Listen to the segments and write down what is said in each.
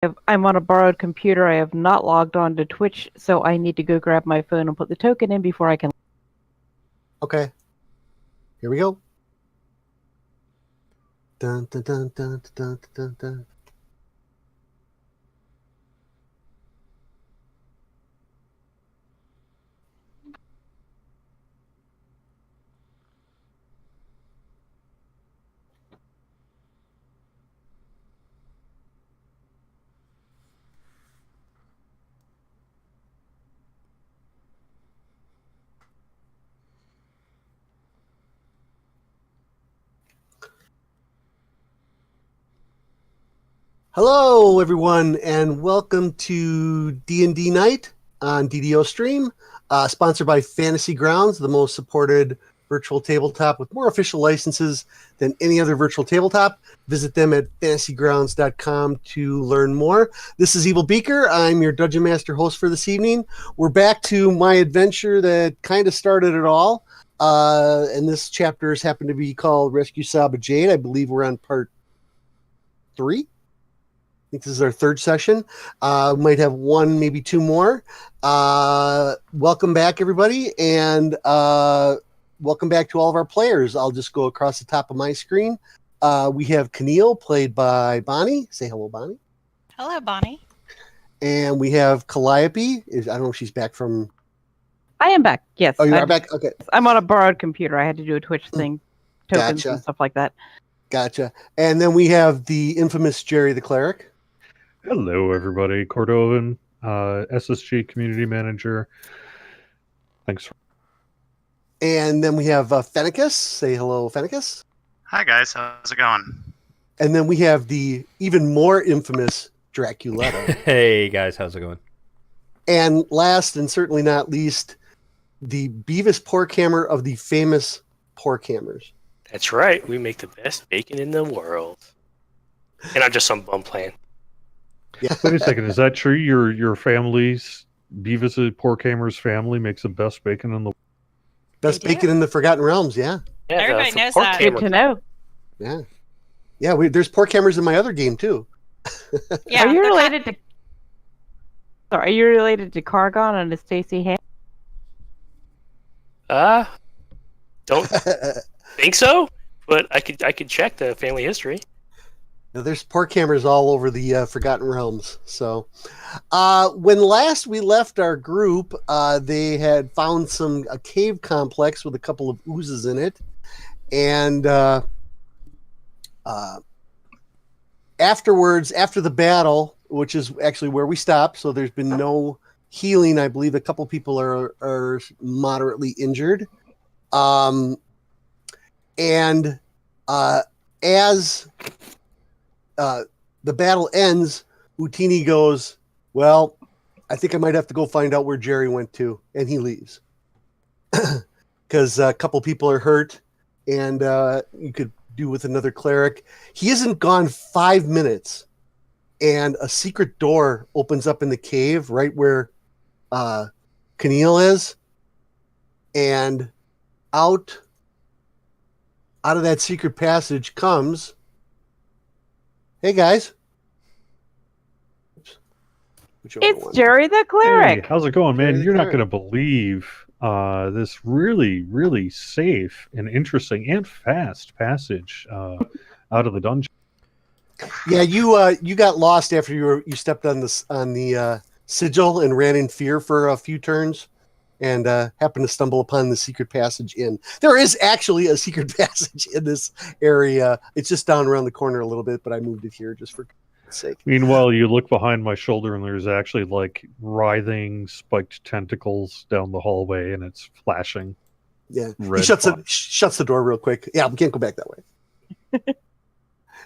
I'm on a borrowed computer. I have not logged on to Twitch, so I need to go grab my phone and put the token in before I can. Okay. Here we go. Dun, dun, dun, dun, dun, dun, dun. Hello, everyone, and welcome to D&D Night on DDO Stream, sponsored by Fantasy Grounds, the most supported virtual tabletop with more official licenses than any other virtual tabletop. Visit them at fantasygrounds.com to learn more. This is Evil Beaker. I'm your Dungeon Master host for this evening. We're back to my adventure that kind of started it all, and this chapter has happened to be called Rescue Saba Jade. I believe we're on part 3. I think this is our third session. Might have one, maybe two more. Welcome back, everybody, and welcome back to all of our players. I'll just go across the top of my screen. We have Keneal, played by Bonnie. Say hello, Bonnie. Hello, Bonnie. And we have Calliope. I don't know if she's back from... I am back, yes. Oh, you are back? Okay. I'm on a borrowed computer. I had to do a Twitch thing, tokens Gotcha. and stuff like that. Gotcha. And then we have the infamous Jerry the Cleric. Hello, everybody. Cordovan, SSG Community Manager. Thanks. And then we have Fennicus. Say hello, Fennicus. Hi, guys. How's it going? And then we have the even more infamous Draculetta. Hey, guys. How's it going? And last and certainly not least, the Beavis Porkhammer of the famous Porkhammers. That's right. We make the best bacon in the world. And I'm just some bum playing. Yeah. Wait a second. Is that true? Your family's, Beavis Porkhammer's family makes the best bacon in the world? Best bacon in the Forgotten Realms, yeah. Yeah, Everybody knows that. Good to know. Yeah. Yeah, there's Porkhammers in my other game, too. Yeah, Are you they're related to... Sorry, are you related to Cargon and to Stacey Ham? Don't think so, but I could check the family history. Now, there's Porkhammers all over the Forgotten Realms. So, when last we left our group, they had found a cave complex with a couple of oozes in it, and afterwards, after the battle, which is actually where we stopped, so there's been no healing. I believe a couple people are moderately injured, and as the battle ends, Utini goes, well, I think I might have to go find out where Jerry went to, and he leaves. Because a couple people are hurt, and you could do with another cleric. He isn't gone 5 minutes, and a secret door opens up in the cave right where Keneal is, and out of that secret passage comes... Hey, guys. It's Jerry the Cleric. Hey, how's it going, man? Jerry the You're not Cleric. going to believe this really, really safe and interesting and fast passage out of the dungeon. Yeah, you got lost after you stepped on the sigil and ran in fear for a few turns, and happened to stumble upon the secret passage in. There is actually a secret passage in this area. It's just down around the corner a little bit, but I moved it here just for sake. Meanwhile, you look behind my shoulder and there's actually like writhing, spiked tentacles down the hallway, and it's flashing. Yeah, he red shuts the door real quick. Yeah, we can't go back that way.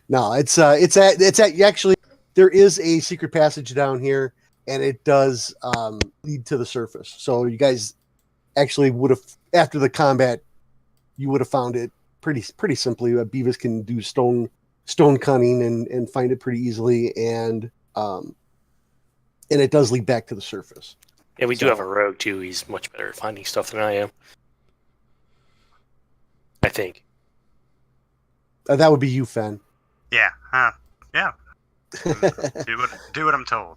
No, it's actually there is a secret passage down here, and it does lead to the surface. So you guys actually would have, after the combat, you would have found it pretty simply. Beavis can do stone cunning and find it pretty easily, and it does lead back to the surface. Yeah, we do have a rogue too. He's much better at finding stuff than I am. I think. That would be you, Fen. Yeah. Yeah. Do what I'm told.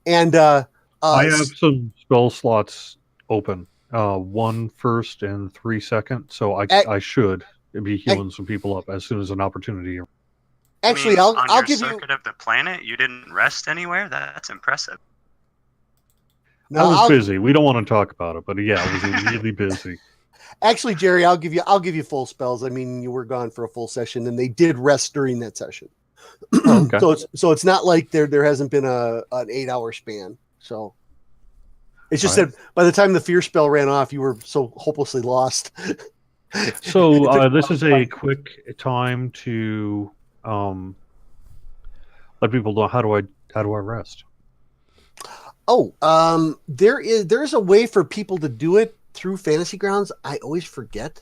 And I have some spell slots open. 1 first and 3 second, so I should be healing some people up as soon as an opportunity. actually, on I'll your give you. circuit of the planet, you didn't rest anywhere. That's impressive. No, I was I'll- busy. We don't want to talk about it, but yeah, I was really busy. Actually, Jerry, I'll give you full spells. I mean, you were gone for a full session, and they did rest during that session. Okay. So it's not like there hasn't been an 8-hour span. So it's just Right. that by the time the fear spell ran off, you were so hopelessly lost. So this is a quick time to let people know how do I rest. Oh, there's a way for people to do it through Fantasy Grounds. I always forget.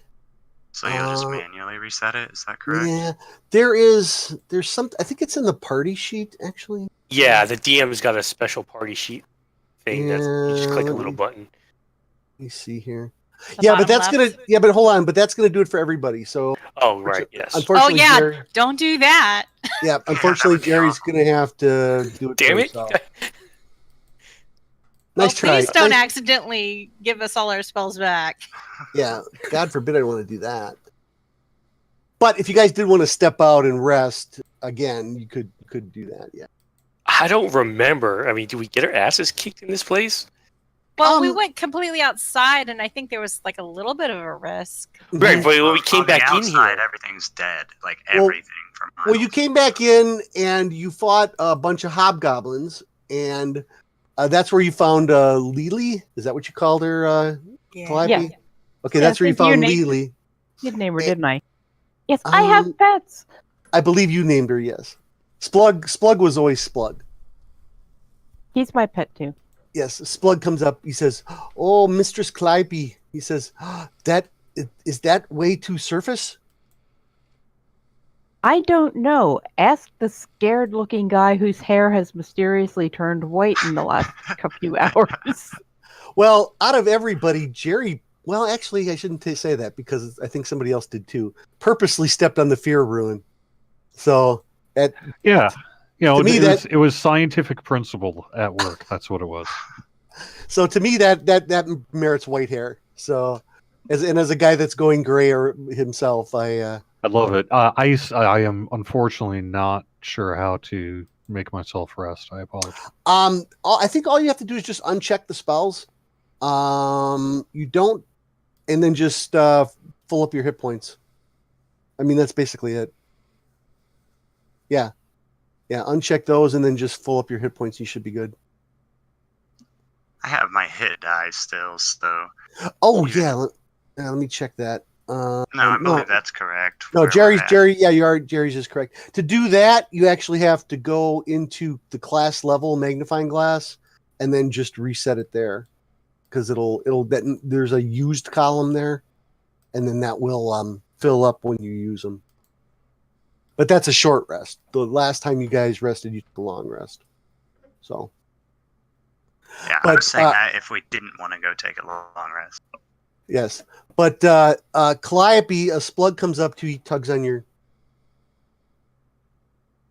So you'll just manually reset it. Is that correct? Yeah, there's some. I think it's in the party sheet actually. Yeah, the DM's got a special party sheet thing. That's you just click a Yeah, little button. Let me see here. The Yeah, but bottom that's left. gonna. Yeah, but hold on. But that's gonna do it for everybody. So Oh, right. Yes. Oh unfortunately, yeah, Jerry, don't do that. yeah. that Unfortunately, would be Jerry's awful. gonna have to do it. Damn for it. himself. Well, Nice try. please don't Nice- accidentally give us all our spells back. Yeah, God forbid I want to do that. But if you guys did want to step out and rest again, you could do that. Yeah. I don't remember. I mean, do we get our asses kicked in this place? Well, we Um, went completely outside, and I think there was like a little bit of a risk. Right, but when we Well, came on back the in outside, here. everything's dead. Like Well- everything from Well, you came back in and you fought a bunch of hobgoblins, and that's where you found Lily. Is that what you called her, Calliope? Yeah. Okay, Yeah, that's where you since you found named- Lily. Did name her, didn't I? Yes, I have Um, pets. I believe you named her. Yes, Splug was always Splug. He's my pet too. Yes, Splug comes up. He says, "Oh, Mistress Calliope." He says, "That is that way too surface?" I don't know. Ask the scared-looking guy whose hair has mysteriously turned white in the last few hours. Well, out of everybody, Jerry. Well, actually, I shouldn't say that because I think somebody else did too. Purposely stepped on the fear ruin. So at Yeah, To me, it was scientific principle at work. That's what it was. So to me, that merits white hair. So, as a guy that's going gray himself, I love it. I am unfortunately not sure how to make myself rest. I apologize. I think all you have to do is just uncheck the spells. You don't, and then just full up your hit points. I mean, that's basically it. Yeah, uncheck those and then just full up your hit points. You should be good. I have my hit die still, so Oh yeah, let me check that. no, I believe that's correct. No, where we're Jerry's at. Jerry. Yeah, you are. Jerry's is correct. To do that, you actually have to go into the class level magnifying glass, and then just reset it there, because there's a used column there, and then that will fill up when you use them. But that's a short rest. The last time you guys rested, you took a long rest. So Yeah, I but, was saying that if we didn't want to go take a long rest. yes, but Calliope, a Splug comes up to you, he tugs on your.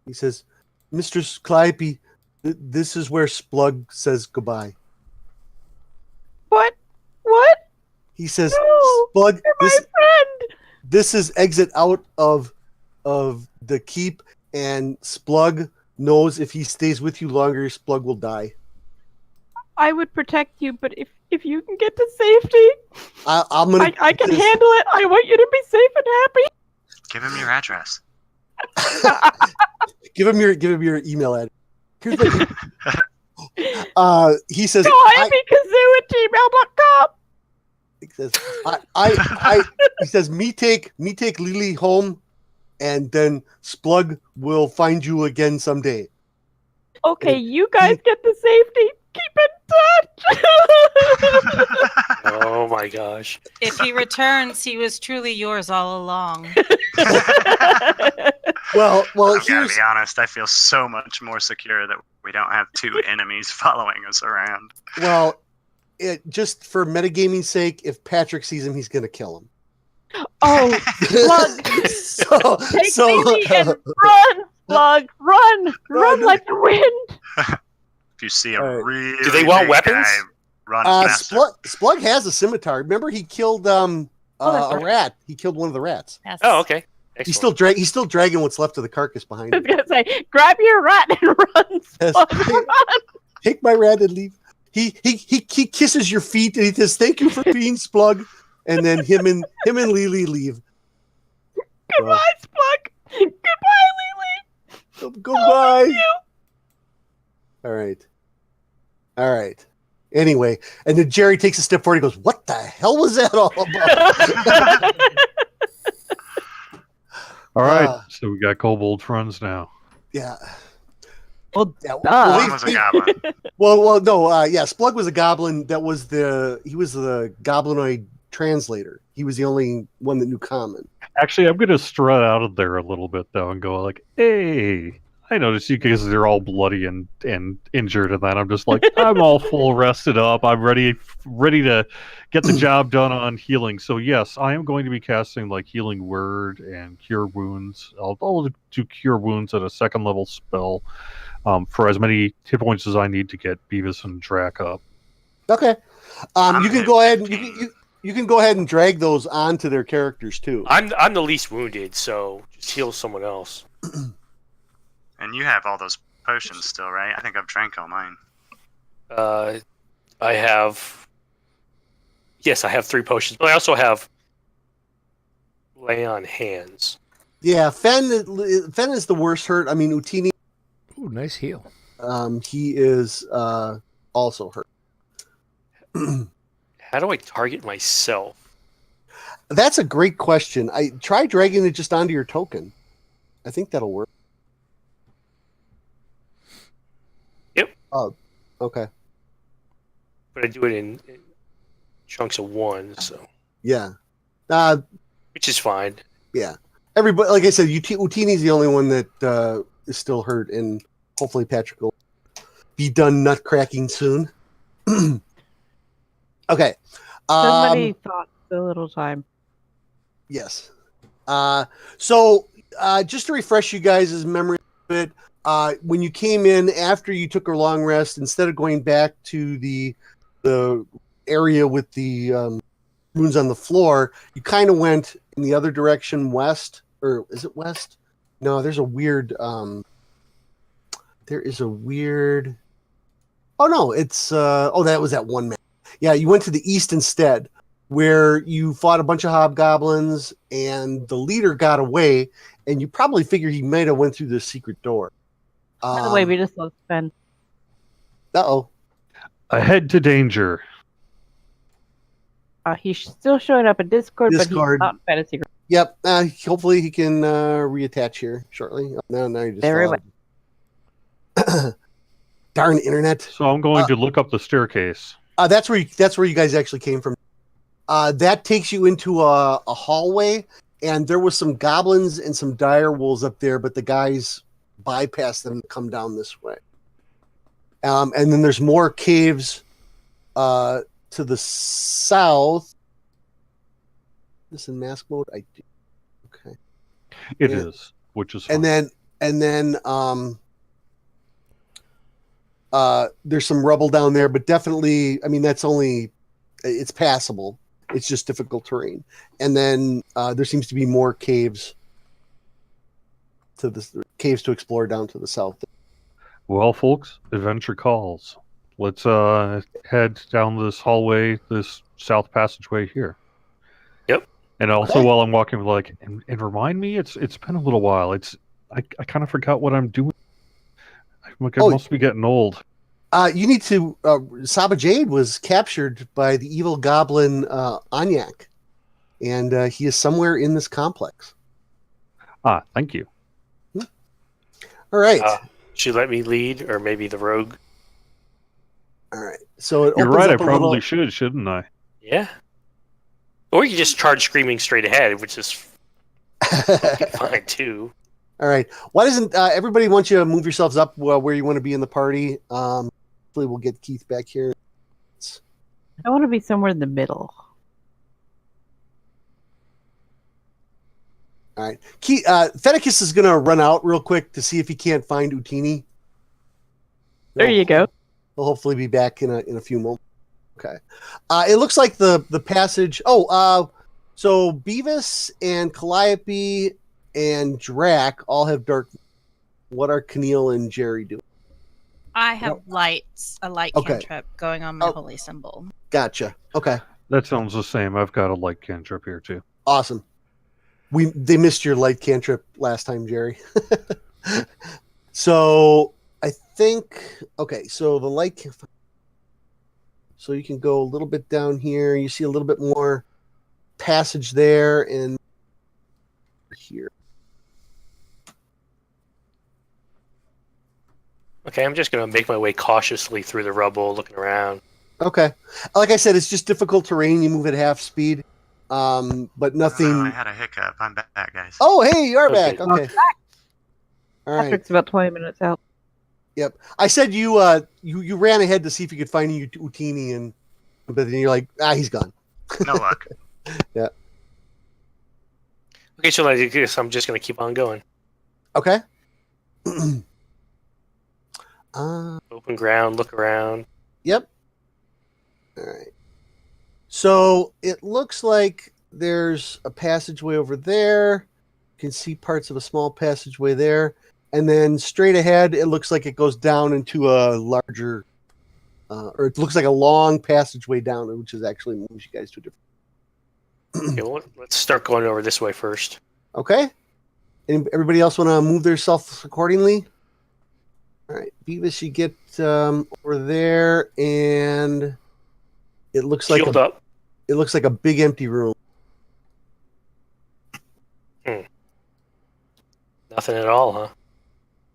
He says, "Mistress Calliope, this is where Splug says goodbye." What? What? He says, No, "Splug, you're my friend. this is exit out of the keep, and Splug knows if he stays with you longer, Splug will die." I would protect you, but if you can get to safety, I'm gonna. I can handle it. I want you to be safe and happy. Give him your address. Give him your email address. Here's he says, Calliope@gmail.com. he says, he says, me take Lily home, and then Splug will find you again someday. Okay, you guys get to safety. Keep in touch. Oh my gosh. If he returns, he was truly yours all along. Well, I gotta here's be honest. I feel so much more secure that we don't have two enemies following us around. just for metagaming's sake, if Patrick sees him, he's gonna kill him. Oh, Plug, so take Lily and run. Slug, run! Run like the wind! If you see a All right. really Do they want big weapons? guy, run faster. Splug has a scimitar. Remember, he killed that's a right. rat. He killed one of the rats. Yes. Oh, okay. He's Excellent. still dragging what's left of the carcass behind I was him. gonna say, grab your rat and run, Yes. Slug, run! Take my rat and leave. He kisses your feet and he says, "Thank you for being Splug." And then him and Lily leave. Goodbye, Slug! Goodbye, Lily! Goodbye. You. All right. Anyway, and then Jerry takes a step forward. He goes, "What the hell was that all about?" All right, Ah. so we got kobold friends now. Yeah. Well, Yeah. One was a goblin. Well, no. Yeah, Splug was a goblin. He was the goblinoid translator. He was the only one that knew common. Actually, I'm going to strut out of there a little bit, though, and go like, hey, I noticed you guys are all bloody and injured, and then I'm just like, I'm all full rested up. I'm ready to get the job done on healing. So, yes, I am going to be casting, like, Healing Word and Cure Wounds. I'll do Cure Wounds at a 2nd level spell for as many hit points as I need to get Beavis and Drac up. Okay. I'm You can at go ahead. 15. You can go ahead and drag those onto their characters too. I'm the least wounded, so just heal someone else. And you have all those potions still, right? I think I've drank all mine. I have. Yes, I have 3 potions, but I also have lay on hands. Yeah, Fen is the worst hurt. I mean, Utini, Ooh, nice heal. he is also hurt. How do I target myself? That's a great question. I try dragging it just onto your token. I think that'll work. Yep. Oh, okay. But I do it in chunks of 1, so Yeah. which is fine. Yeah. Everybody, like I said, Utini's the only one that is still hurt, and hopefully Patrick will be done nut cracking soon. Okay. So many thoughts, so little time. Yes. So just to refresh you guys' memory a bit, when you came in after you took a long rest, instead of going back to the area with the runes on the floor, you kind of went in the other direction, west, or is it west? No, there's a weird. There is a weird. Oh no, it's that was that one map. Yeah, you went to the east instead, where you fought a bunch of hobgoblins, and the leader got away, and you probably figure he might have went through the secret door. By the way, we just lost Ben. Uh-oh. Ahead to danger. He's still showing up in Discord, but Discord. he's not in Fantasy Grounds. Yep. Hopefully he can reattach here shortly. Oh, no, you just Very lost. Darn internet. So I'm going to look up the staircase. That's where you guys actually came from. That takes you into a hallway, and there was some goblins and some dire wolves up there, but the guys bypassed them and come down this way. And then there's more caves to the south. This in mask mode? I do. Okay. It Yeah. is, which is fine. And then there's some rubble down there, but definitely, I mean, it's passable. It's just difficult terrain. And then there seems to be more caves to explore down to the south. Well, folks, adventure calls. Let's head down this hallway, this south passageway here. Yep. And also, Okay. while I'm walking, like, and remind me, it's been a little while. I kind of forgot what I'm doing. I must be getting old. You need to. Saba Jade was captured by the evil goblin Anyak, and he is somewhere in this complex. Ah, thank you. All right, Should let me lead, or maybe the rogue. all right. So it You're opens right. I up a probably little- shouldn't I? Yeah. Or you just charge screaming straight ahead, which is fine too. All right. Why doesn't everybody want you to move yourselves up where you want to be in the party? Hopefully, we'll get Keith back here. I want to be somewhere in the middle. All right. Fennicus is going to run out real quick to see if he can't find Utini. There you go. He'll hopefully be back in a few moments. Okay. It looks like the passage. So Beavis and Calliope and Drac all have dark. What are Keneal and Jerry doing? I have a light Okay. cantrip going on my holy symbol. Gotcha. Okay. That sounds the same. I've got a light cantrip here too. Awesome. They missed your light cantrip last time, Jerry. So I think so the light so you can go a little bit down here. You see a little bit more passage there and here. Okay, I'm just going to make my way cautiously through the rubble, looking around. Okay. Like I said, it's just difficult terrain. You move at half speed. But nothing. Oh, I had a hiccup. I'm back, guys. Oh, hey, you are Okay. back. Okay. All right. Patrick's about 20 minutes out. Yep. I said you ran ahead to see if you could find Utini, but then you're like, he's gone. No luck. Yeah. Okay, so I guess I'm just going to keep on going. Okay. Open ground, look around. Yep. All right. So it looks like there's a passageway over there. You can see parts of a small passageway there. And then straight ahead, it looks like it goes down into a larger, or it looks like a long passageway down, which is actually moves you guys to a different. Okay, well, let's start going over this way first. Okay. Everybody else want to move themselves accordingly? All right. Beavis, you get over there, and it looks like Shield up. it looks like a big empty room. Nothing at all, huh?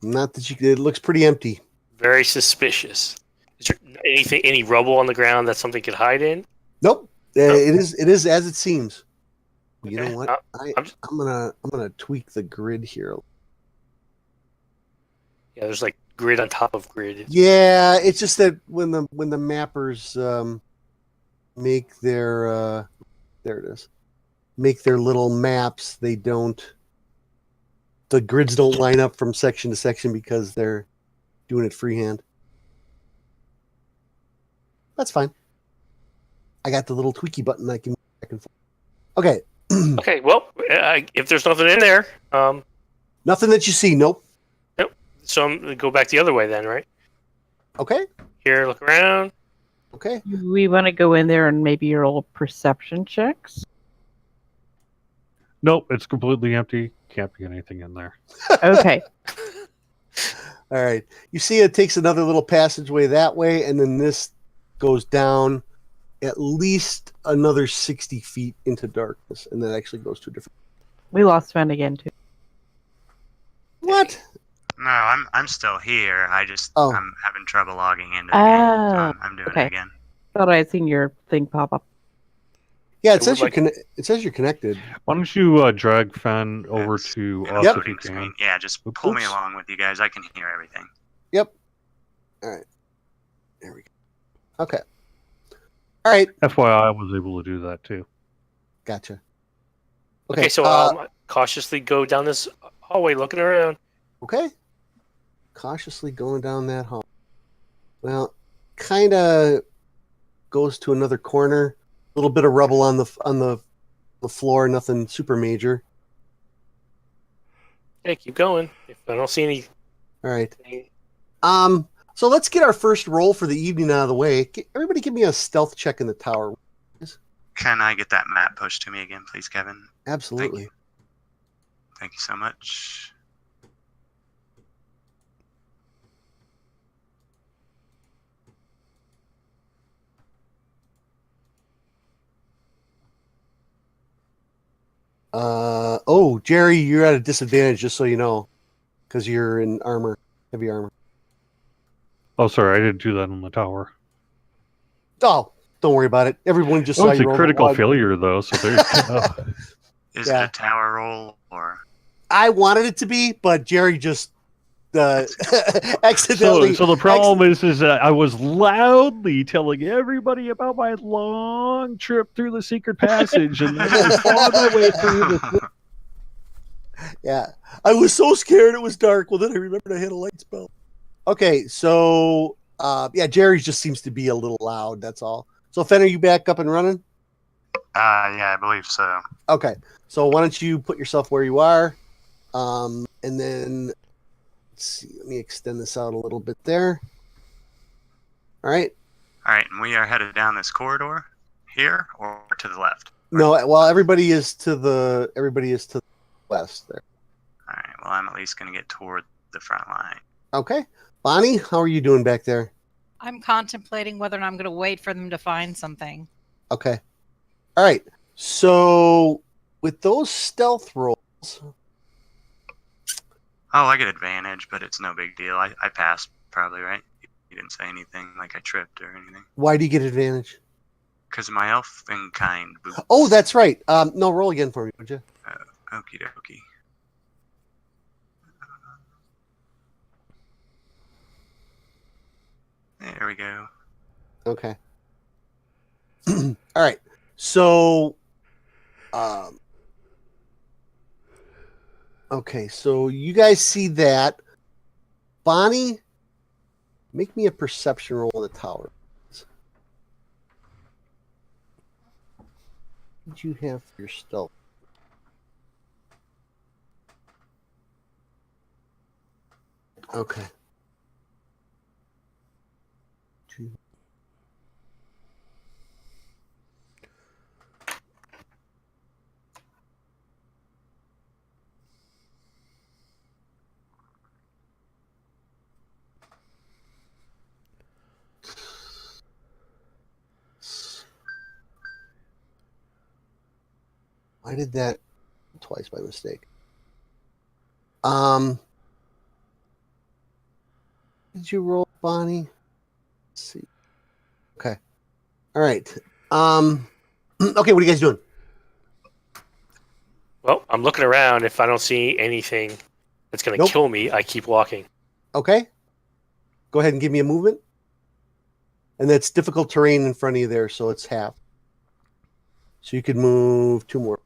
Not that it looks pretty empty. Very suspicious. Is there any rubble on the ground that something could hide in? Nope. Nope. It is as it seems. You Okay. know what? I'm just- I'm gonna tweak the grid here. Yeah, there's like grid on top of grid. Yeah, it's just that when the mappers make their there it is, make their little maps, the grids don't line up from section to section because they're doing it freehand. That's fine. I got the little tweaky button I can move back and forth. Okay. Okay, well, if there's nothing in there, Nothing that you see. Nope. so I'm gonna go back the other way then, right? Okay. Here, look around. Okay. We want to go in there and maybe roll perception checks. Nope, it's completely empty. Can't be anything in there. Okay. All right. You see it takes another little passageway that way, and then this goes down at least another 60 feet into darkness, and that actually goes to a different... We lost Sven again, too. What? No, I'm still here. Oh. I'm having trouble logging into the game. So Oh, I'm doing okay. it again. Thought I had seen your thing pop up. Yeah, it So says we're it says you're connected. Why don't you drag Fen over It's to in us the if you loading can? screen. Yeah, just pull me Oops. along with you guys. I can hear everything. Yep. All right. There we go. Okay. All right. FYI, I was able to do that too. Gotcha. Okay, so cautiously go down this hallway, looking around. Okay. Cautiously going down that hall. Well, kind of goes to another corner. A little bit of rubble on the floor. Nothing super major. Hey, keep going. If I don't see any, All right. So let's get our first roll for the evening out of the way. Everybody, give me a stealth check in the tower. Can I get that map pushed to me again, please, Kevin? Absolutely. Thank you so much. Oh, Jerry, you're at a disadvantage, just so you know, because you're in armor, heavy armor. Oh, sorry, I didn't do that on the tower. Oh, don't worry about it. Everyone just Oh, saw it's a you roll critical one. failure though. So there's. Is Yeah. it a tower roll or? I wanted it to be, but Jerry just accidentally. So the problem is that I was loudly telling everybody about my long trip through the secret passage, and then I was on my way through the. Yeah. I was so scared it was dark. Well, then I remembered I had a light spell. Okay, so yeah, Jerry just seems to be a little loud. That's all. So, Fen, are you back up and running? Yeah, I believe so. Okay, so why don't you put yourself where you are, and then let's see. Let me extend this out a little bit there. All right. All right, and we are headed down this corridor here or to the left. No, well, everybody is to the west there. All right, well, I'm at least going to get toward the front line. Okay, Bonnie, how are you doing back there? I'm contemplating whether or not I'm going to wait for them to find something. Okay. All right. So with those stealth rolls, Oh, I get advantage, but it's no big deal. I passed, probably, right? You didn't say anything like I tripped or anything. why do you get advantage? Because of my elfin kind boots. Oh, that's right. No, roll again for me, would you? Okie dokie. There we go. Okay. All right. So, okay. So you guys see that. Bonnie, make me a perception roll on the tower. What did you have for your stealth? Okay. Two. I did that twice by mistake. Did you roll, Bonnie? Let's see. Okay. All right. Okay, what are you guys doing? Well, I'm looking around. If I don't see anything that's going to Nope. kill me, I keep walking. Okay. Go ahead and give me a movement. And that's difficult terrain in front of you there, so it's half. So you could move 2 more.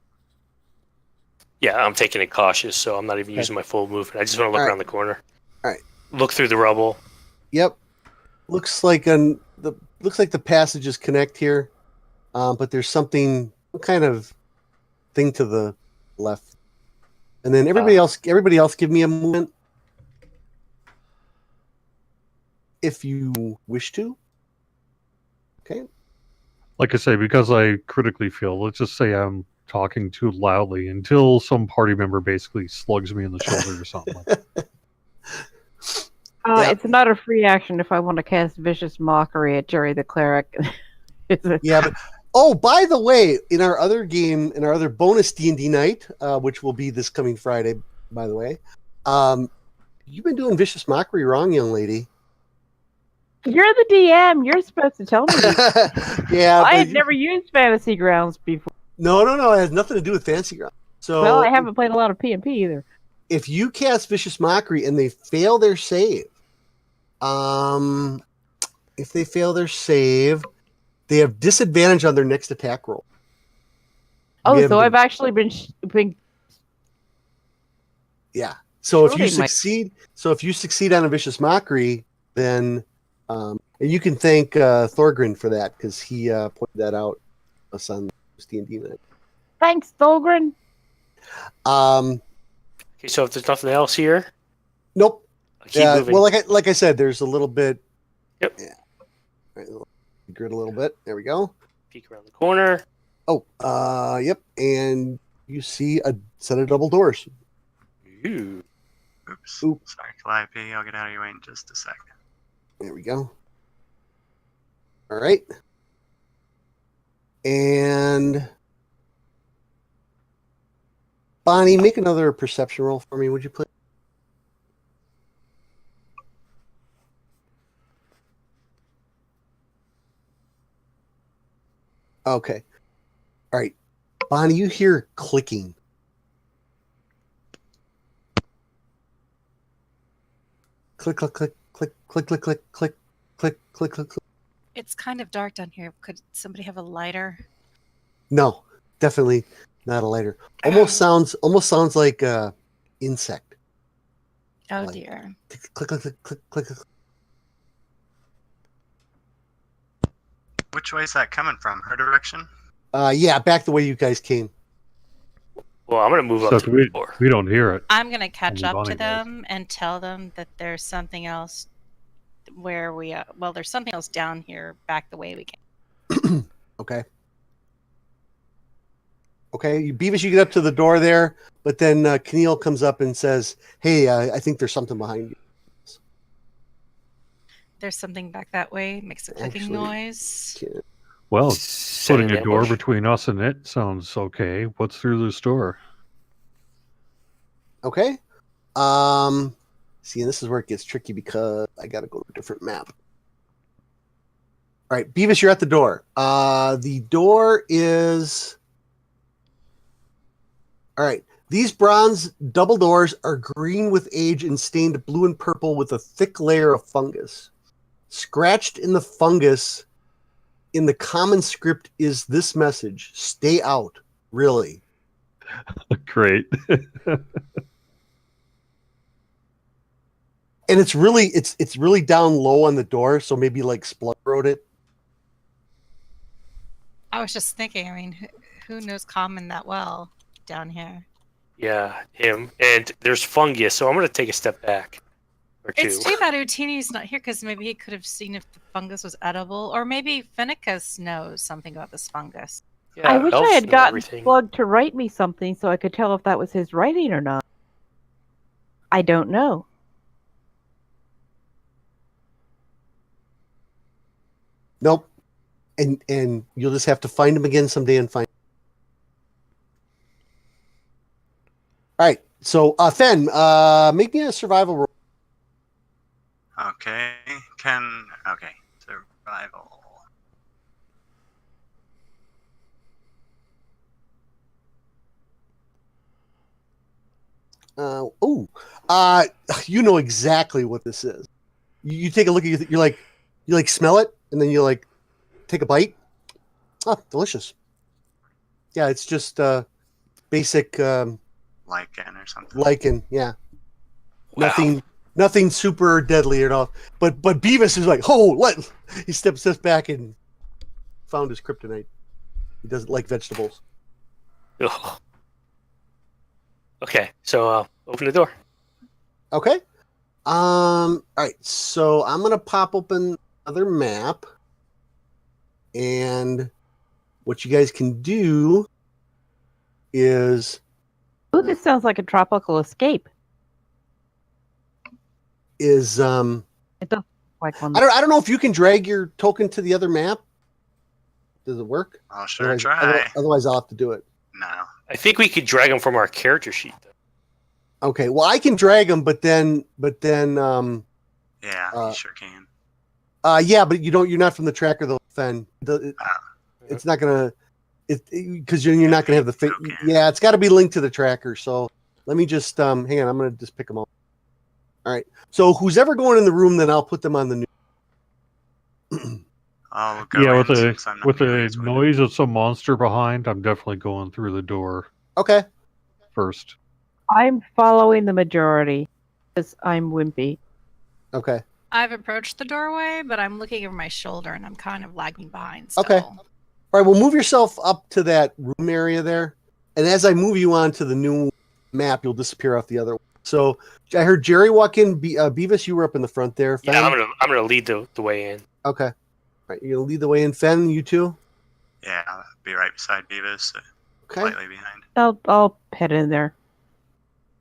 Yeah, I'm taking it cautious, so I'm not even using my full movement. I just want to look All right. around the corner. All right. Look through the rubble. Yep. Looks like the passages connect here, but there's some kind of thing to the left. And then everybody else give me a movement if you wish to. Okay. Like I say, because I critically feel, let's just say I'm talking too loudly until some party member basically slugs me in the shoulder or something like that. Yeah. It's not a free action if I want to cast Vicious Mockery at Jerry the Cleric. Yeah, but oh, by the way, in our other game, in our other bonus D&D night, which will be this coming Friday, by the way, you've been doing Vicious Mockery wrong, young lady. You're the DM. You're supposed to tell me. Yeah, I but had never used Fantasy Grounds before. no, it has nothing to do with Fancy Ground. So Well, I haven't played a lot of PMP either. if you cast Vicious Mockery and they fail their save, if they fail their save, they have disadvantage on their next attack roll. Oh, You so haven't I've actually been Yeah. So if you Shooting succeed on a Vicious Mockery, then and you can thank Thorgrin for that because he pointed that out us on D&D night. Thanks, Thulgrin. Okay, so if there's nothing else here, Nope. I keep moving. Well, like I said, there's a little bit. Yep. Yeah. Right, grid a little bit. There we go. Peek around the corner. Oh, yep. And you see a set of double doors. Ooh. Oops. Oop. Sorry, Calliope. I'll get out of your way in just a second. There we go. All right. And Bonnie, make another perception roll for me, would you please? Okay. All right. Bonnie, you hear clicking. Click, click, click, click, click, click, click, click, click, click, click, click. It's kind of dark down here. Could somebody have a lighter? No, definitely Not a lighter. Almost sounds like insect. Oh Like- dear. Click, click, click, click, click. Which way is that coming from? Her direction? Yeah, back the way you guys came. Well, I'm gonna move up So to we, the door. we don't hear it. I'm gonna catch Only up Bonnie to does. them and tell them that there's something else where we. Well, there's something else down here back the way we came. Okay. Okay, Beavis, you get up to the door there, but then Keneal comes up and says, "Hey, I think there's something behind you." There's something back that way. Makes a clicking Actually, noise. Well, Setting putting a an door ambush. between us and it sounds okay. What's through this door? Okay. See, and this is where it gets tricky because I got to go to a different map. All right, Beavis, you're at the door. The door is. All right. These bronze double doors are green with age and stained blue and purple with a thick layer of fungus. Scratched in the fungus in the common script is this message: "Stay out." Really. Great. And it's really down low on the door, so maybe like Splug wrote it. I was just thinking. I mean, who knows common that well down here? Yeah, him. And there's fungus, so I'm gonna take a step back. Or two. It's too bad Utini's not here because maybe he could have seen if the fungus was edible, or maybe Finicus knows something about this fungus. Yeah, I wish I elves had know gotten everything. Slug to write me something so I could tell if that was his writing or not. I don't know. Nope. And you'll just have to find him again someday and find. All right. So, Fen, make me a survival roll. Okay. Okay. Survival. You know exactly what this is. You take a look at you like smell it, and then you like take a bite. Oh, delicious. Yeah, it's just basic Lichen or something. lichen. Yeah, Wow. nothing super deadly at all. But Beavis is like, oh, what? He steps back and found his kryptonite. He doesn't like vegetables. Ugh. Okay, so open the door. Okay. All right. So I'm gonna pop open another map, and what you guys can do is Ooh, this sounds like a tropical escape. it does look like one. I don't know if you can drag your token to the other map. Does it work? I'll sure Otherwise, try. otherwise I'll have to do it. No. I think we could drag him from our character sheet. Though. Okay. Well, I can drag them, but then Yeah, you sure can. yeah, but you're not from the tracker though, Fen. It's not gonna because you're not gonna have the Okay. yeah, it's got to be linked to the tracker. So let me just hang on. I'm gonna just pick them all. All right. So who's ever going in the room, then I'll put them on the new. I'll go Yeah, in with since I'm not the curious with it. noise of some monster behind, I'm definitely going through the door Okay. first. I'm following the majority because I'm wimpy. Okay. I've approached the doorway, but I'm looking over my shoulder and I'm kind of lagging behind. Still. Okay. All right. Well, move yourself up to that room area there, and as I move you on to the new map, you'll disappear off the other one. So I heard Jerry walk in. Beavis, you were up in the front there. Fen? Yeah, I'm gonna lead the way in. Okay. All right. You're gonna lead the way in. Fen, you too. Yeah, I'll be right beside Beavis, Okay. slightly behind. I'll head in there.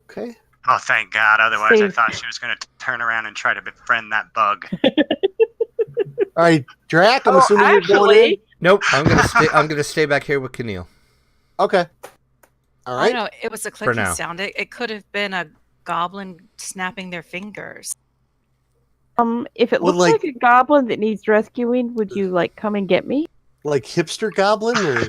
Okay. Oh, thank God. Otherwise, I Save. thought she was going to turn around and try to befriend that bug. All right, Drac. I'm assuming you're going in. Nope, I'm gonna stay back here with Keneal. Okay. All I right. don't know. It was a For clicking now. sound. It could have been a goblin snapping their fingers. If it Well, looks like- like a goblin that needs rescuing, would you like come and get me? Like hipster goblin or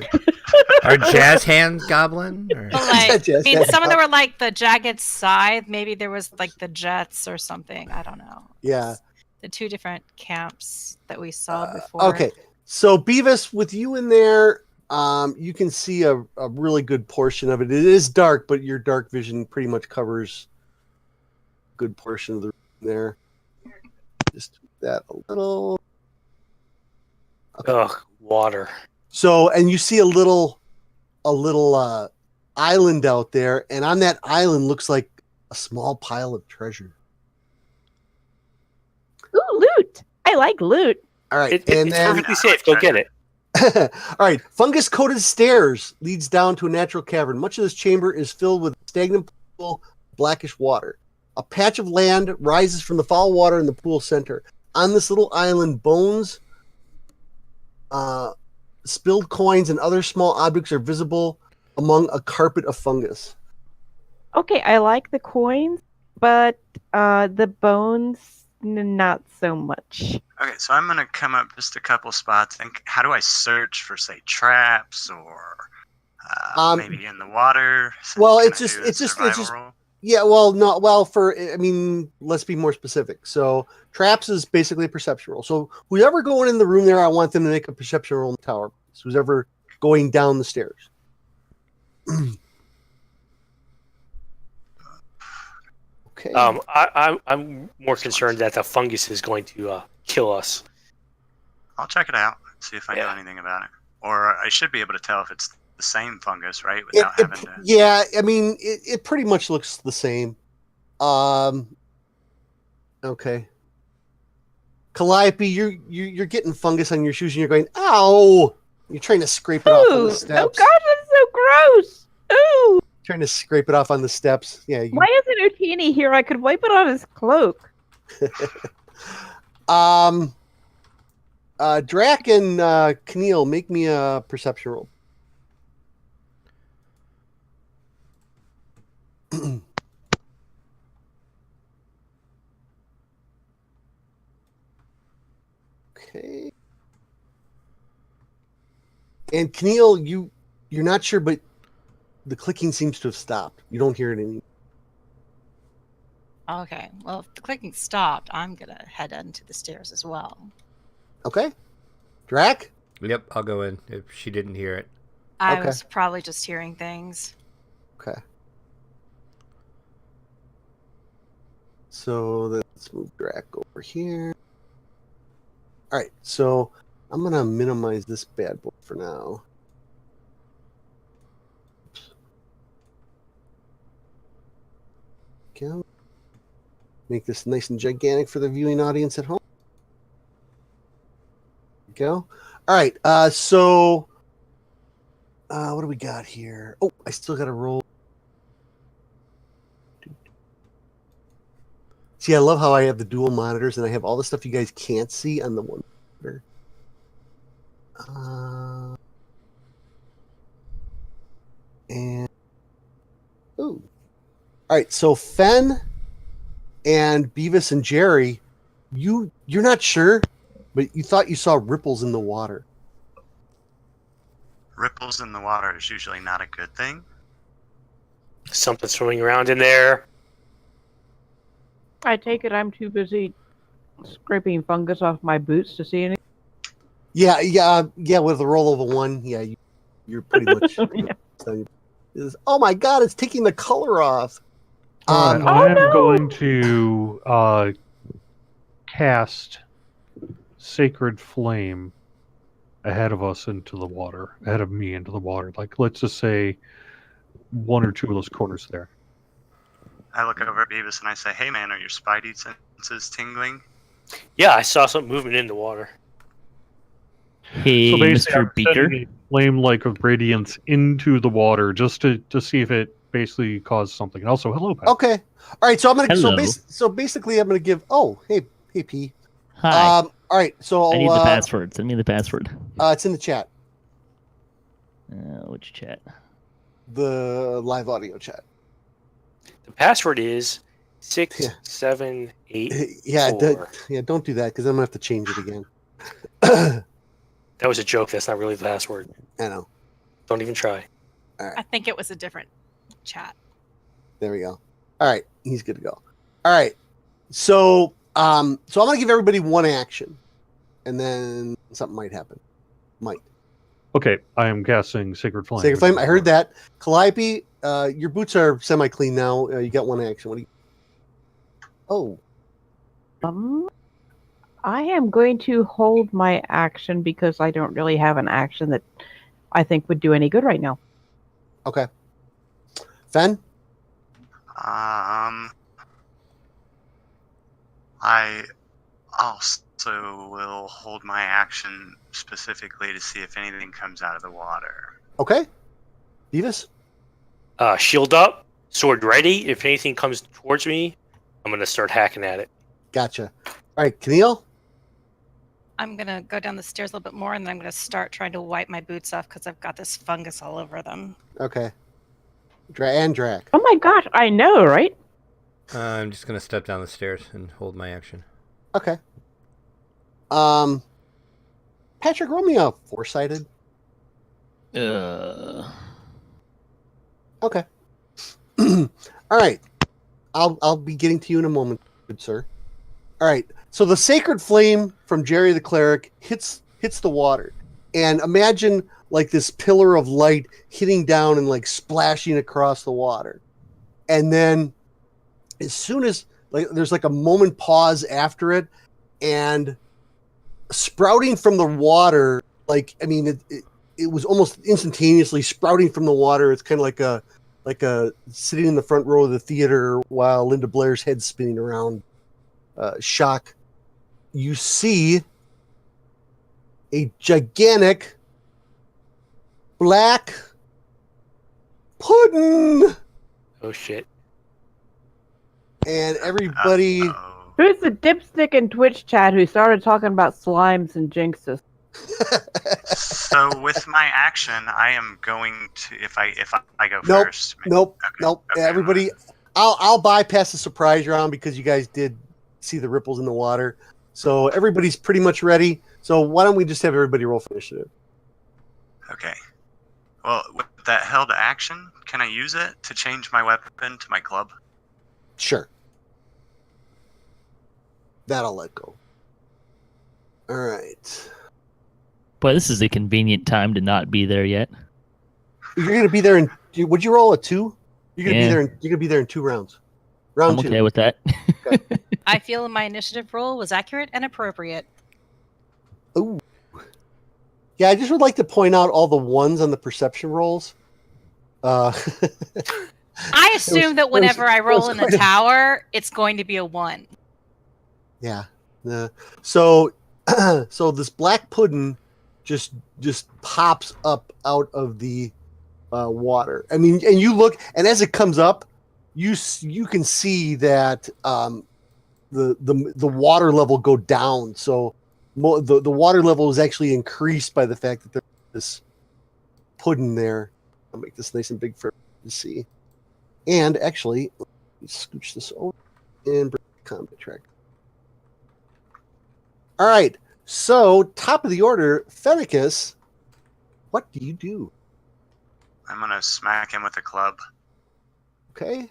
Our jazz hand goblin? Or... But like, Yes, I mean, yes. some of them were like the jagged scythe. Maybe there was like the jets or something. I don't know. yeah. The two different camps that we saw before. Okay. So Beavis, with you in there, You can see a really good portion of it. It is dark, but your dark vision pretty much covers a good portion of the room there. Just tweak that a little. Okay. Ugh, water. So, and you see a little island out there, and on that island looks like a small pile of treasure. Ooh, loot! I like loot. All right, It's perfectly safe. Go get it. all right, fungus-coated stairs leads down to a natural cavern. Much of this chamber is filled with stagnant pool, blackish water. A patch of land rises from the foul water in the pool center. On this little island, bones, spilled coins, and other small objects are visible among a carpet of fungus. Okay, I like the coins, but the bones, not so much. Okay, so I'm gonna come up just a couple spots. And how do I search for, say, traps or maybe in the water? Well, Can it's I just- do a it's just- survival roll? Yeah, well, no, well, I mean, let's be more specific. So, traps is basically a perception roll. So, whoever going in the room there, I want them to make a perception roll in the tower. So, who's ever going down the stairs. Okay. I'm more concerned that the fungus is going to kill us. I'll check it out, see if I know Yeah. anything about it. Or I should be able to tell if it's the same fungus, right? It- Without it- having to. yeah, I mean, it pretty much looks the same. Okay. Calliope, you're getting fungus on your shoes, and you're going, "Ow!" You're trying to scrape it off on Ooh, the oh steps. gosh, that's so gross! Ooh! Trying to scrape it off on the steps. Yeah. Why isn't Utini here? I could wipe it on his cloak. Drac and Keneal, make me a perception roll. Okay. And Keneal, you're not sure, but the clicking seems to have stopped. You don't hear it anymore. Okay. Well, if the clicking stopped, I'm gonna head into the stairs as well. Okay. Drac? Yep, I'll go in if she didn't hear it. I Okay. was probably just hearing things. Okay. So let's move Drac over here. All right, so I'm gonna minimize this bad boy for now. Go. Make this nice and gigantic for the viewing audience at home. Go. All right. So what do we got here? Oh, I still got to roll. See, I love how I have the dual monitors and I have all the stuff you guys can't see on the one monitor. And ooh. All right, so Fen and Beavis and Jerry, you're not sure, but you thought you saw ripples in the water. Ripples in the water is usually not a good thing. Something swimming around in there. I take it I'm too busy scraping fungus off my boots to see anything. Yeah. With a roll of a 1, yeah, you're pretty much. Yeah. Oh my God! It's taking the color off. Alright, Oh, I am no! going to cast Sacred Flame ahead of us into the water, ahead of me into the water. Like, let's just say 1 or 2 of those corners there. I look over at Beavis and I say, "Hey, man, are your spidey senses tingling?" Yeah, I saw something moving in the water. Hey, So basically, Mr. I'm Beaker. sending a flame like of radiance into the water just to see if it basically caused something. And also, hello, Pat. Okay. All right. So I'm gonna. Hello. So basically, I'm gonna give. Oh, hey, P. Hi. All right. So I need the password. Send me the password. It's in the chat, Which chat? the live audio chat. The password is 6, Yeah. 7, 8. Yeah. 4. Don't do that because I'm gonna have to change it again. That was a joke. That's not really the password. I know. Don't even try. I think it was a different chat. There we go. All right, he's good to go. All right, so I'm gonna give everybody one action, and then something might happen. Might. Okay, I am casting Sacred Flame. Sacred Flame. I heard that. Calliope, your boots are semi-clean now. You got one action. What do you? Oh, I am going to hold my action because I don't really have an action that I think would do any good right now. okay. Fen? I also will hold my action specifically to see if anything comes out of the water. Okay. Beavis? Shield up, sword ready. If anything comes towards me, I'm going to start hacking at it. Gotcha. All right, Keneal? I'm going to go down the stairs a little bit more, and then I'm going to start trying to wipe my boots off because I've got this fungus all over them. Okay. And Drac. Oh my gosh, I know, right? I'm just going to step down the stairs and hold my action. Okay. Patrick, roll me a four-sided. Okay. All right. I'll be getting to you in a moment, good sir. All right. So the sacred flame from Jerry the cleric hits the water, and imagine like this pillar of light hitting down and like splashing across the water, and then as soon as like there's like a moment pause after it, and sprouting from the water, like I mean it was almost instantaneously sprouting from the water. It's kind of like a sitting in the front row of the theater while Linda Blair's head's spinning around. Shock. You see a gigantic black pudding, Oh shit! and everybody. Who's the dipstick in Twitch chat who started talking about slimes and jinxes? So with my action, I am going to if I go Nope. first. Nope. Okay, Nope. okay. Everybody, I'll bypass the surprise round because you guys did see the ripples in the water. So everybody's pretty much ready. So why don't we just have everybody roll for initiative? Okay. Well, with that held action, can I use it to change my weapon to my club? Sure. That I'll let go. All right. Boy, this is a convenient time to not be there yet. You're gonna be there in. Would you roll a 2? You're gonna be Yeah. there. You're gonna be there in 2 rounds. Round I'm 2. okay with that. I feel my initiative roll was accurate and appropriate. Ooh. Yeah, I just would like to point out all the ones on the perception rolls. I assume that whenever I roll in the quite a- tower, it's going to be a 1. Yeah. So, so this black pudding just pops up out of the water. I mean, and you look, and as it comes up, you can see that the water level go down. So the water level is actually increased by the fact that there's this pudding there. I'll make this nice and big for you to see. And actually, let me scooch this over and bring the combat track. All right. So top of the order, Fennicus, what do you do? I'm gonna smack him with a club. Okay.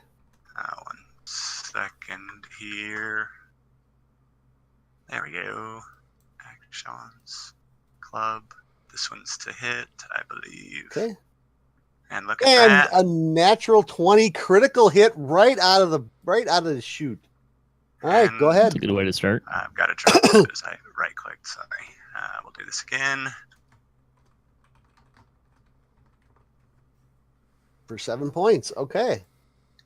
1 second here. There we go. Actions. Club. This one's to hit, I believe. Okay. And look at And that. a natural 20 critical hit right out of the chute. All right, go And- ahead. That's a good way to start. I've got to try to do this. I right-clicked. Sorry. We'll do this again. For 7 points. Okay.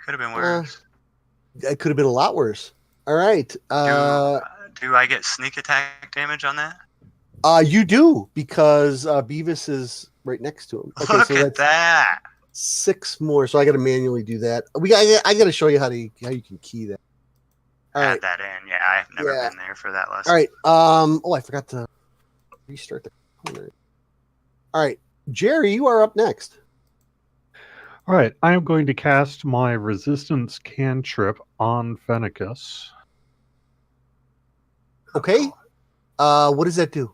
Could have been worse. That could have been a lot worse. All right. Do I get sneak attack damage on that? You do, because Beavis is right next to him. Okay, Look so at that's that. 6 more. So I got to manually do that. I got to show you how you can key that. All Add right. that in. Yeah, I've never Yeah. been there for that lesson. All right. Oh, I forgot to restart the corner. All right, Jerry, you are up next. All right, I am going to cast my resistance cantrip on Fennicus. Okay. What does that do?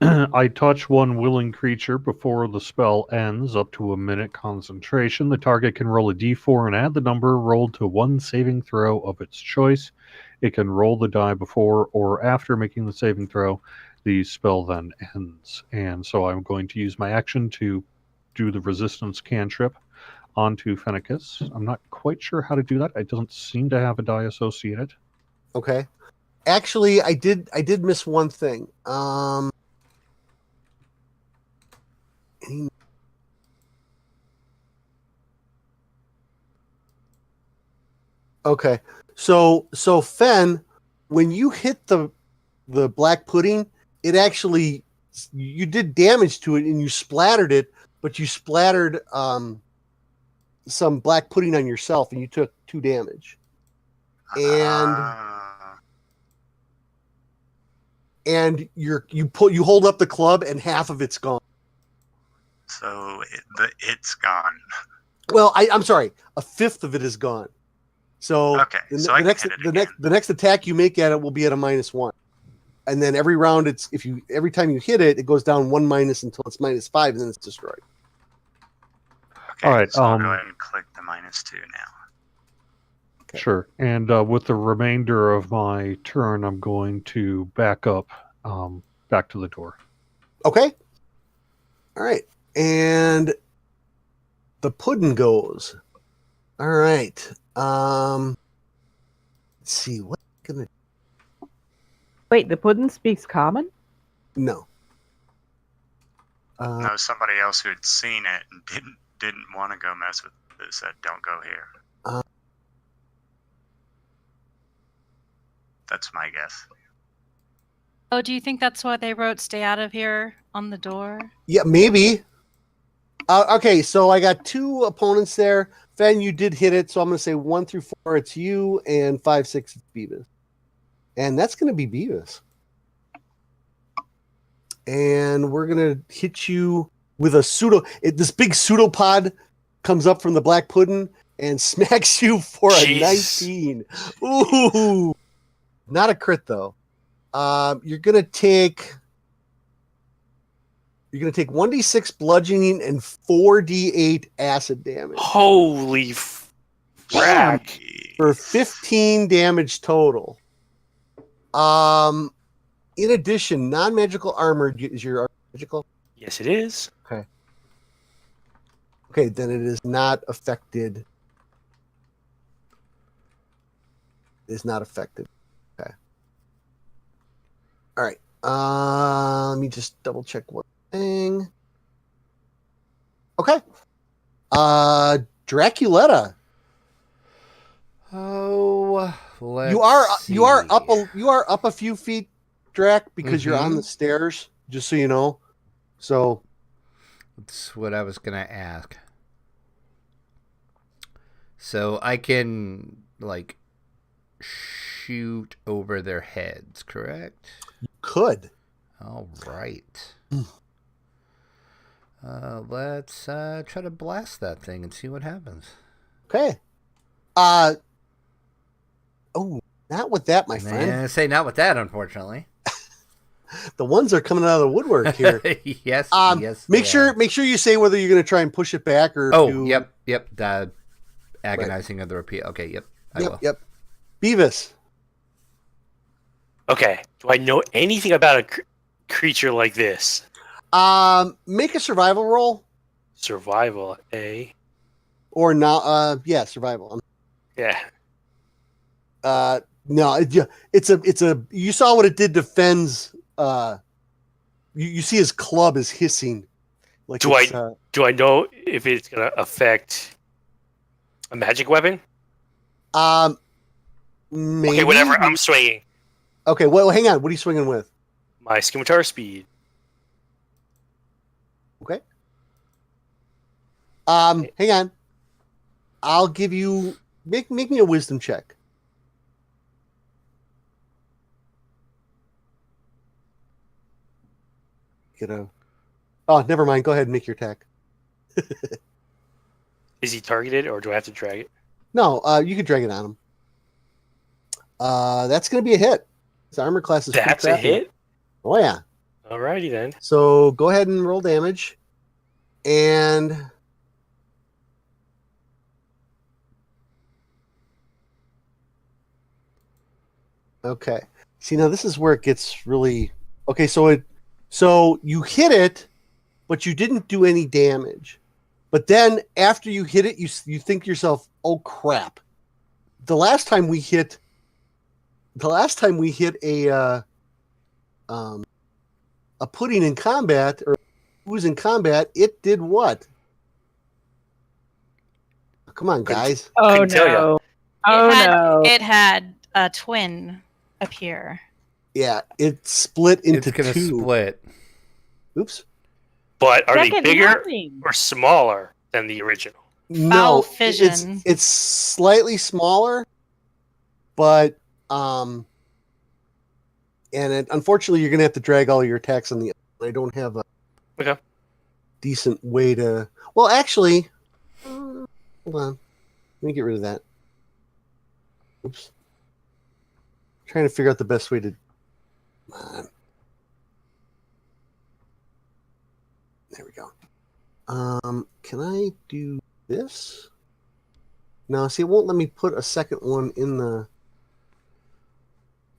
I touch one willing creature before the spell ends, up to a minute concentration. The target can roll a d4 and add the number rolled to one saving throw of its choice. It can roll the die before or after making the saving throw, the spell then ends. And so I'm going to use my action to do the resistance cantrip onto Fennicus. I'm not quite sure how to do that. It doesn't seem to have a die associated. Okay. Actually, I did miss one thing. Okay. So Fen, when you hit the black pudding, it actually, you did damage to it and you splattered it, but you splattered some black pudding on yourself and you took 2 damage. And you hold up the club and half of it's gone. So it's gone. Well, I'm sorry, a fifth of it is gone. So Okay, so I can hit it again. the next attack you make at it will be at a -1, and then every round every time you hit it, it goes down 1 minus until it's -5, and then it's destroyed. Okay, All right, so I'll go ahead and click the -2 now. Okay. Sure. And with the remainder of my turn, I'm going to back up back to the door. Okay. All right, and the pudding goes. All right. Let's see what I'm gonna. Wait, the pudding speaks common? No. No, somebody else who had seen it and didn't want to go mess with it said, "Don't go here." That's my guess. Oh, do you think that's why they wrote "Stay out of here" on the door? Yeah, maybe. Okay, so I got 2 opponents there. Fen, you did hit it, so I'm going to say 1 through 4, it's you, and 5, 6, it's Beavis. And that's going to be Beavis. And we're going to hit you with a this big pseudopod comes up from the black pudding and smacks you for a 19. Ooh. Not a crit, though. You're going to take 1d6 bludgeoning and 4d8 acid damage. Holy frack. For 15 damage total. In addition, non-magical armor is your armor magical? Yes, it is. Okay, then it is not affected. It is not affected. Okay. All right. Let me just double check one thing. Okay. Draculetta. Oh, You are up a few feet, Drac, because you're on the stairs, just so you know. So that's what I was gonna ask. So I can shoot over their heads, correct? you could. All right. Let's try to blast that thing and see what happens. Okay. Oh, not with that, my friend. Yeah, say not with that, unfortunately. The ones are coming out of the woodwork here. Yes. Make sure you say whether you're going to try and push it back or. Yep. The agonizing of the repeat. Okay, yep. I will. Yep. Beavis. Okay. Do I know anything about a creature like this? Make a survival roll. Survival, A. Or not? Yeah, survival. Yeah. No, it's a. You saw what it did to Fenn's. You see his club is hissing. Like do I know if it's gonna affect a magic weapon? Maybe. Okay, whatever. I'm swinging. Okay, well, hang on. What are you swinging with? My scimitar speed. Okay. Hang on. I'll give you make me a wisdom check. Oh, never mind. Go ahead and make your attack. Is he targeted, or do I have to drag it? No, you can drag it on him. That's going to be a hit. His armor class is. That's a hit? Oh yeah. Alrighty then. So go ahead and roll damage, and okay. See, now this is where it gets really Okay, so you hit it, but you didn't do any damage. But then after you hit it, you think to yourself, "Oh crap! The last time we hit a pudding in combat, or who's in combat, it did what? Come on, guys. Oh Couldn't tell ya. no! Oh no! It had a twin appear. Yeah, it split into It's gonna two. split. Oops. But are they Second bigger helping. or smaller than the original? No, fission. it's slightly smaller, but unfortunately, you're gonna have to drag all your attacks on the. I don't have a decent way to. Well, actually, hold on. Let me get rid of that. Oops. Trying to figure out the best way to. Come on. There we go. Can I do this? No, see, it won't let me put a second one in the.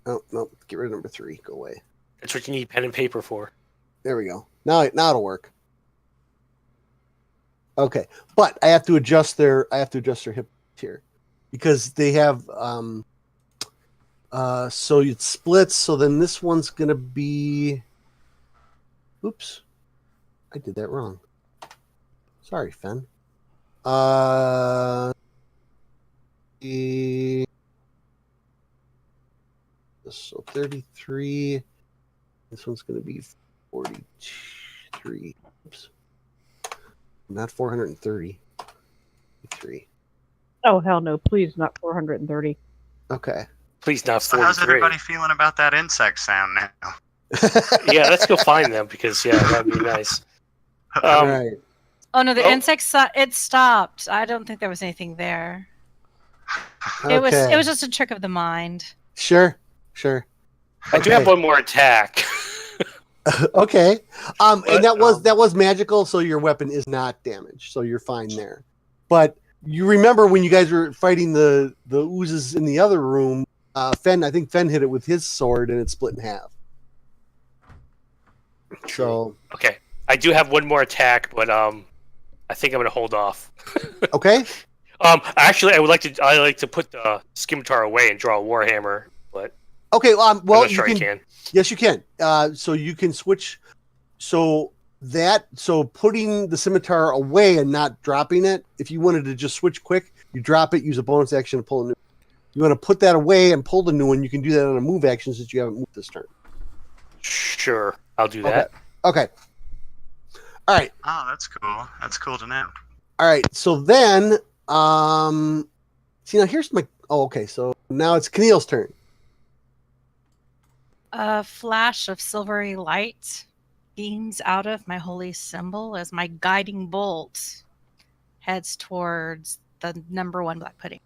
Oh no! Get rid of number 3. Go away. That's what you need pen and paper for. There we go. Now it'll work. Okay, but I have to adjust their hip here because they have so it splits. So then this one's gonna be. Oops, I did that wrong. Sorry, Fen. So 33. This one's going to be 43. Oops. Not 430. 3. Oh hell no! Please, not 430. Okay. Please not So 43. how's everybody feeling about that insect sound now? Yeah, let's go find them because that'd be nice. All right. Oh no, the insects. It stopped. I don't think there was anything there. It was just a trick of the mind. Sure. I do have one more attack. Okay. And But, that was magical, so your weapon is not damaged, so you're fine there. But you remember when you guys were fighting the oozes in the other room, I think Fen hit it with his sword and it split in half. So Okay, I do have one more attack, but I think I'm gonna hold off. okay. Actually, I like to put the scimitar away and draw a warhammer, but Okay. Well, I'm not sure you I can. can. Yes, you can. So you can switch. So putting the scimitar away and not dropping it. If you wanted to just switch quick, you drop it, use a bonus action to pull a new. You want to put that away and pull the new one. You can do that on a move action since you haven't moved this turn. Sure, I'll do that. Okay. All right. Oh, that's cool. That's cool to know. All right. So then, see now here's my. Oh, okay. So now it's Keneal's turn. A flash of silvery light beams out of my holy symbol as my guiding bolt heads towards the number 1 black pudding.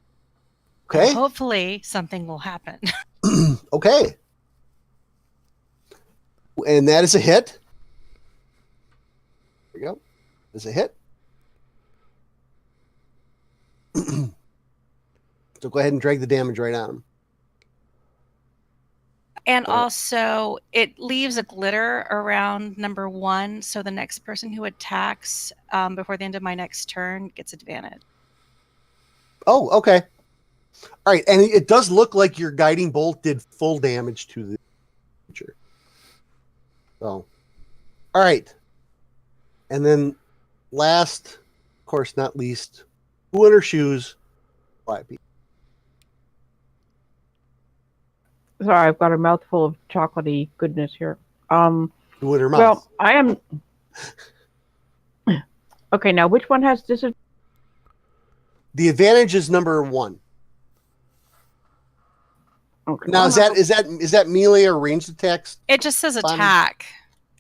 Okay. And hopefully something will happen. Okay. And that is a hit. There we go. There's a hit. So go ahead and drag the damage right on him. And also, it leaves a glitter around number 1, so the next person who attacks before the end of my next turn gets advantage. Oh, okay. All right, and it does look like your guiding bolt did full damage to the creature. So, all right. And then last, of course, not least, who in her shoes? Flappy. Sorry, I've got a mouthful of chocolatey goodness here. Who in her mouth? Well, I am. Okay, now which one has disadvantage? The advantage is number 1. Okay. Now is that melee or ranged attacks? It just says Bonnie? attack.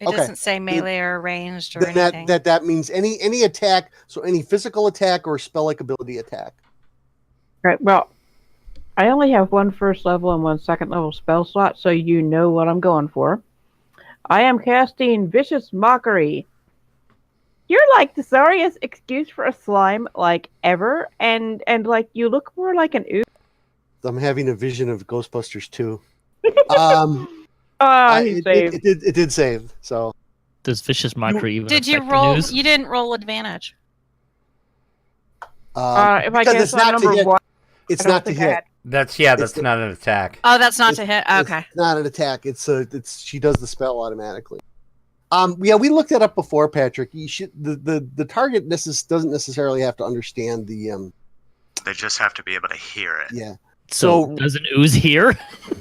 It Okay. doesn't say melee or ranged or Then anything. that means any attack, so any physical attack or spell-like ability attack. Right. Well, I only have 1 first level and 1 second level spell slot, so you know what I'm going for. I am casting Vicious Mockery. You're like the sorriest excuse for a slime like ever, and like you look more like an ooze. I'm having a vision of Ghostbusters 2. He it, saved. it did save. So Does vicious mockery even Did you affect the roll? news? You didn't roll advantage. If I because guess it's not to number hit. one, It's I don't not to think I hit. had. That's It's not an attack. Oh, that's not It's- to hit. It's Okay. not an attack. It's she does the spell automatically. Yeah, we looked that up before, Patrick. You should the target doesn't necessarily have to understand the They just have to be able to hear it. yeah. So does an ooze here?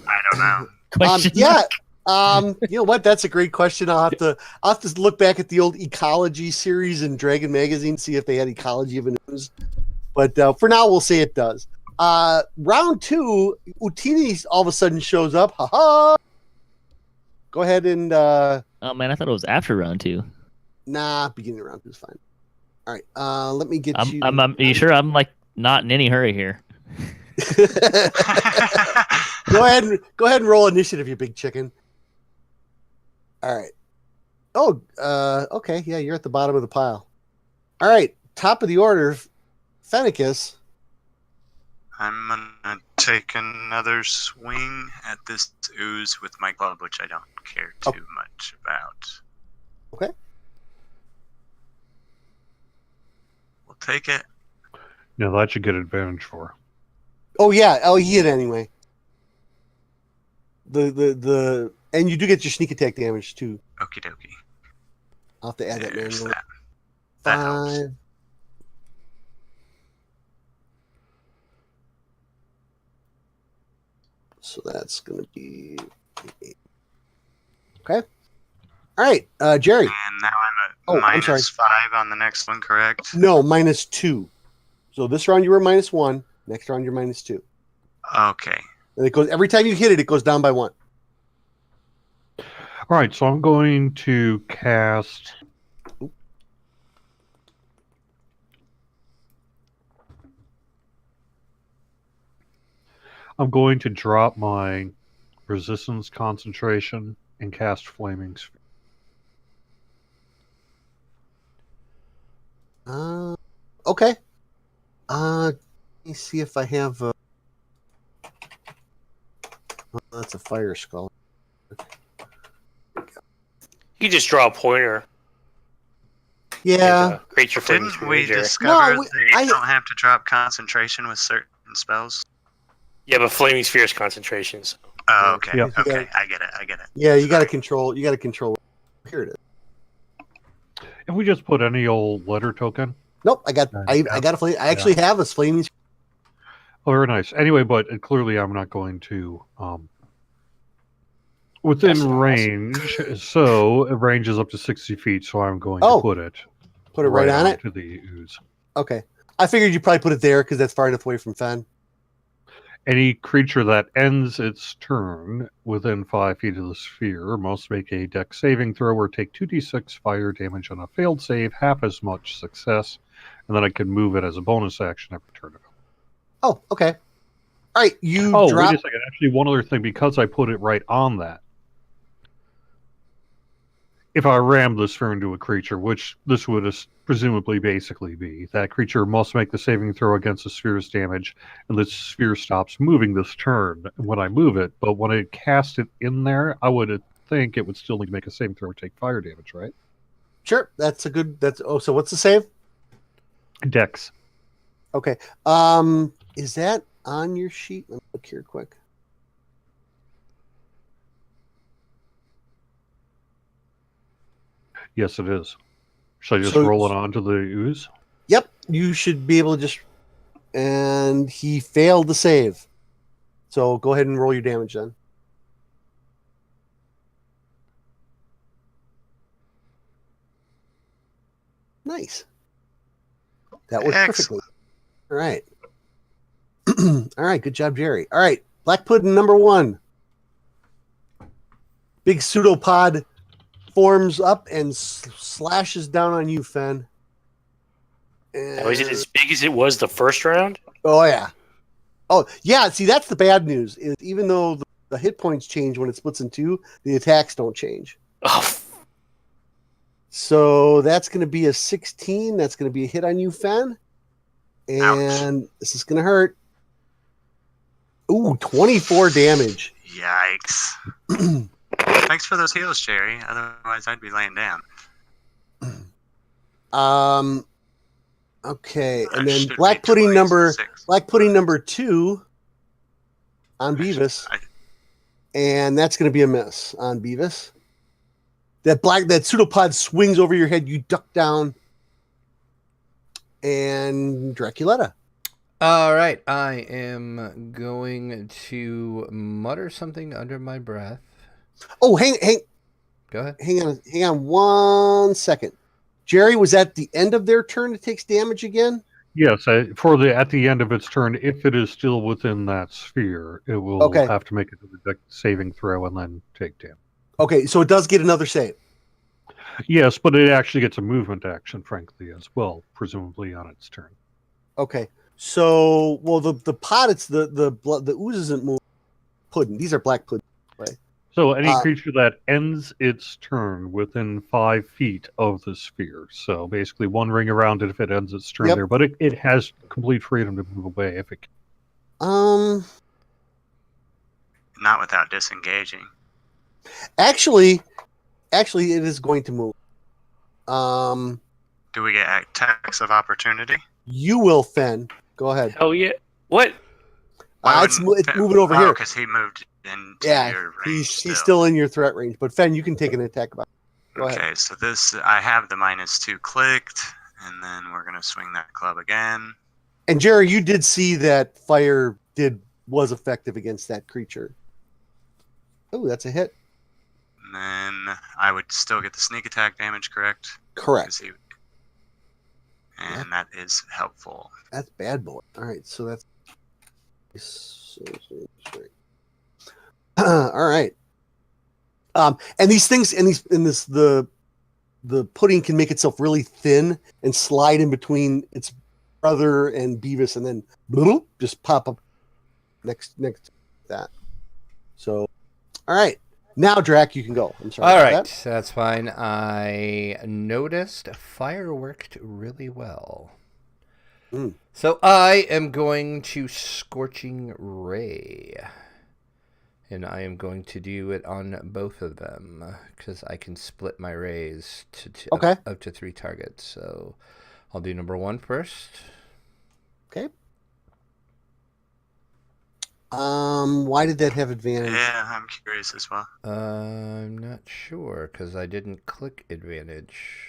I don't know. Question. Yeah. You know what? That's a great question. I'll have to look back at the old ecology series in Dragon Magazine, see if they had ecology of an ooze. But for now, we'll say it does. Round 2, Utini all of a sudden shows up. Ha ha! Go ahead and Oh man, I thought it was after round 2. beginning of round 2 is fine. All right, let me get you. Are you sure? I'm like not in any hurry here. Go ahead and roll initiative, you big chicken. All right. Oh, okay. Yeah, you're at the bottom of the pile. All right, top of the order, Fennicus. I'm gonna take another swing at this ooze with my club, which I don't care too much about. Okay. We'll take it. Yeah, that you get advantage for. Oh yeah. Oh, he hit anyway. The and you do get your sneak attack damage too. Okie dokie. I'll have to add that There's manually. that. That helps. 5. So that's going to be 8. Okay. All right, Jerry. And now I'm Oh, at I'm sorry. -5 on the next one, correct? No, -2. So this round you were -1. Next round you're -2. Okay. And it goes every time you hit it, it goes down by 1. All right, so I'm going to cast. I'm going to drop my resistance concentration and cast Flaming Sphere. Okay. Let me see if I have. That's a fire skull. You just draw a pointer. Yeah. And, create your flaming Didn't we sphere. discover No, they don't have to drop concentration with certain spells? Yeah, but flaming sphere is concentration. So. Oh, okay. Yep. Okay, I get it. Yeah, you got to control. You got to control. Here it is. If we just put any old letter token. Nope, I got a flame. I actually have a flaming. Oh, very nice. Anyway, but clearly I'm not going to. Within That's range, so it ranges up to 60 feet, so I'm going to put it right on it. to the ooze. Okay, I figured you probably put it there because that's far enough away from Fen. Any creature that ends its turn within 5 feet of the sphere must make a dex saving throw or take 2d6 fire damage on a failed save, half as much success, and then I can move it as a bonus action every turn. Oh, okay. All right, you Oh, drop. wait a second. Actually, one other thing, because I put it right on that. If I ram the sphere into a creature, which this would presumably basically be, that creature must make the saving throw against the sphere's damage, and the sphere stops moving this turn when I move it. But when I cast it in there, I would think it would still need to make a saving throw or take fire damage, right? Sure, that's a good. So what's the save? Dex. Okay. Is that on your sheet? Let me look here quick. Yes, it is. Should I just So- roll it onto the ooze? Yep, you should be able to just. And he failed the save. So go ahead and roll your damage then. Nice. That worked perfectly. All right. All right. Good job, Jerry. All right. Black Pudding number 1. Big pseudopod forms up and slashes down on you, Fen. Now, is it as big as it was the first round? Oh, yeah. Oh, yeah. See, that's the bad news. Is even though the hit points change when it splits in 2, the attacks don't change. Oh, So that's going to be a 16. That's going to be a hit on you, Fen. And this is going to hurt. Ooh, 24 damage. Yikes. Thanks for those heals, Jerry. Otherwise, I'd be laying down. Okay, I and then should black be pudding twice number 6. black pudding number 2 on Beavis, I- and that's going to be a miss on Beavis. That pseudopod swings over your head. You duck down, and Draculetta. All right, I am going to mutter something under my breath. Oh, Go ahead. hang on 1 second. Jerry, was that the end of their turn? It takes damage again. Yes, at the end of its turn, if it is still within that sphere, it will Okay. have to make a saving throw and then take damage. Okay, so it does get another save. Yes, but it actually gets a movement action, frankly, as well, presumably on its turn. Okay, so the pot, it's the blood, the ooze isn't moving. Pudding. These are black pudding. Right? So any creature that ends its turn within 5 feet of the sphere. So basically 1 ring around it if it ends its turn there. But it has complete freedom to move away if it can. Not without disengaging. Actually, it is going to move. Do we get attacks of opportunity? You will, Fen. Go ahead. Hell yeah. What? It's moving over here. Because he moved into your range. He's still in your threat range. But Fen, you can take an attack about it. Go okay, ahead. so I have the -2 clicked, and then we're gonna swing that club again. And Jerry, you did see that fire was effective against that creature. Oh, that's a hit. And then I would still get the sneak attack damage, correct? Correct. And that is helpful. That's bad boy. All right, so that's all right. And these things, the pudding can make itself really thin and slide in between its brother and Beavis, and then bloop, just pop up next to that. So, all right. Now, Drac, you can go. I'm sorry. All right, that's fine. I noticed fire worked really well. So I am going to Scorching Ray. And I am going to do it on both of them because I can split my rays to up to 3 targets. So I'll do number 1 first. Okay. Why did that have advantage? Yeah, I'm curious as well. I'm not sure because I didn't click advantage.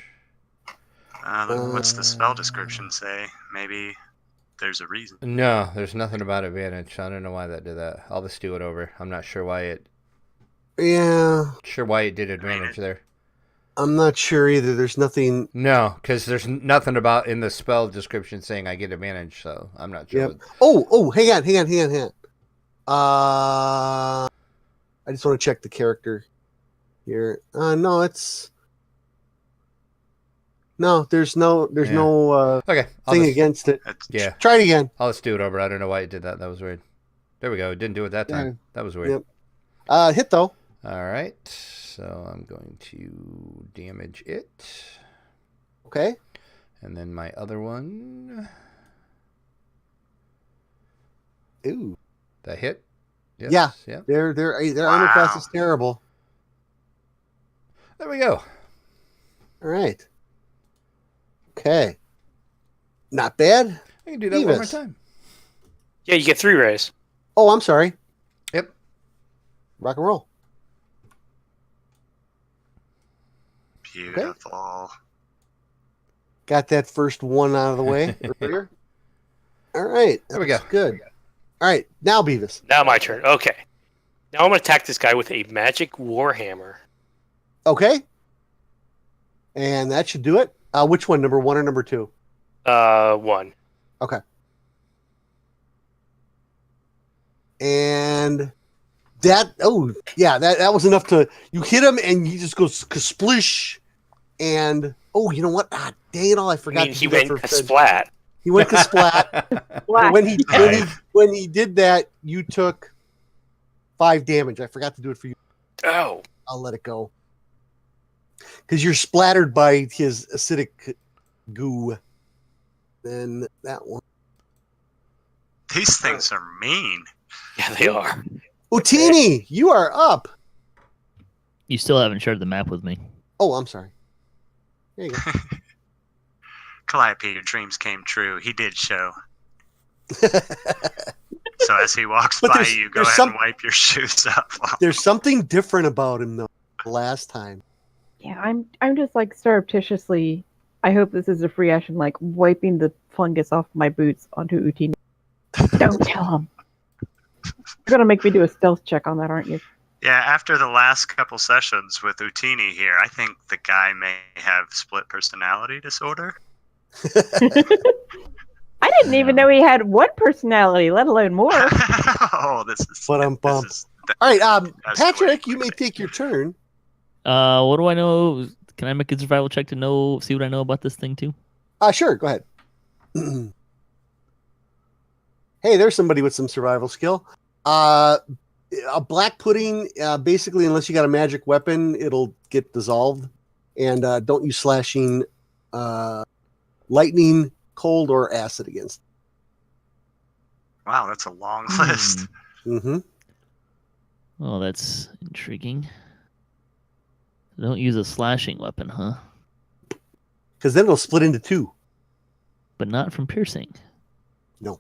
What's the spell description say? Maybe there's a reason. No, there's nothing about advantage. I don't know why that did that. I'll just do it over. I'm not sure why it. Yeah. Sure why it did advantage there. I'm not sure either. There's nothing. No, because there's nothing about in the spell description saying I get advantage, so I'm not sure. Yep. Oh, hang on. I just want to check the character here. There's no thing against it. Yeah. Try it again. I'll just do it over. I don't know why it did that. That was weird. There we go. It didn't do it that time. Yeah. That was weird. Yep. Hit though. All right. So I'm going to damage it. Okay. And then my other one. Ooh. That hit? Yes. Yeah. Their armor class is terrible. There we go. All right. Okay. Not bad. I can do that one more time. Yeah, you get 3 rays. Oh, I'm sorry. Yep. Rock and roll. Beautiful. Okay. Got that first one out of the way earlier. All right. There we go. Good. All right. Now, Beavis. Now my turn. Okay. Now I'm going to attack this guy with a magic warhammer. Okay. And that should do it. Which one? Number 1 or number 2? 1. Okay. And that was enough to, you hit him and he just goes splish. And you know what? Dang it all! I forgot. He went splat. He went splat. when he did that, you took 5 damage. I forgot to do it for you. Oh. I'll let it go. Because you're splattered by his acidic goo. Then that one. These things are mean. Yeah, they are. Utini, you are up. You still haven't shared the map with me. Oh, I'm sorry. There you go. Calliope, your dreams came true. He did show. So as he walks But by there's- you, go there's ahead and wipe your shoes up. There's something different about him though. Last time. Yeah, I'm just like surreptitiously. I hope this is a free action, like wiping the fungus off my boots onto Utini. Don't tell him. You're gonna make me do a stealth check on that, aren't you? Yeah, after the last couple sessions with Utini here, I think the guy may have split personality disorder. I didn't even know he had one personality, let alone more. Oh, this is. But I'm this bummed. is- All right, That's Patrick, quick. you may take your turn. What do I know? Can I make a survival check to see what I know about this thing too? Sure, go ahead. Hey, there's somebody with some survival skill. A black pudding, basically, unless you got a magic weapon, it'll get dissolved. And don't use slashing, lightning, cold, or acid against. Wow, that's a long list. Mm-hmm. Oh, that's intriguing. Don't use a slashing weapon, huh? Because then it'll split into two. But not from piercing. No.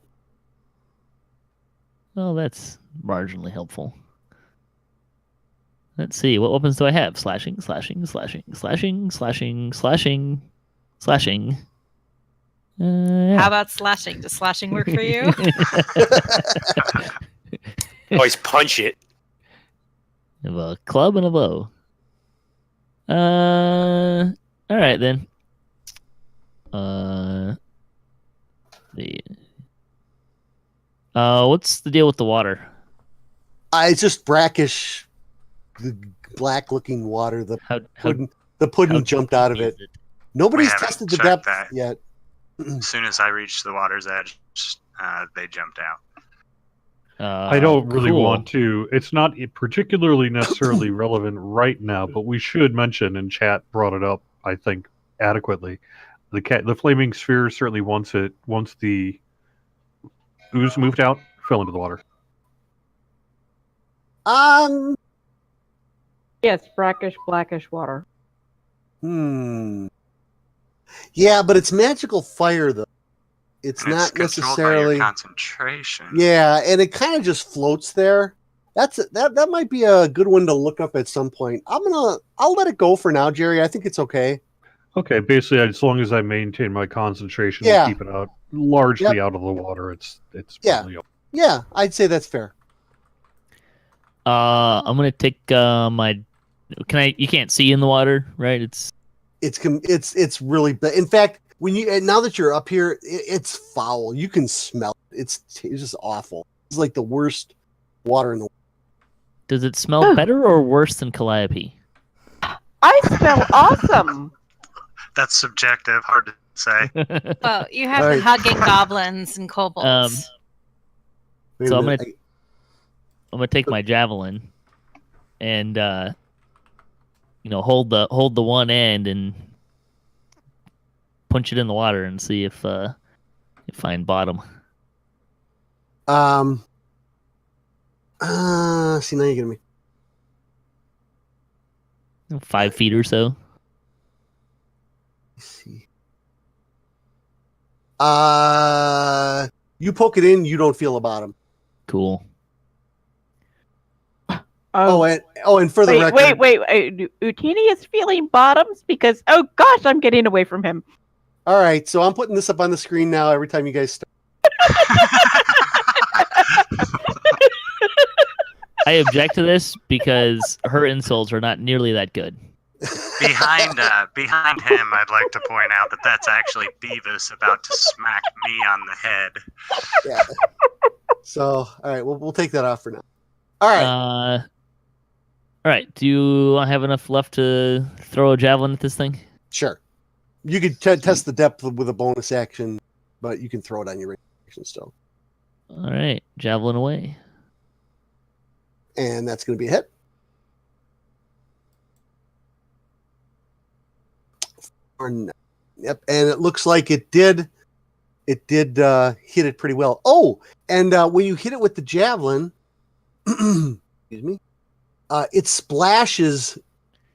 Well, that's marginally helpful. Let's see. What weapons do I have? Slashing, slashing, slashing, slashing, slashing, slashing, slashing. How Yeah. about slashing? Does slashing work for you? Always punch it. I have a club and a bow. All right then. What's the deal with the water? It's just brackish, the black-looking water. The How pudding jumped out of deep it. is it? Nobody's haven't tested the checked depth that. yet. As soon as I reached the water's edge, they jumped out. I don't really cool. want to. It's not particularly necessarily relevant right now, but we should mention, and chat brought it up, I think, adequately. The flaming sphere certainly once the ooze moved out, fell into the water. Yes, brackish, blackish water. Yeah, but it's magical fire though. It's And not controlled by necessarily. your concentration. Yeah, and it kind of just floats there. That might be a good one to look up at some point. I'll let it go for now, Jerry. I think it's okay. Okay, basically, as long as I maintain my concentration Yeah. and keep it out largely out of the water, it's Yeah. probably okay. Yeah, I'd say that's fair. I'm gonna take my. Can I? You can't see in the water, right? It's really bad. In fact, now that you're up here, it's foul. You can smell it. It's just awful. It's like the worst water in the world. Does it smell better or worse than Calliope? I smell awesome. That's subjective, hard to say. Well, you have All been right. hugging goblins and kobolds. Wait a So I'm minute. gonna take my javelin, and hold the one end and punch it in the water and see if you find bottom. See, now you're getting me. 5 feet or so. Let's see. You poke it in, you don't feel a bottom. Cool. And for the record, wait. Utini is feeling bottoms because, oh gosh, I'm getting away from him. all right. So I'm putting this up on the screen now. Every time you guys start. I object to this because her insults are not nearly that good. Behind him, I'd like to point out that that's actually Beavis about to smack me on the head. Yeah. So all right, we'll take that off for now. All right. All right. Do I have enough left to throw a javelin at this thing? Sure. You could test the depth with a bonus action, but you can throw it on your action still. All right. Javelin away. And that's going to be a hit. Yep, and it looks like it did hit it pretty well. Oh, and when you hit it with the javelin, excuse me, it splashes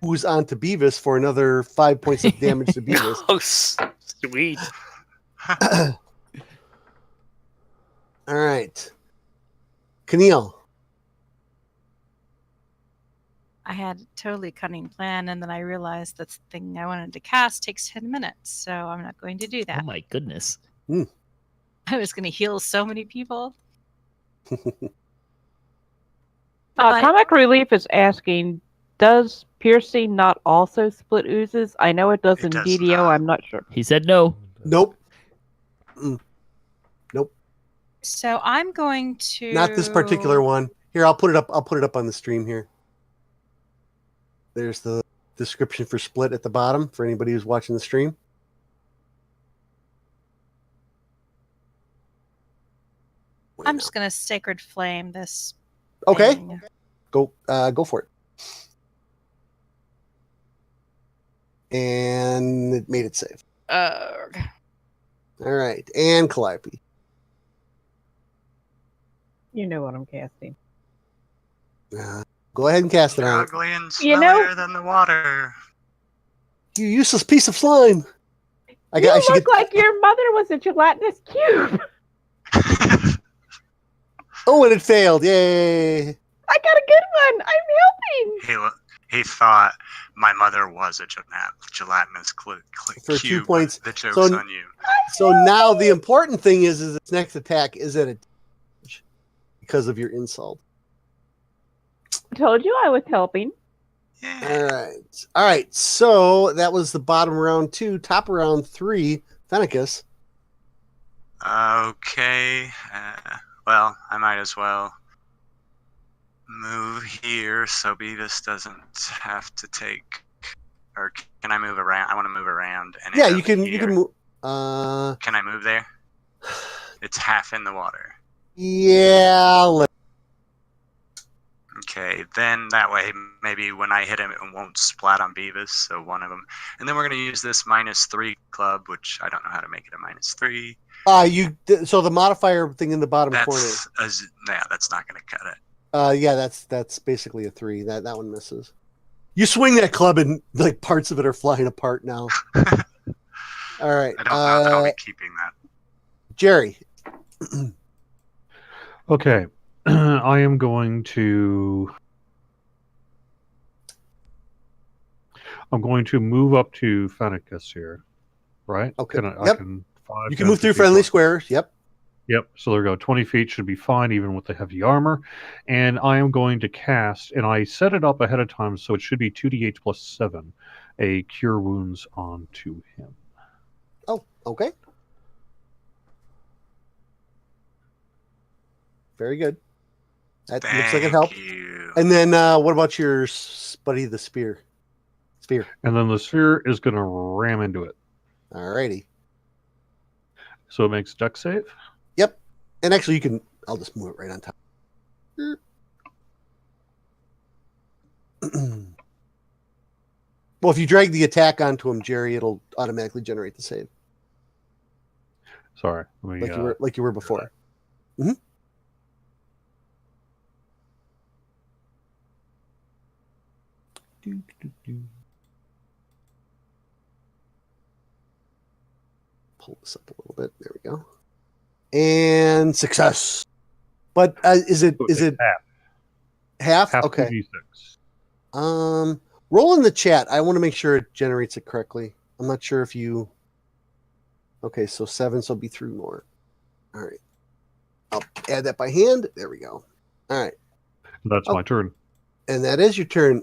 ooze onto Beavis for another 5 points of damage to Beavis. Oh, sweet. All right. Keneal. I had a totally cunning plan, and then I realized that the thing I wanted to cast takes 10 minutes, so I'm not going to do that. Oh my goodness. I was going to heal so many people. But- Comic Relief is asking, does piercing not also split oozes? I know it does It in does DDO. not. I'm not sure. He said no. Nope. So I'm going to Not this particular one. Here, I'll put it up. I'll put it up on the stream here. There's the description for split at the bottom for anybody who's watching the stream. I'm just going to Sacred Flame this. Okay. thing. Go for it. And it made it safe. Ugh. All right. And Calliope. You know what I'm casting. Go ahead and cast it You're on. ugly and You know- smellier than the water. You useless piece of slime. I You should look get. like your mother was a gelatinous cube. Oh, and it failed. Yay. I got a good one. I'm helping. He thought my mother was a gelatinous For 2 cube. points. The joke's So- on you. So now the important thing is its next attack is at a damage because of your insult. I told you I was helping. Yeah. All right. So that was the bottom of round 2. Top of round 3, Fennicus. Okay. Well, I might as well move here so Beavis doesn't have to take. Or can I move around? I want to move around. And Yeah, end you up can. here. You can move. Can I move there? It's half in the water. Yeah. Okay, then that way maybe when I hit him it won't splat on Beavis, so one of them. And then we're going to use this -3 club, which I don't know how to make it a -3. So the modifier thing in the bottom corner. That's not going to cut it. Yeah, that's basically a 3. That one misses. You swing that club and like parts of it are flying apart now. All right. I don't know that I'll be keeping that. Jerry. Okay. I am going to. I'm going to move up to Fennicus here, right? Okay. I Yep. can You can move through friendly squares. Yep. Yep. So there we go. 20 feet should be fine, even with the heavy armor. And I am going to cast, and I set it up ahead of time, so it should be 2d8 plus 7, a Cure Wounds onto him. Oh, okay. Very good. That looks like it helped. You. And then what about your buddy, the spear? And then the sphere is going to ram into it. Alrighty. So it makes dex save. Yep. And actually, you can. I'll just move it right on top. Well, if you drag the attack onto him, Jerry, it'll automatically generate the save, Sorry. Let me, like you were before. Pull this up a little bit. There we go. And success. But is it half? half Okay. 2d6. Roll in the chat. I want to make sure it generates it correctly. I'm not sure if you. Okay, so 7, so it'll be 3 more. All right. I'll add that by hand. There we go. All right. That's my turn. And that is your turn.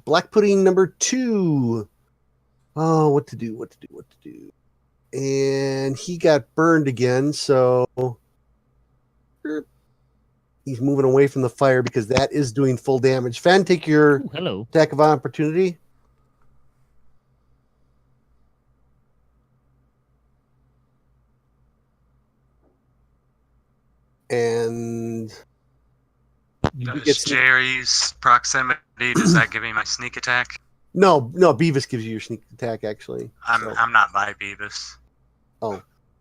Black pudding number 2. Oh, what to do? And he got burned again, so he's moving away from the fire because that is doing full damage. Fen, take your Ooh, hello. attack of opportunity. And Does Jerry's proximity, does that give me my sneak attack? no, Beavis gives you your sneak attack actually. So- I'm not by Beavis.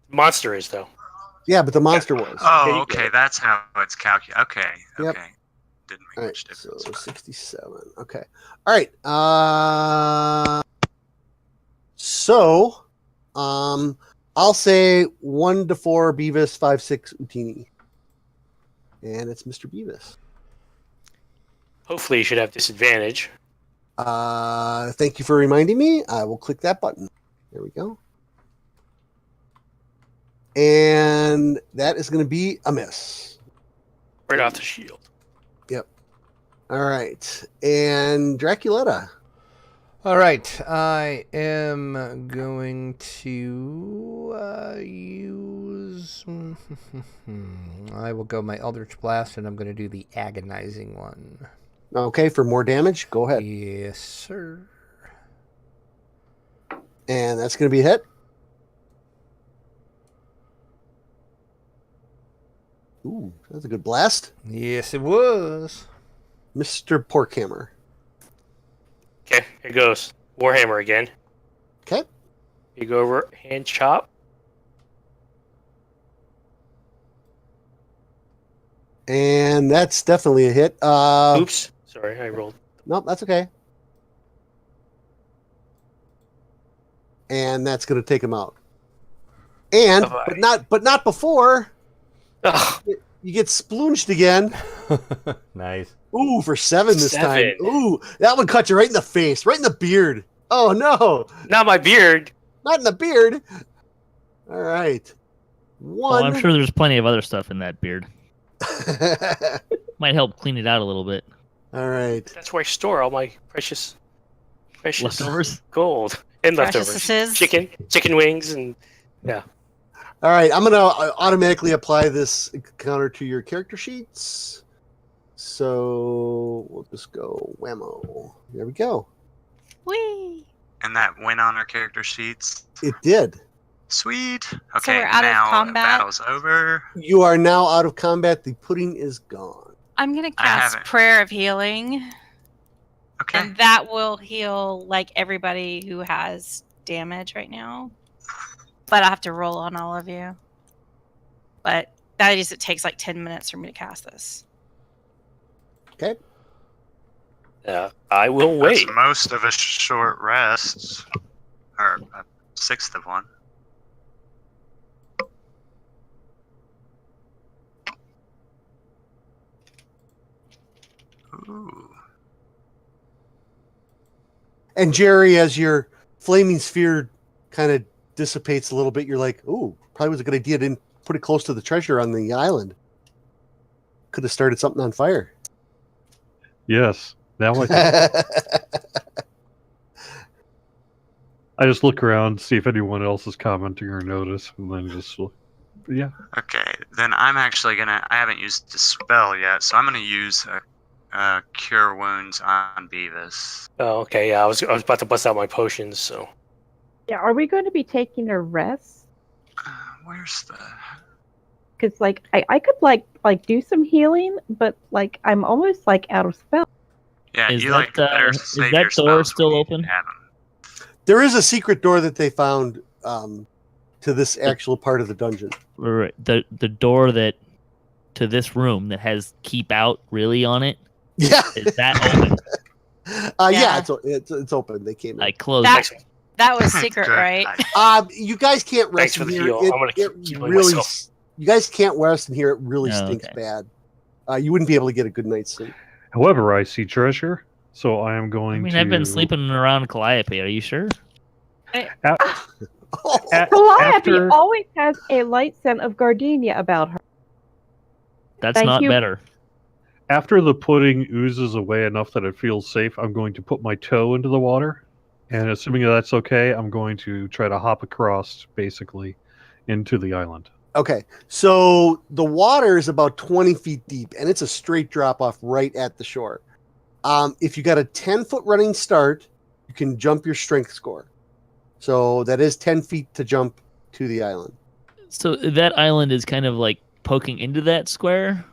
Monster is, though. yeah, but the monster was. Oh, There you okay, go. that's how it's calculated. Okay, Yep. okay. didn't make All right, much difference. so but- 67. Okay. All right. So, I'll say 1 to 4 Beavis, 5, 6 Utini. And it's Mr. Beavis. Hopefully, you should have disadvantage. Thank you for reminding me. I will click that button. There we go. And that is going to be a miss. Right off the shield. Yep. All right. And Draculetta. All right, I am going to use. I will go my Eldritch Blast, and I'm going to do the agonizing one. Okay, for more damage, go ahead. Yes, sir. And that's going to be a hit. Ooh, that's a good blast. Yes, it was. Mr. Porkhammer. Okay, here goes. Warhammer again. Okay. You go over hand chop. And that's definitely a hit. Oops. Sorry, I rolled. Nope, that's okay. And that's going to take him out. And Bye-bye. but not before Ugh, you get sploonged again. Nice. Ooh, for 7 this time. 7. Ooh, that one cut you right in the face, right in the beard. Oh no, not my beard. not in the beard. All right. Well, I'm One. sure there's plenty of other stuff in that beard. Might help clean it out a little bit. All right. That's where I store all my precious Leftovers? gold and leftovers. Preciousnesses. Chicken wings, and All right, I'm going to automatically apply this counter to your character sheets. So we'll just go whammo. There we go. Whee! And that went on our character sheets. It did. Sweet. Okay, we're out of now combat? battle's over. You are now out of combat. The pudding is gone. I'm gonna I cast haven't. Prayer of Healing, Okay. and that will heal like everybody who has damage right now. But I have to roll on all of you. But that is, it takes like 10 minutes for me to cast this. Okay. I will wait. That's most of a short rest. Or a sixth of one. Ooh. And Jerry, as your flaming sphere kind of dissipates a little bit, you're like, "Ooh, probably was a good idea. Didn't put it close to the treasure on the island. Could have started something on fire." Yes. Now I just look around, see if anyone else is commenting or notice, and then just look. Yeah. Okay, then I'm actually gonna. I haven't used the spell yet, so I'm gonna use Cure Wounds on Beavis. Oh, okay. Yeah, I was about to bust out my potions. So Yeah, are we going to be taking a rest? Where's the? Because like I could like do some healing, but like I'm almost like out of spell. Yeah, Is you that, like better is save that your door spells still when you open? have 'em. There is a secret door that they found to this actual part of the dungeon. Right. The door that to this room that has keep out really on it, Yeah. is that open? Yeah, Yeah. it's open. They came in. I closed That- it. That was secret, Good. right? You guys can't rest Thanks for in the here. heal. I'm gonna keep healing really, myself. you guys can't rest in here. It really Oh, stinks okay. bad. You wouldn't be able to get a good night's sleep. However, I see treasure, so I am I going mean, to. I've been sleeping around Calliope. Are you sure? Calliope After, always has a light scent of gardenia about her. That's Thank not you. better. after the pudding oozes away enough that it feels safe, I'm going to put my toe into the water, and assuming that's okay, I'm going to try to hop across, basically, into the island. Okay, so the water is about 20 feet deep, and it's a straight drop off right at the shore. If you got a 10-foot running start, you can jump your strength score. So that is 10 feet to jump to the island. So that island is kind of like poking into that square.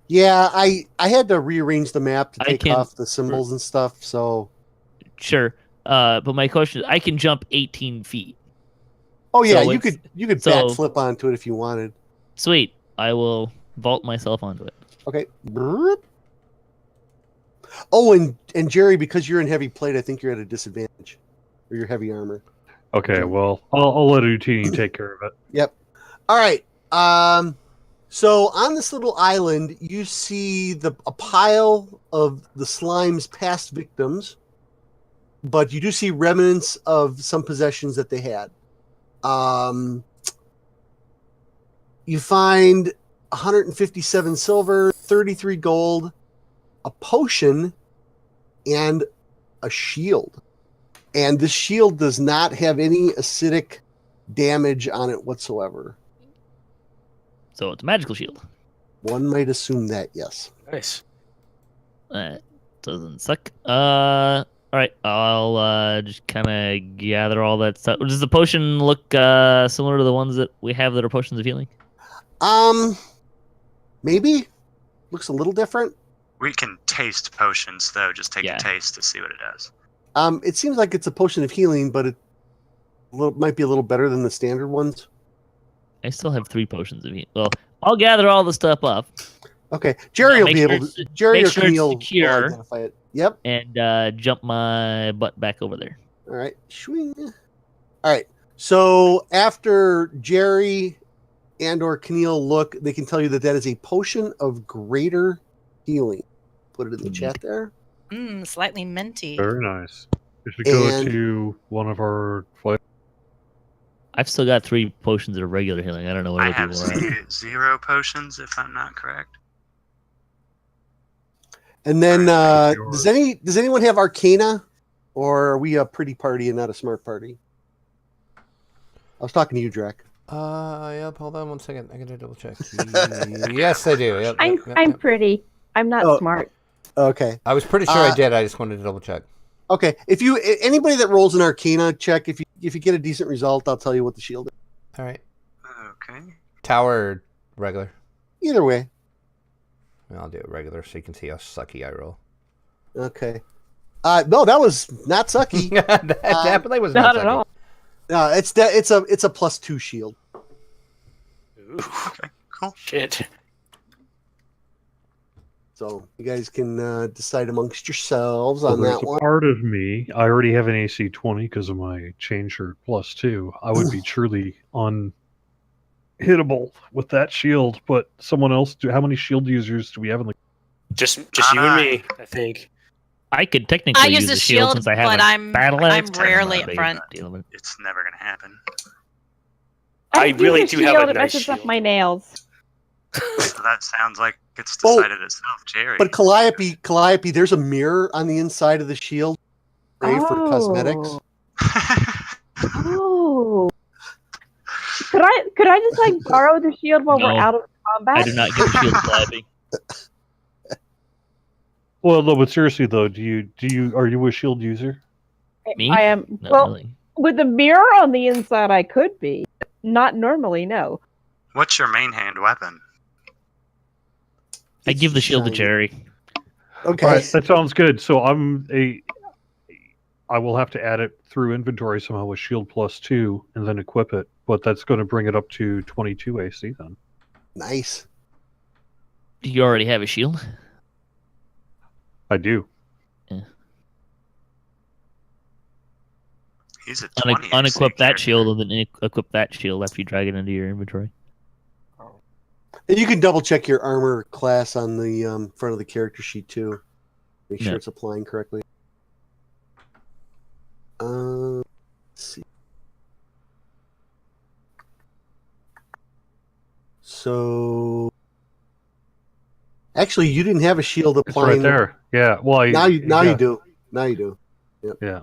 Yeah, I had to rearrange the map to I take can- off the symbols and stuff. So, Sure. But my question is, I can jump 18 feet. oh yeah, So you it's- could so- backflip onto it if you wanted. Sweet. I will vault myself onto it. Okay. Brrrt. Oh, and Jerry, because you're in heavy plate, I think you're at a disadvantage, or your heavy armor. Okay, well, I'll let Utini take care of it. Yep. All right. So on this little island, you see a pile of the slime's past victims, but you do see remnants of some possessions that they had. You find 157 silver, 33 gold, a potion, and a shield. And this shield does not have any acidic damage on it whatsoever. So it's a magical shield. One might assume that, yes. Nice. That doesn't suck. All right. I'll just kind of gather all that stuff. Does the potion look similar to the ones that we have that are potions of healing? Maybe. Looks a little different. We can taste potions, though. Just take Yeah. a taste to see what it does. It seems like it's a potion of healing, but it might be a little better than the standard ones. I still have 3 potions of healing. Well, I'll gather all the stuff up Okay, Jerry Yeah, will make be sure able it's- to. Jerry make or sure it's Camille will secure. identify it. Yep. and jump my butt back over there. All right. Shwing. All right. So after Jerry and/or Camille look, they can tell you that is a potion of greater healing. Put it in the chat there. Slightly minty. Very nice. We should go And- to one of our flight. I've still got 3 potions of regular healing. I don't know what I other have people are at. 0 potions, if I'm not correct. And then, Alright, does anyone have Arcana, or are we a pretty party and not a smart party? I was talking to you, Drek. Yep, hold on one second. I gotta double check. Yes, I do. Yep, I'm yep, yep, I'm yep. pretty. I'm not Oh. smart. Okay. I was pretty sure I did. I just wanted to double check. Okay. If you anybody that rolls an Arcana check, if you get a decent result, I'll tell you what the shield is. All right. Okay. Tower or regular? Either way. I'll do it regular so you can see how sucky I roll. Okay. No, that was not sucky. that definitely was Not not at sucky. all. No, it's a +2 shield. Ooh, Okay. Cool. shit. So you guys can decide amongst yourselves Well, on there's that a one. part of me. I already have an AC 20 because of my chain shirt +2. I would be truly unhittable with that shield. But someone else, how many shield users do we have in the? Just you and me, I think. I could technically I use use the the shield shield, since I have but a I'm battle I'm axe. rarely I'm up not front. dealing with it. It's never gonna happen. I use really a do have a shield, it nice messes up shield. my nails. So that sounds like it's Oh. decided itself, Jerry. But Calliope, there's a mirror on the inside of the shield, right, for cosmetics. Oh. Could I just like borrow the shield while we're No. out of combat? I do not get shield clapping. Well, no, but seriously though, are you a shield user? Me? I am. Not Well, really. with the mirror on the inside, I could be. Not normally, no. What's your main hand weapon? I give the shield to shiny. Jerry. Okay. All right, that sounds good. So I will have to add it through inventory somehow with shield +2 and then equip it. But that's going to bring it up to 22 AC then. Nice. Do you already have a shield? I do. He's a 20 AC Unequip that character. shield and then equip that shield after you drag it into your inventory. And you can double check your armor class on the front of the character sheet too. Make sure Yeah. it's applying correctly. Let's see. So, actually, you didn't have a shield It's applying. right there. Yeah. Well, Now you yeah. do. Now you do. Yeah.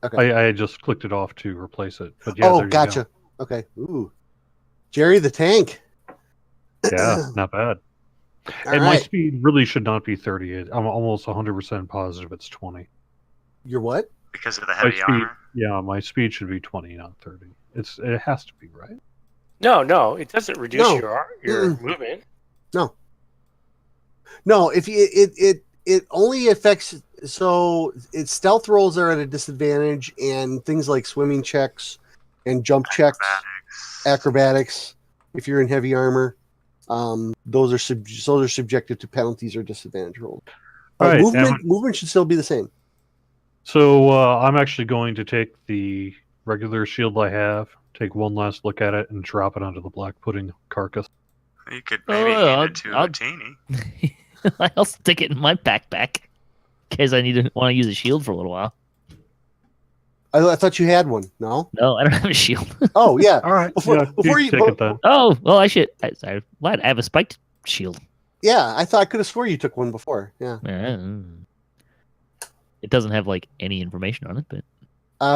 Okay. I just clicked it off to replace it. But yeah, Oh, there you gotcha. Okay. Ooh, Jerry the tank. go. Yeah, not bad. All And my right. speed really should not be 30. I'm almost 100% positive it's 20. You're what? Because of the My heavy speed, armor. yeah, my speed should be 20, not 30. It has to be, right? No, it doesn't reduce No. your movement. No, if you, it only affects, so its stealth rolls are at a disadvantage, and things like swimming checks and jump checks, acrobatics, if you're in heavy armor, those are subjected to penalties or disadvantage rolls. All right, movement should still be the same. So I'm actually going to take the regular shield I have, take one last look at it, and drop it onto the black pudding carcass. You could maybe hand it to I'll- Utini. I'll stick it in my backpack in case I want to use a shield for a little while. I thought you had one. No. No, I don't have a shield. Oh yeah. All right. Before you take it then. Oh, well, I should. I have a spiked shield. Yeah, I thought I could have swore you took one before. Yeah. It doesn't have like any information on it, but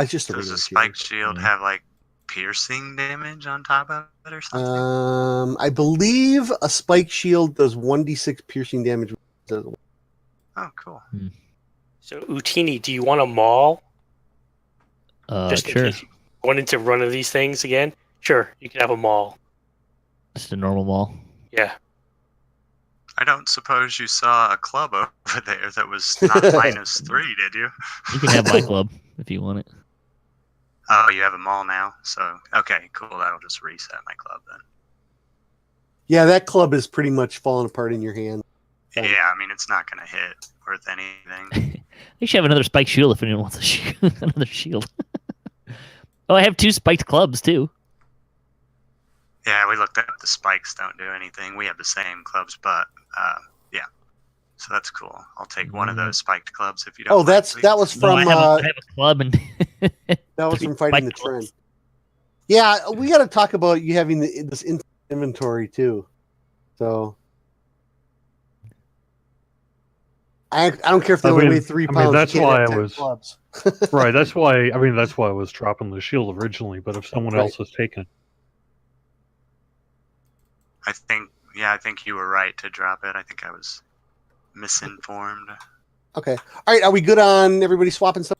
It's just a Does regular a spiked shield Yeah. have like piercing damage on top of it or something? I believe a spike shield does 1d6 piercing damage. Oh, cool. So Utini, do you want a maul? Just in sure. case you wanted to run of these things again? Sure, you can have a maul. Just a normal mall. Yeah. I don't suppose you saw a club over there that was not -3, did you? You can have my club if you want it. Oh, you have them all now? So, okay, cool. That'll just reset my club then. Yeah, that club is pretty much falling apart in your hand. Yeah, I mean, it's not going to hit worth anything. You should have another spiked shield if anyone wants another shield. Oh, I have 2 spiked clubs too. Yeah, we looked up the spikes don't do anything. We have the same clubs, but yeah. So that's cool. I'll take one of those spiked clubs if you don't. Oh, mind, that please. was No, from I have a club and that was 3 from fighting the spiked trend. clubs. Yeah, we got to talk about you having this inventory too. So I don't care if they only weigh 3 pounds. that's you can't why have I 10 was clubs. right. That's why. I mean, that's why I was dropping the shield originally. But if someone Right. else has taken it, I think you were right to drop it. I think I was misinformed. Okay. All right. Are we good on everybody swapping stuff?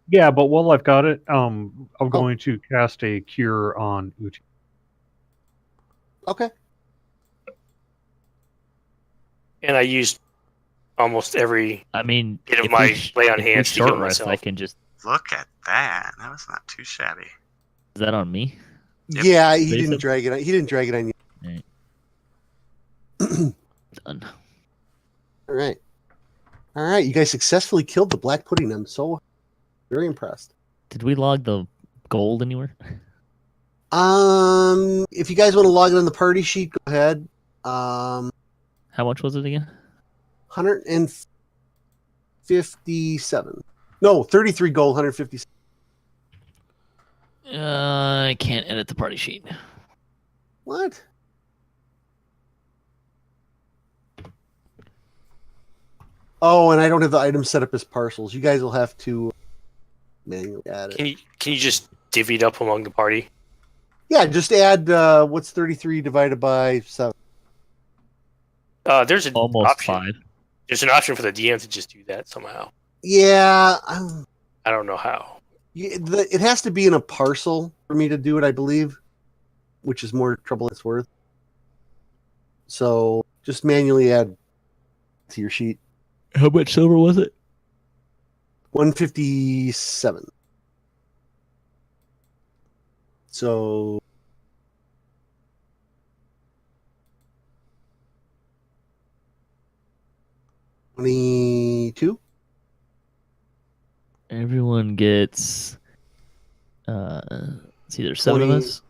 yeah. But while I've got it, I'm Oh. going to cast a cure on Uti. Okay. And I used almost every I mean, bit of if my we sh- lay on if we hands to short heal rest, I myself. can just. Look at that. That was not too shabby. Is that on me? Yep. Yeah, he Basic. didn't drag it. He didn't drag it on you. Done. All right. All right. You guys successfully killed the black pudding. I'm so very impressed. Did we log the gold anywhere? If you guys want to log it on the party sheet, go ahead. How much was it again? 157. No, 33 gold, 157. I can't edit the party sheet. What? Oh, and I don't have the items set up as parcels. You guys will have to manually add it. Can you just divvy it up among the party? Yeah, just add what's 33 divided by 7. There's an Almost option. 5. There's an option for the DM to just do that somehow. Yeah, I don't know how. it has to be in a parcel for me to do it, I believe, which is more trouble than it's worth. So just manually add to your sheet. How much silver was it? 157. So $22. Everyone gets. It's either 7 of 20. us.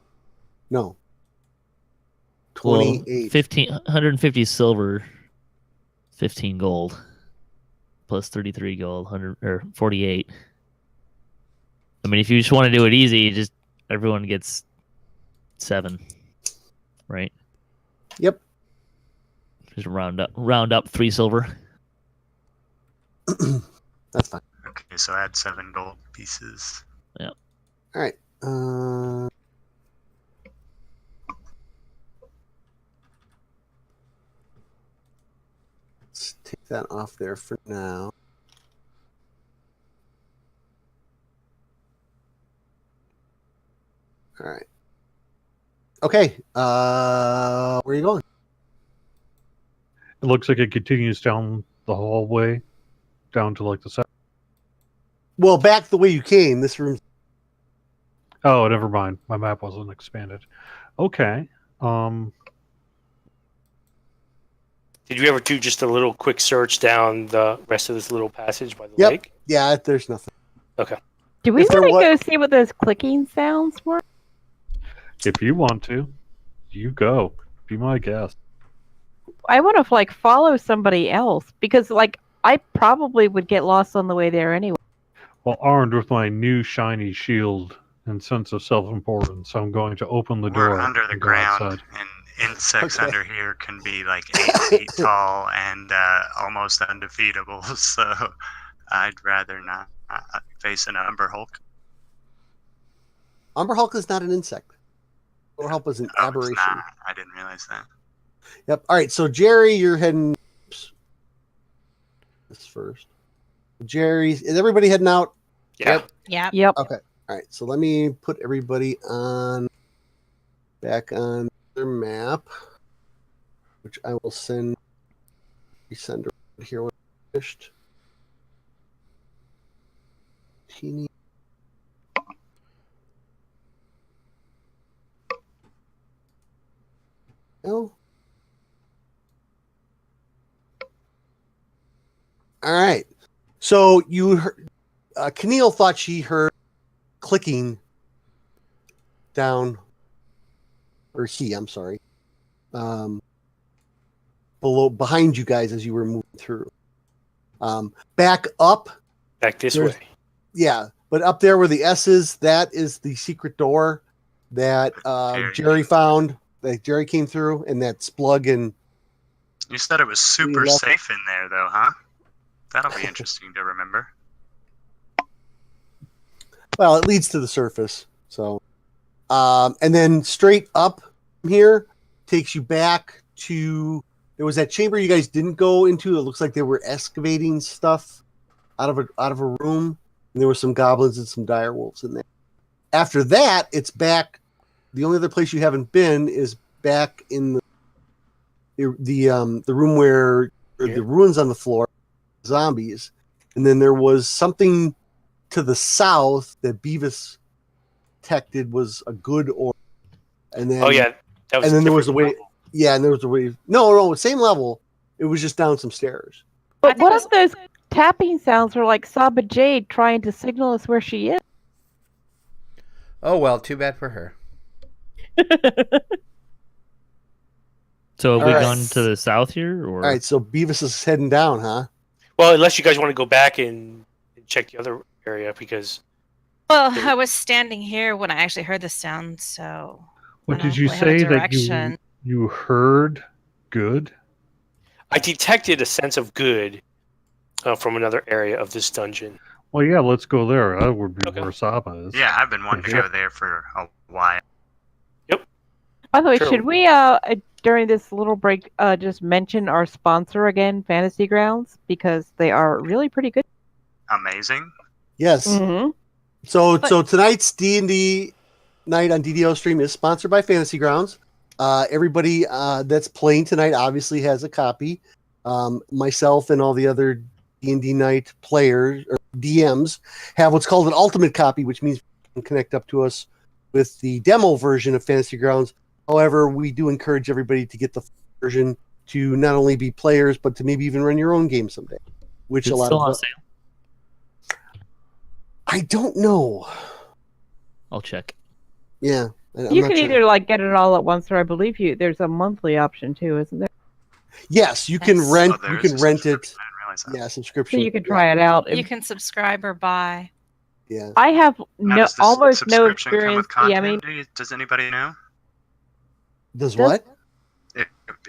No. Well, 28. 150 silver, 15 gold, plus 33 gold, 100 or 48. I mean, if you just want to do it easy, just everyone gets 7, right? Yep. Just round up 3 silver. That's fine. Okay, so add 7 gold pieces. All right. Let's take that off there for now. All right. Okay. Where are you going? It looks like it continues down the hallway, down to like the side. Well, back the way you came. This room. Oh, never mind. My map wasn't expanded. Okay. Did Did you ever do just a little quick search down the rest of this little passage by the Yep. lake? Yeah, there's nothing. Do we If there want to wa- go see what those clicking sounds were? If you want to, you go. Be my guest. I want to like follow somebody else because like I probably would get lost on the way there anyway. Well, armed with my new shiny shield and sense of self-importance, I'm going to open the We're door under the and go ground, outside. and insects Okay. under here can be like 8 feet tall and almost undefeatable. So I'd rather not face an Umber Hulk. Umber Hulk is not an insect. Umber Hulk is an Oh, it's aberration. not. I didn't realize that. Yep. All right. So Jerry, you're heading. Oops. This first. Jerry, is everybody heading out? Yeah. Yeah. Yep. Okay. All right. So let me put everybody back on their map, which I will send. Resend around here when I'm finished. Teeny. No. All right. So you heard, Keneal thought she heard clicking down, or I'm sorry, behind you guys as you were moving through. Back up, Back this There's- way. yeah, but up there where the S is, that is the secret door that Jerry found. That Jerry came through, and that Splug and You said it was super left. safe in there, though, huh? That'll be interesting to remember. well, it leads to the surface. So, and then straight up from here takes you back to there was that chamber you guys didn't go into. It looks like they were excavating stuff out of a room, and there were some goblins and some dire wolves in there. After that, it's back. The only other place you haven't been is back in the room where the ruins on the floor, zombies, and then there was something to the south that Beavis detected was a good order, and then Oh yeah. That was and then there was a different way. level. Yeah, and there was a way. No, same level. It was just down some stairs. But think what it if those tapping sounds are like Saba Jade trying to signal us where she is? Oh well, too bad for her. So have All we right. gone to the south here, or All right, so Beavis is heading down, huh? Well, unless you guys want to go back and check the other area, because Well, I was standing here when I actually heard the sound, so What I did don't you really have a say that direction. you heard? Good. I detected a sense of good from another area of this dungeon. Well, yeah, let's go there. That would be Okay. where Saba is. Yeah, I've been wanting to Yeah. go there for a while. By the way, True. should we during this little break just mention our sponsor again, Fantasy Grounds, because they are really pretty good. Amazing. Yes. Mm-hmm. So But- so tonight's D&D night on DDO stream is sponsored by Fantasy Grounds. Everybody that's playing tonight obviously has a copy. Myself and all the other D&D night players or DMs have what's called an ultimate copy, which means you can connect up to us with the demo version of Fantasy Grounds. However, we do encourage everybody to get the full version to not only be players, but to maybe even run your own game someday. Which it's a lot still on of sale? I don't know. I'll check. Yeah, I'm You not can sure. either like get it all at once, or I believe there's a monthly option too, isn't there? Yes, you can Yes. rent. Oh, you there's can a rent it. subscription. I didn't realize that. Yeah, So subscription. you can try it out. You can subscribe or buy. Yeah. I have Now, no does the almost no subscription come experience with content? DMing. Does anybody know? Does Does- what?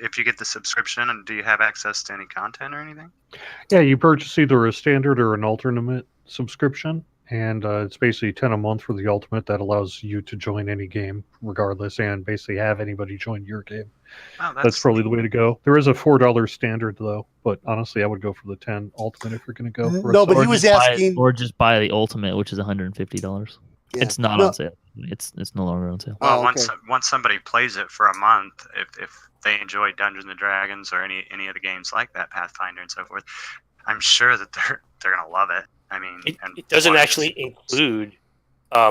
If you get the subscription, and do you have access to any content or anything? Yeah, you purchase either a standard or an alternate subscription, and it's basically 10 a month for the ultimate. That allows you to join any game regardless, and basically have anybody join your game. Oh, That's probably the way to go. There is a $4 standard though, but honestly, I would go for the 10 ultimate if you're going to go. For a No, but he sub. was just buy- asking- or just buy the ultimate, which is $150. Yeah. It's not No. on sale. It's no longer on sale. Well, Oh, okay. once somebody plays it for a month, if they enjoy Dungeons and Dragons or any of the games like that, Pathfinder and so forth, I'm sure that they're gonna love it. I mean, and It doesn't plus- actually include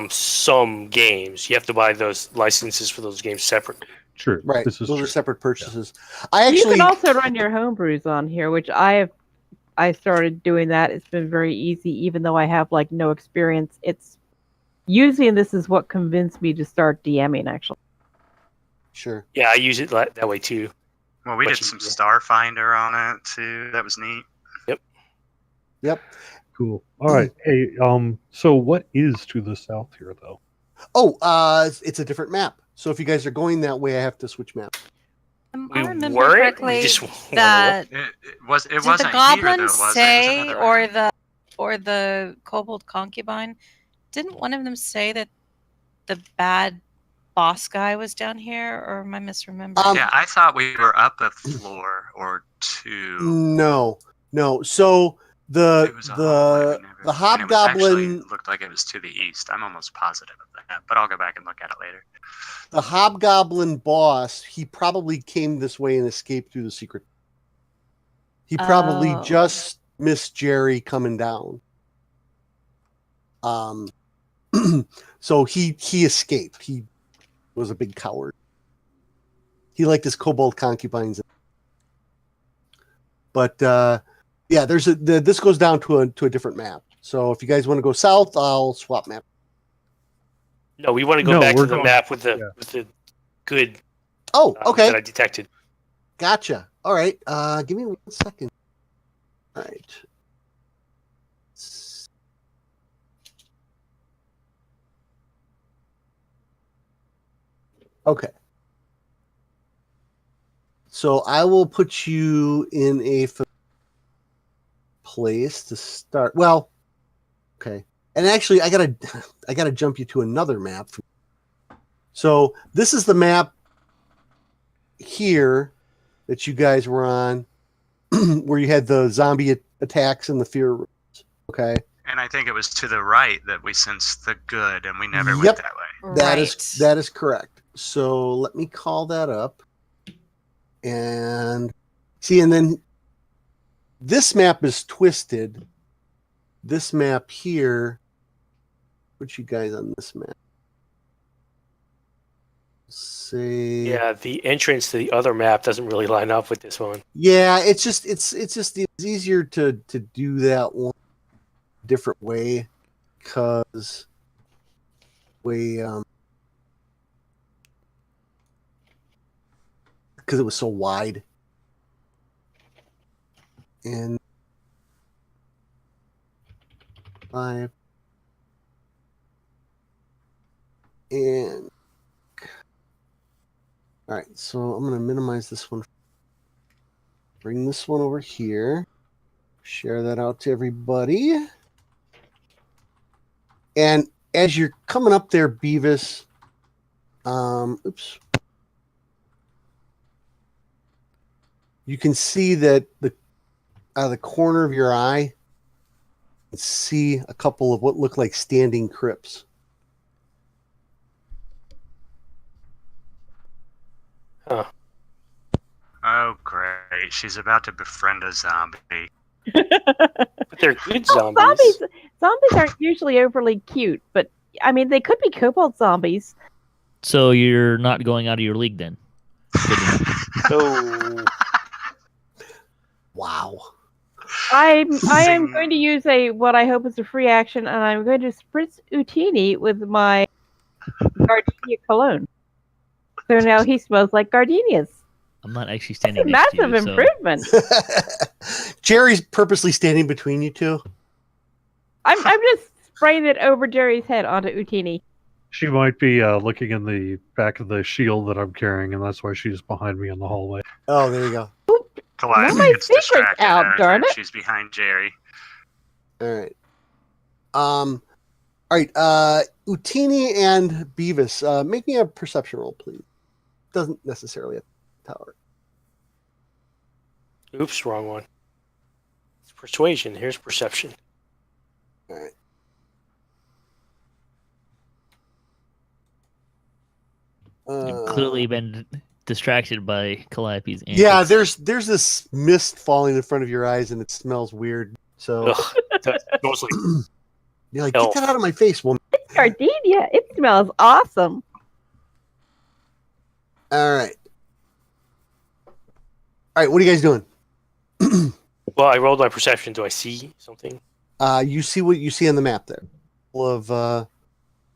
some games. You have to buy those licenses for those games separately. True. Right. This is Those true. are separate purchases. I You actually can also run your homebrews on here, which I started doing that. It's been very easy, even though I have like no experience. It's using this is what convinced me to start DMing. Actually, sure. Yeah, I use it that way too. Well, we Much did some easier. Starfinder on it too. That was neat. Yep. Cool. All right. Hey, so what is to the south here, though? Oh, it's a different map. So if you guys are going that way, I have to switch map. We I remember weren't. correctly We just wanna look. that It did wasn't the here goblin though, was it? It was say, another or map. the kobold concubine? Didn't one of them say that the bad boss guy was down here, or am I misremembering? Yeah, I thought we were up a floor or two. No. So It was a hallway. the We never, and it actually hobgoblin looked like it was to the east. I'm almost positive of that, but I'll go back and look at it later. the hobgoblin boss, he probably came this way and escaped through the secret. He probably Oh. just missed Jerry coming down. So he escaped. He was a big coward. He liked his kobold concubines. But yeah, this goes down to a different map. So if you guys want to go south, I'll swap map. No, we want to go No, back we're to the going- map with the yeah. with the good Oh, okay. that I detected. Gotcha. All right. Give me 1 second. All right. Okay. So I will put you in a place to start. Well, okay. And actually, I gotta jump you to another map. So this is the map here that you guys were on, where you had the zombie attacks and the fear rooms. Okay. And I think it was to the right that we sensed the good, and we never Yep. went that way. That is correct. So let me call that up. And see, and then this map is twisted. This map here, put you guys on this map. Say, Yeah, the entrance to the other map doesn't really line up with this one. yeah, it's easier to do that one different way because because it was so wide. And 5 and all right, so I'm going to minimize this one. Bring this one over here. Share that out to everybody. And as you're coming up there, Beavis, oops. You can see that out of the corner of your eye, you can see a couple of what look like standing crypts. Huh. Oh, great. She's about to befriend a zombie. But they're good Well, zombies. zombies aren't usually overly cute, but I mean they could be kobold zombies. So you're not going out of your league then? Good to know. Oh, Wow. I am Zing. going to use what I hope is a free action, and I'm going to spritz Utini with my gardenia cologne. So now he smells like gardenias. I'm not actually It's a standing next to massive you, so improvement. Jerry's purposely standing between you two. I'm just spraying it over Jerry's head onto Utini. She might be looking in the back of the shield that I'm carrying, and that's why she's behind me in the hallway. Oh, there you go. Calliope my gets secret's distracted out, every darn time it. she's behind Jerry. All right. All right. Utini and Beavis, make me a perception roll, please. Doesn't necessarily have to tower. oops, wrong one. It's persuasion. Here's perception. All right. you've clearly been distracted by Calliope's antics. Yeah, there's this mist falling in front of your eyes, and it smells weird. So Ugh, that smells like you're like, get that out of my face, woman. It's gardenia. It smells awesome. All right. All right. What are you guys doing? Well, I rolled my perception. Do I see something? You see what you see on the map there. Full of.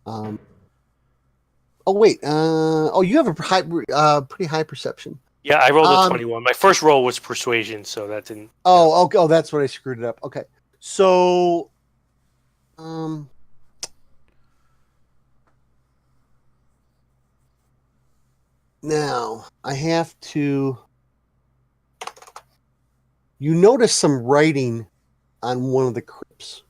Oh wait. Oh, you have a pretty high perception. Yeah, I rolled a 21. My first roll was persuasion, so that didn't. Oh, okay. Oh, that's what I screwed it up. Okay. So, now I have to. You notice some writing on one of the crypts.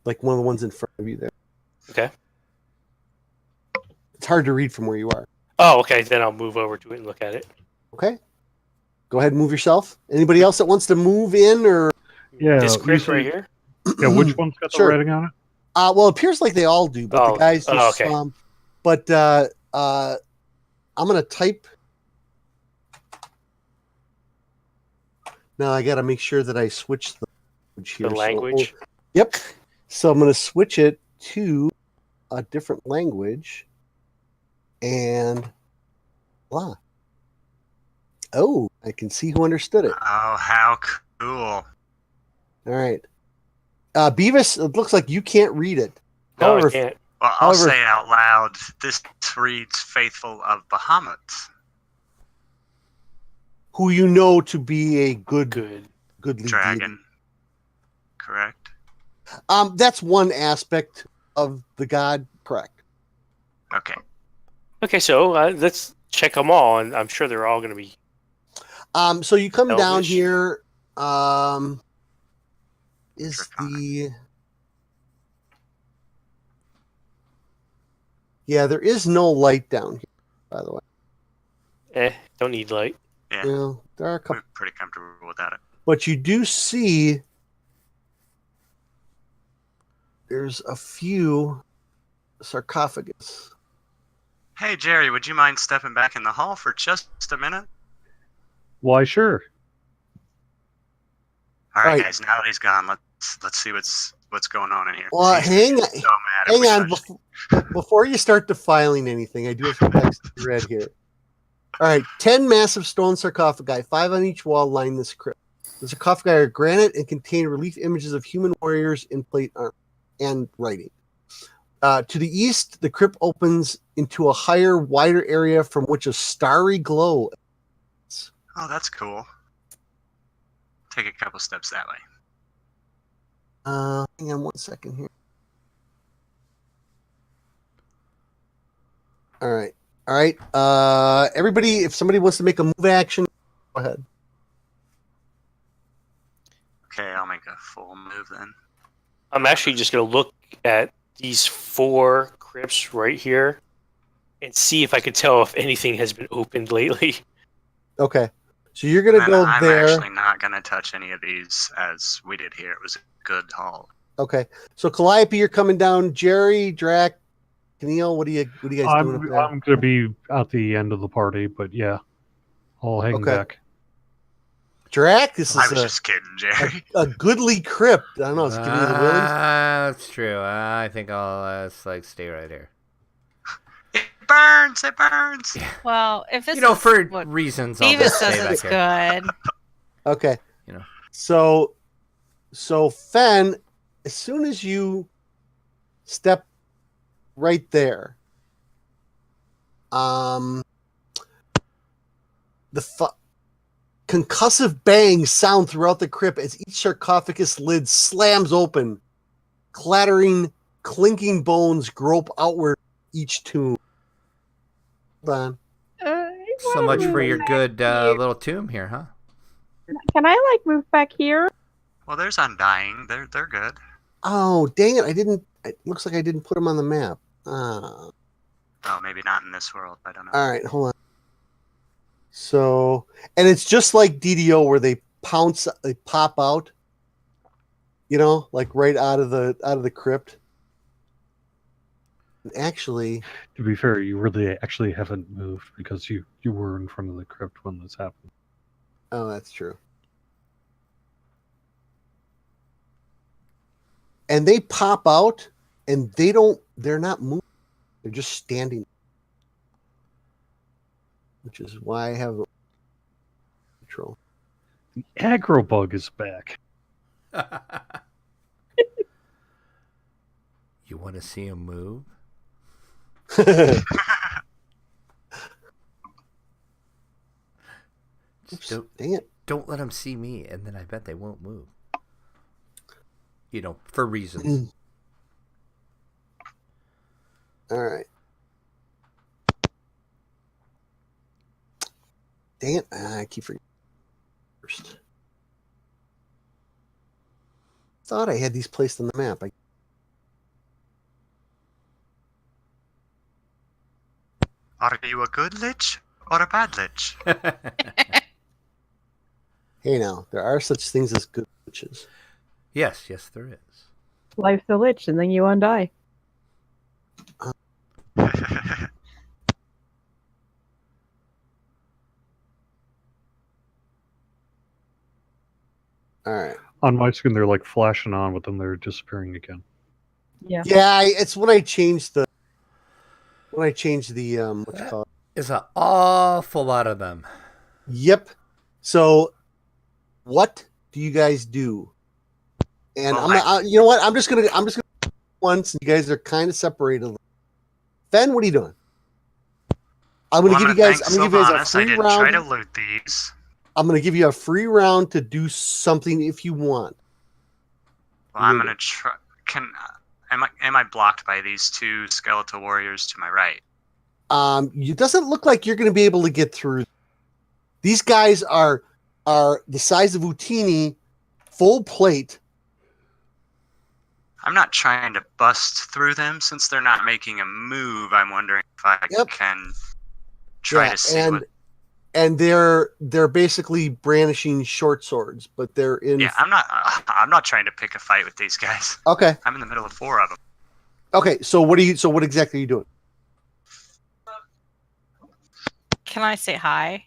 Like one of the ones in front of you there. Okay. It's hard to read from where you are. Oh, okay. Then I'll move over to it and look at it. Okay. Go ahead and move yourself. Anybody else that wants to move in or? Yeah, This you crypt see- right here. Yeah, which one's got the Sure. writing on it? Well, it appears like they all do, but the guys just. okay. But I'm gonna type. Now I got to make sure that I switch the language here. The language. Yep. So I'm gonna switch it to a different language, and blah. Oh, I can see who understood it. Oh, how cool. All right. Beavis, it looks like you can't read it. No, However, I can't. Well, I'll However- say out loud, this reads Faithful of Bahamut. who you know to be a goodly Dragon. Correct? deity. That's one aspect of the god, correct. Okay. Okay, so let's check them all, and I'm sure they're all going to be. So you come down Elvish. here. Is Draconic. the Yeah, there is no light down here, by the way. Don't need light. Yeah, You know, there are a couple, we're pretty comfortable with that. but you do see there's a few sarcophagus. Hey, Jerry, would you mind stepping back in the hall for just a minute? Why, sure. All right, Right. guys. Now that he's gone, let's see what's going on in here. Well, He's gonna hang get so mad if we on. touch- Before you start defiling anything, I do have some text to read here. All right, 10 massive stone sarcophagi, 5 on each wall, line this crypt. The sarcophagi are granite and contain relief images of human warriors in plate armor and writing. To the east, the crypt opens into a higher, wider area from which a starry glow. Oh, that's cool. Take a couple steps that way. Hang on one second here. All right. All right. Everybody, if somebody wants to make a move action, go ahead. Okay, I'll make a full move then. I'm actually just going to look at these 4 crypts right here and see if I can tell if anything has been opened lately. Okay. So you're going to And go I'm there. actually not going to touch any of these as we did here. It was a good haul. Okay. So Calliope, you're coming down. Jerry, Drac, Keneal, what are you guys doing up there? I'm going to be at the end of the party, but yeah, I'll hang Okay. back. Drac, this I is was just kidding, Jerry. a goodly crypt. I don't know. Is it giving you the willies? That's true. I think I'll stay right here. It burns! It burns! Well, if this You know, is for what reasons, I'll Beavis just says stay it's back here. good. Okay. You know. So Fen, as soon as you step right there, the concussive bangs sound throughout the crypt as each sarcophagus lid slams open, clattering, clinking bones grope outward each tomb. Hold on. So much for your good little tomb here, huh? Can I move back here? Well, there's Undying. They're good. Oh, dang it. It looks like I didn't put them on the map. Ah. Oh, maybe not in this world. I don't know. All right, hold on. So, and it's just like DDO where they pop out, like right out of the crypt. And actually, To be fair, you really actually haven't moved because you were in front of the crypt when this happened. oh, that's true. And they pop out, and they're not moving. They're just standing. Which is why I have control. The aggro bug is back. You want to see him move? Dang it. Don't let them see me, and then I bet they won't move. For reasons. All right. Dang it. I keep forgetting first. Thought I had these placed on the map. Are you a good lich or a bad lich? Hey, now, there are such things as good liches. Yes, there is. Life's a lich, and then you undie. All right. On my screen, they're like flashing on, but then they're disappearing again. Yeah. Yeah, it's when I changed the what you call it? There's an awful lot of them. Yep. So, what do you guys do? And Well, you know what? I'm just gonna once. You guys are kind of separated. Ben, what are you doing? I'm gonna give you guys. I'm gonna give you guys a I free didn't try round. to loot these. I'm gonna give you a free round to do something if you want. Well, I'm gonna try. Am I blocked by these two skeletal warriors to my right? It doesn't look like you're gonna be able to get through. These guys are the size of Utini, full plate. I'm not trying to bust through them since they're not making a move. I'm wondering if I can try to see and they're basically brandishing short swords, but they're in. Yeah, I'm not trying to pick a fight with these guys. Okay. I'm in the middle of 4 of them. Okay. So what exactly are you doing? Can I say hi?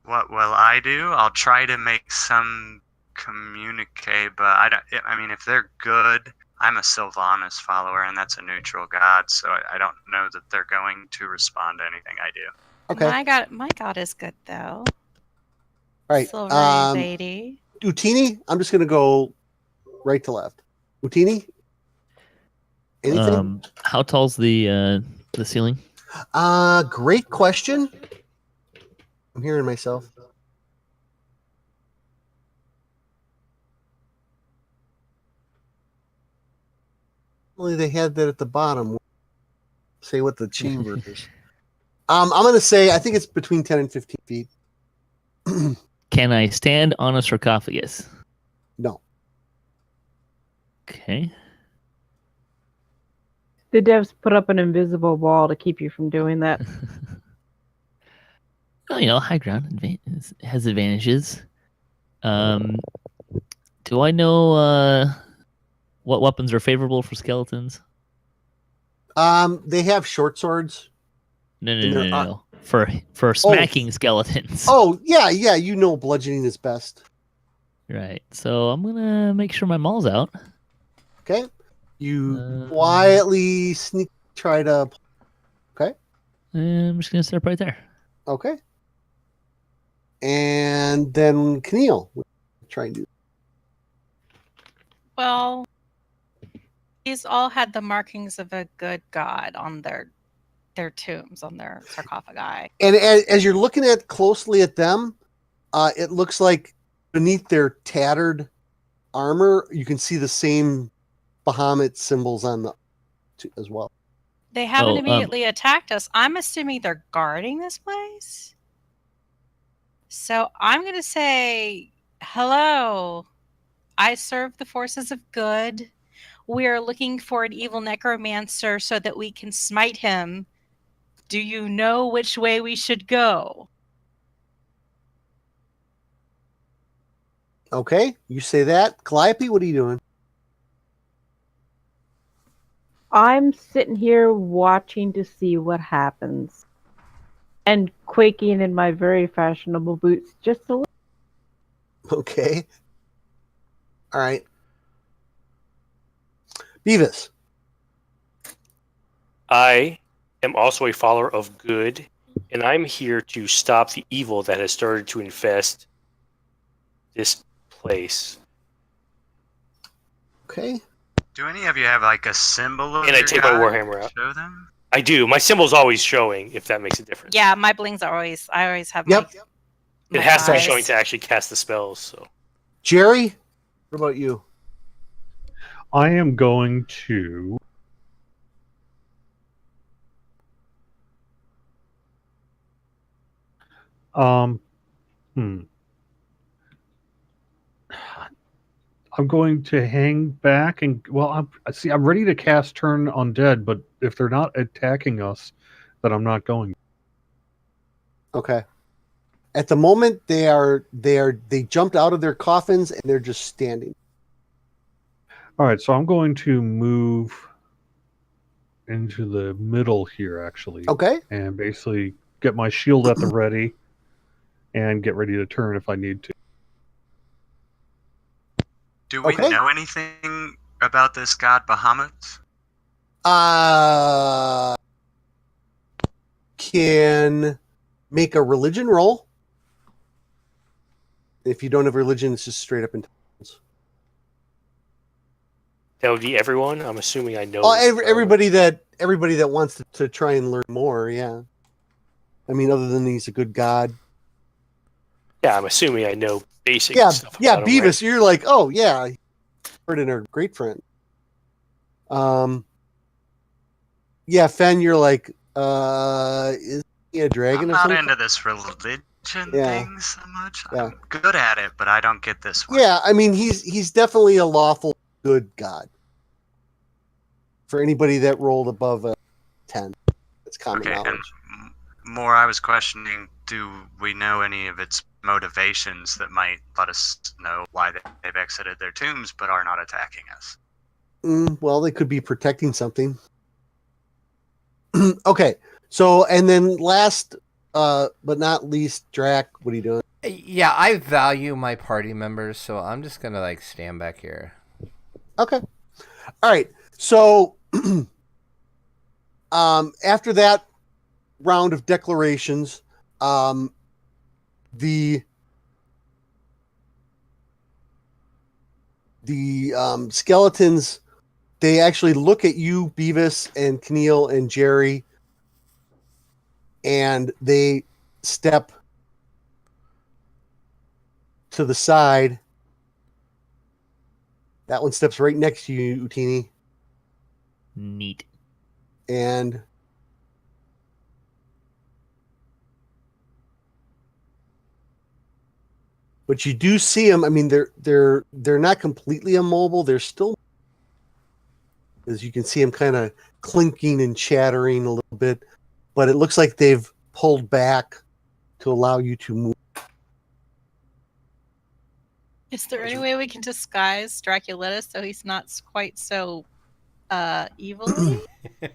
What will I do? I'll try to make some communique, but I mean, if they're good, I'm a Sylvanas follower, and that's a neutral god, so I don't know that they're going to respond to anything I do. Okay. My god is good though. All right. Silvery lady. Utini, I'm just gonna go right to left. Utini? Anything? How tall's the ceiling? Great question. I'm hearing myself. Only they had that at the bottom. Say what the chamber is. I'm gonna say I think it's between 10 and 15 feet. Can I stand on a sarcophagus? No. Okay. The devs put up an invisible wall to keep you from doing that. Well, high ground has advantages. Do I know what weapons are favorable for skeletons? They have short swords. No. For smacking skeletons. Oh, yeah, bludgeoning is best. Right. So I'm gonna make sure my maul's out. Okay. You quietly try to. Okay. I'm just gonna set up right there. Okay. And then Keneal, what are you trying to do? Well, these all had the markings of a good god on their tombs, on their sarcophagi. And as you're looking closely at them, it looks like beneath their tattered armor, you can see the same Bahamut symbols on the as well. They haven't immediately attacked us. I'm assuming they're guarding this place. So I'm going to say, hello. I serve the forces of good. We are looking for an evil necromancer so that we can smite him. Do you know which way we should go? Okay, you say that. Calliope, what are you doing? I'm sitting here watching to see what happens. And quaking in my very fashionable boots just a little. Okay. All right. Beavis. I am also a follower of good, and I'm here to stop the evil that has started to infest this place. Okay. Do any of you have like a symbol of And I your take my god? warhammer out. Show them. I do. My symbol's always showing, if that makes a difference. Yeah, my blings are always. I always have Yep. my. It has to be eyes. showing to actually cast the spells. So Jerry, what about you? I am going to. Um, hmm. I'm going to hang back and I'm ready to cast Turn Undead, but if they're not attacking us, then I'm not going. Okay. At the moment, they jumped out of their coffins and they're just standing. All right, so I'm going to move into the middle here, actually, Okay. and basically get my shield at the ready and get ready to turn if I need to. Do we Okay. know anything about this god Bahamut? Can make a religion roll. If you don't have religion, it's just straight up intelligence. that would be everyone. I'm assuming I know. Oh, this spell. everybody that wants to try and learn more. Yeah. I mean, other than he's a good god. Yeah, I'm assuming I know basic Yeah, stuff. yeah, about him, right? Beavis, you're like, oh yeah, heard in our great friend. Yeah, Fen, you're like, is he a dragon I'm or not something? into this religion Yeah. thing so much. Yeah. I'm good at it, but I don't get this one. Yeah, I mean, he's definitely a lawful good god. For anybody that rolled above a 10, it's common Okay, and knowledge. more I was questioning, do we know any of its motivations that might let us know why they've exited their tombs but are not attacking us? Well, they could be protecting something. Okay, so and then last but not least, Drac, what are you doing? Yeah, I value my party members, so I'm just gonna like stand back here. Okay. All right. So after that round of declarations, the skeletons, they actually look at you, Beavis and Keneal and Jerry, and they step to the side. That one steps right next to you, Utini. Neat. And but you do see them. I mean, they're not completely immobile. They're still, as you can see them kind of clinking and chattering a little bit, but it looks like they've pulled back to allow you to move. Is there any way we can disguise Dracula so he's not quite so evilly?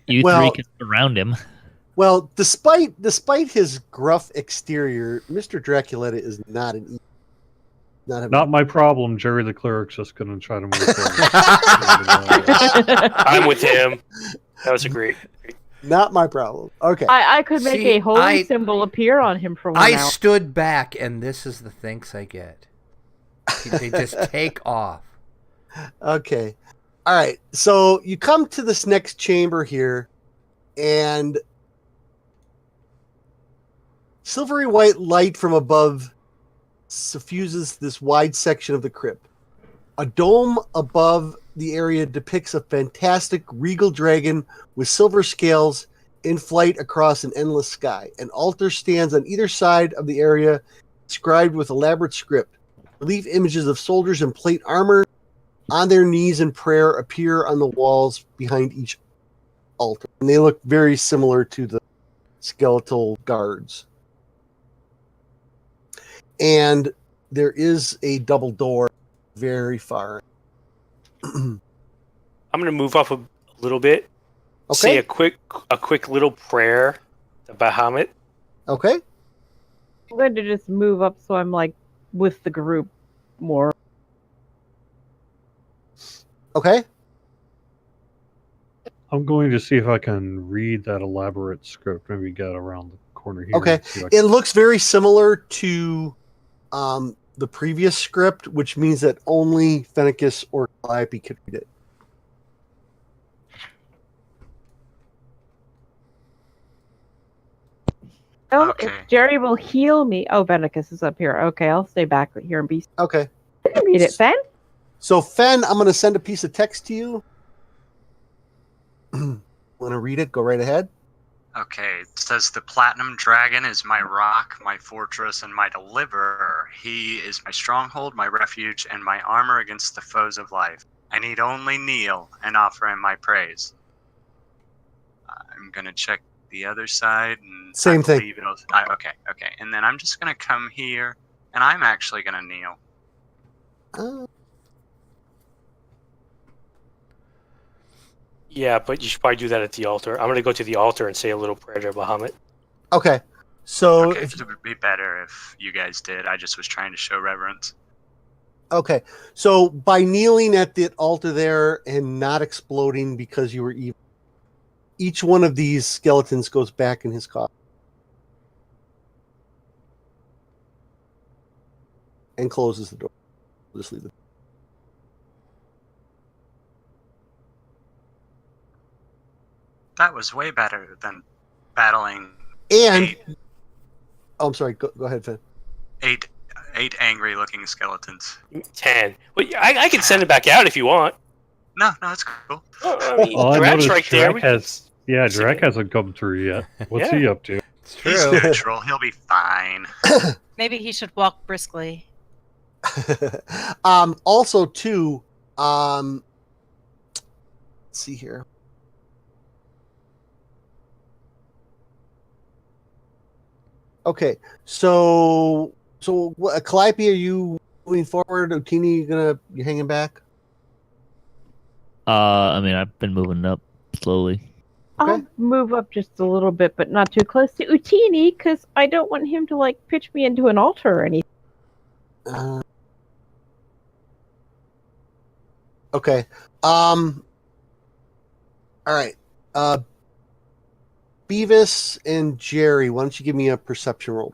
You Well- three can surround him. Well, despite his gruff exterior, Mr. Draculetta is not an evil. Not my problem. Jerry the cleric's just going to try to move forward. I'm with him. That was a great. Not my problem. Okay. I could make See, a holy I- symbol appear on him for 1 I hour. stood back, and this is the thanks I get. They just take off. Okay. All right. So you come to this next chamber here, and silvery white light from above suffuses this wide section of the crypt. A dome above the area depicts a fantastic regal dragon with silver scales in flight across an endless sky. An altar stands on either side of the area, inscribed with elaborate script. Relief images of soldiers in plate armor on their knees in prayer appear on the walls behind each altar. And they look very similar to the skeletal guards. And there is a double door very far. I'm gonna move up a little bit. Okay. Say a quick little prayer to Bahamut. Okay. I'm going to just move up so I'm like with the group more. Okay. I'm going to see if I can read that elaborate script. Maybe get around the corner here. Okay. and see if I can- It looks very similar to the previous script, which means that only Fennicus or Calliope could read it. Oh, Okay. if Jerry will heal me. Oh, Venicus is up here. Okay, I'll stay back here and be. Okay. I can read it, Fen. So, Fen, I'm going to send a piece of text to you. Want to read it? Go right ahead. Okay, it says the Platinum Dragon is my rock, my fortress, and my deliverer. He is my stronghold, my refuge, and my armor against the foes of life. I need only kneel and offer him my praise. I'm gonna check the other side, and Same thing. Okay. And then I'm just gonna come here, and I'm actually gonna kneel. Yeah, but you should probably do that at the altar. I'm going to go to the altar and say a little prayer to Bahamut. Okay. So, Okay, it would be better if you guys did. I just was trying to show reverence. okay. So, by kneeling at the altar there and not exploding because you were evil, each one of these skeletons goes back in his coffin. And closes the door. We'll just leave it. That was way better than battling And, eight, I'm sorry, go ahead, Finn. eight angry-looking skeletons. 10. Well, I can send it back out if you want. No, it's cool. I mean, Well, I Drat's noticed right there. Drac Drac hasn't come through yet. What's Yeah. he up to? It's He's true. neutral. He'll be fine. Maybe he should walk briskly. Also, too, let's see here. Okay, so what, Calliope, are you moving forward? Otini, you hanging back? I mean, I've been moving up slowly. I'll Okay. move up just a little bit, but not too close to Utini, because I don't want him to like pitch me into an altar or anything. Okay. All right. Beavis and Jerry, why don't you give me a perception roll?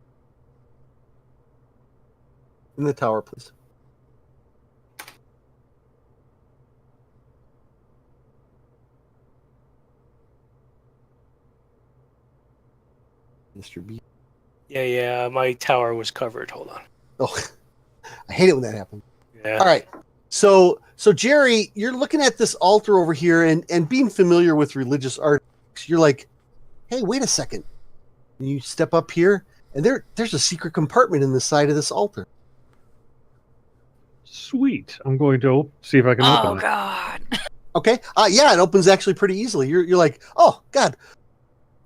In the tower, please. Mr. B. Yeah, my tower was covered. Hold on. Oh, I hate it when that happens. Yeah. All right. So Jerry, you're looking at this altar over here and being familiar with religious art, you're like, hey, wait a second. And you step up here, and there's a secret compartment in the side of this altar. Sweet. I'm going to see if I can Oh open it. God! Okay. Yeah, it opens actually pretty easily. You're like, oh God,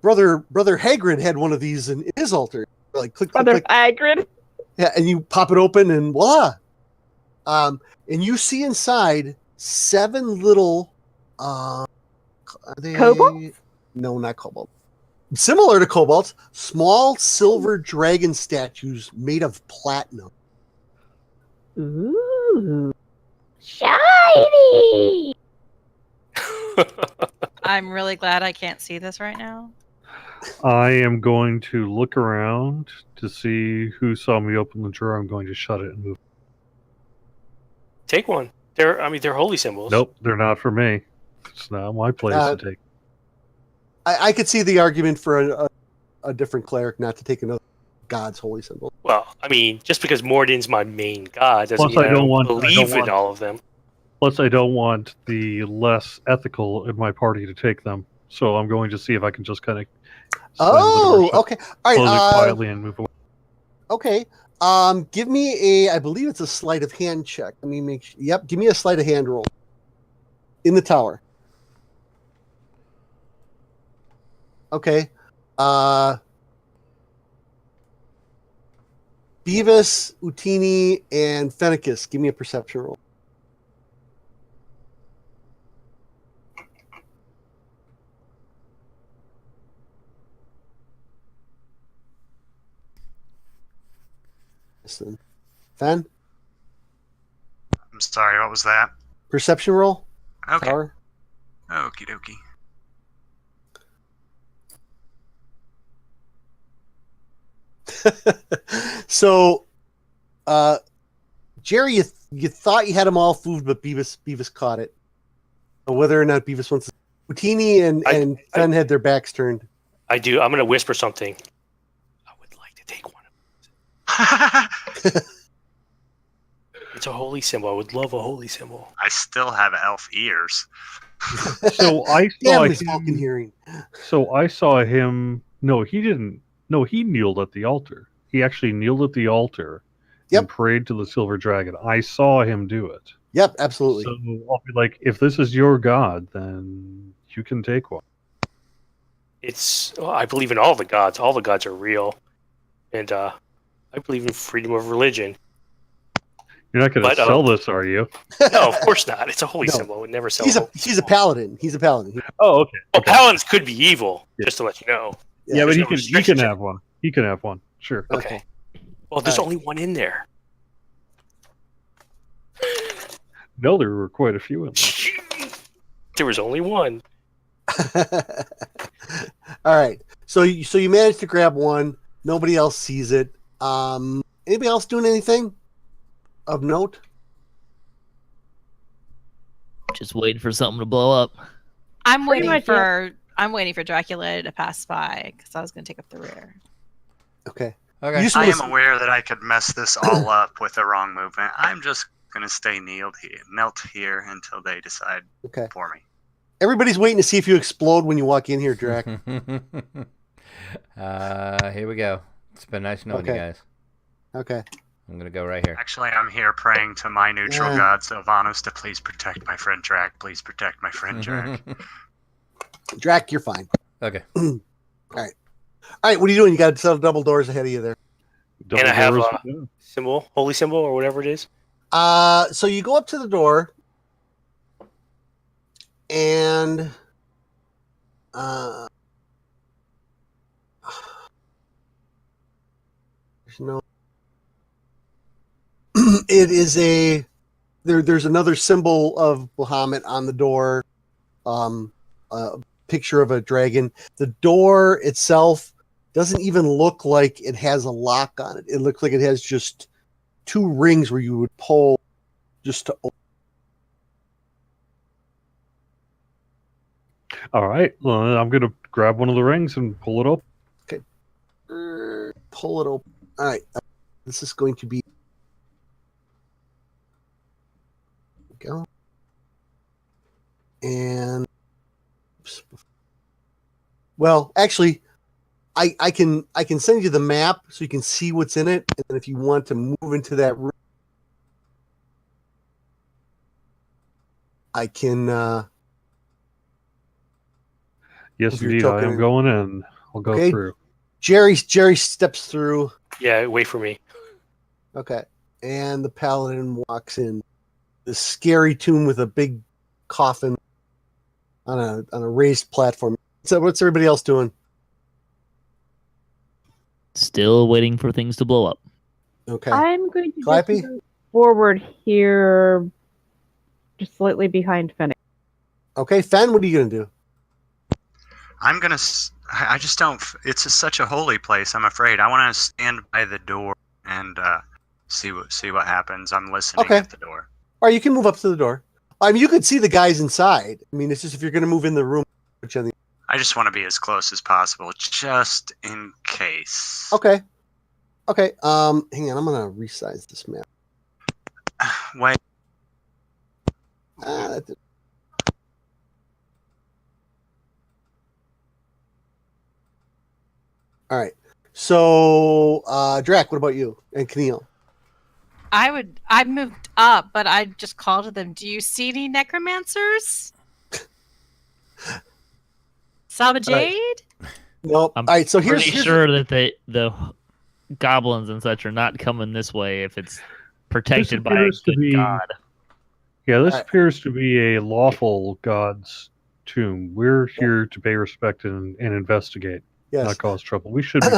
brother Hagrid had one of these in his altar. You're like click, Brother click. Hagrid. Yeah, and you pop it open, and voila. And you see inside 7 little are they Kobolds? No, not cobalt. Similar to cobalt, small silver dragon statues made of platinum. Ooh, shiny. I'm really glad I can't see this right now. I am going to look around to see who saw me open the drawer. I'm going to shut it and move. Take one. They're holy symbols. Nope, they're not for me. It's not my place to take. I could see the argument for a different cleric not to take another god's holy symbol. Well, I mean, just because Morden's my main god doesn't Plus, mean I don't believe in want- all of them. Plus, I don't want the less ethical in my party to take them. So I'm going to see if I can just kind of. Okay. All Close it right. quietly and move away. Okay. Give me I believe it's a sleight of hand check. Let me make sure. Yep. Give me a sleight of hand roll. In the tower. Okay. Beavis, Utini, and Fennicus. Give me a perception roll. Listen. Fen? I'm sorry, what was that? Perception roll? Okay. Tower? Okie dokie. So, Jerry, you thought you had them all fooled, but Beavis caught it. Whether or not Beavis wants to... Utini and Fen had their backs turned. I do. I'm going to whisper something. I would like to take one. It's a holy symbol. I would love a holy symbol. I still have elf ears. So I saw Damn his him. Vulcan hearing. So I saw him. No, he didn't. No, he kneeled at the altar. He actually kneeled at the altar and prayed to the silver dragon. I saw him do it. Yep, absolutely. So I'll be like, if this is your god, then you can take one. I believe in all the gods. All the gods are real. And I believe in freedom of religion. You're not going to sell this, are you? No, of course not. It's a holy No. symbol. I would never sell He's a paladin. He's a paladin. Oh, okay. Well, paladins could be evil, just to let you know. Yeah, but There's he no can restrictions. have one. He can have one. Sure. Okay. Well, there's only one in there. No, there were quite a few in there. There was only one. All right. So you managed to grab one. Nobody else sees it. Anybody else doing anything of note? Just waiting for something to blow up. I'm Pretty waiting much, for Dracula to pass by because I was going to take up the rear. Okay. Okay. You just I wanna am aware that I could mess this all up with the wrong movement. I'm just gonna stay knelt here until they decide Okay. for me. Everybody's waiting to see if you explode when you walk in here, Drac. Here we go. It's been nice knowing you Okay. guys. Okay. I'm gonna go right here. Actually, I'm here praying to my neutral god Sylvanos to please protect my friend Drac. Please protect my friend Drac. Drac, you're fine. Okay. All right, what are you doing? You got double doors ahead of you there. Double And I have doors. a symbol, holy symbol, or whatever it is. So you go up to the door, and there's no. It is there's another symbol of Bahamut on the door. A picture of a dragon. The door itself doesn't even look like it has a lock on it. It looks like it has just two rings where you would pull just to open. All right. Well, I'm going to grab one of the rings and pull it up. Pull it open. All right. This is going to be. Go. And. Oops. Well, actually, I can send you the map so you can see what's in it, and then if you want to move into that room, I can. Yes, If you're indeed. I talking am in- going in. I'll go Okay. through. Jerry steps through. Yeah, wait for me. Okay, and the paladin walks in. This scary tomb with a big coffin on a raised platform. So what's everybody else doing? Still waiting for things to blow up. Okay. I'm going to Clappy? just move forward here, just slightly behind Fennec. Okay, Fen, what are you gonna do? I'm gonna. I just don't. It's such a holy place. I'm afraid. I want to stand by the door and see what happens. I'm listening Okay. at the door. All right, you can move up to the door. I mean, you could see the guys inside. I mean, it's just if you're gonna move in the room. Which I think. I just want to be as close as possible, just in case. Okay. Okay. Hang on. I'm gonna resize this map. Wait. That did- All right. So, Drac, what about you and Keneal? I moved up, but I just called to them. Do you see any necromancers? Sabajade? Nope. I'm All right. So Pretty here's sure that the goblins and such are not coming this way if it's protected by a appears to good be- god. Yeah, this Alright. appears to be a lawful god's tomb. We're here to pay respect and investigate, yes. not cause trouble. We should be.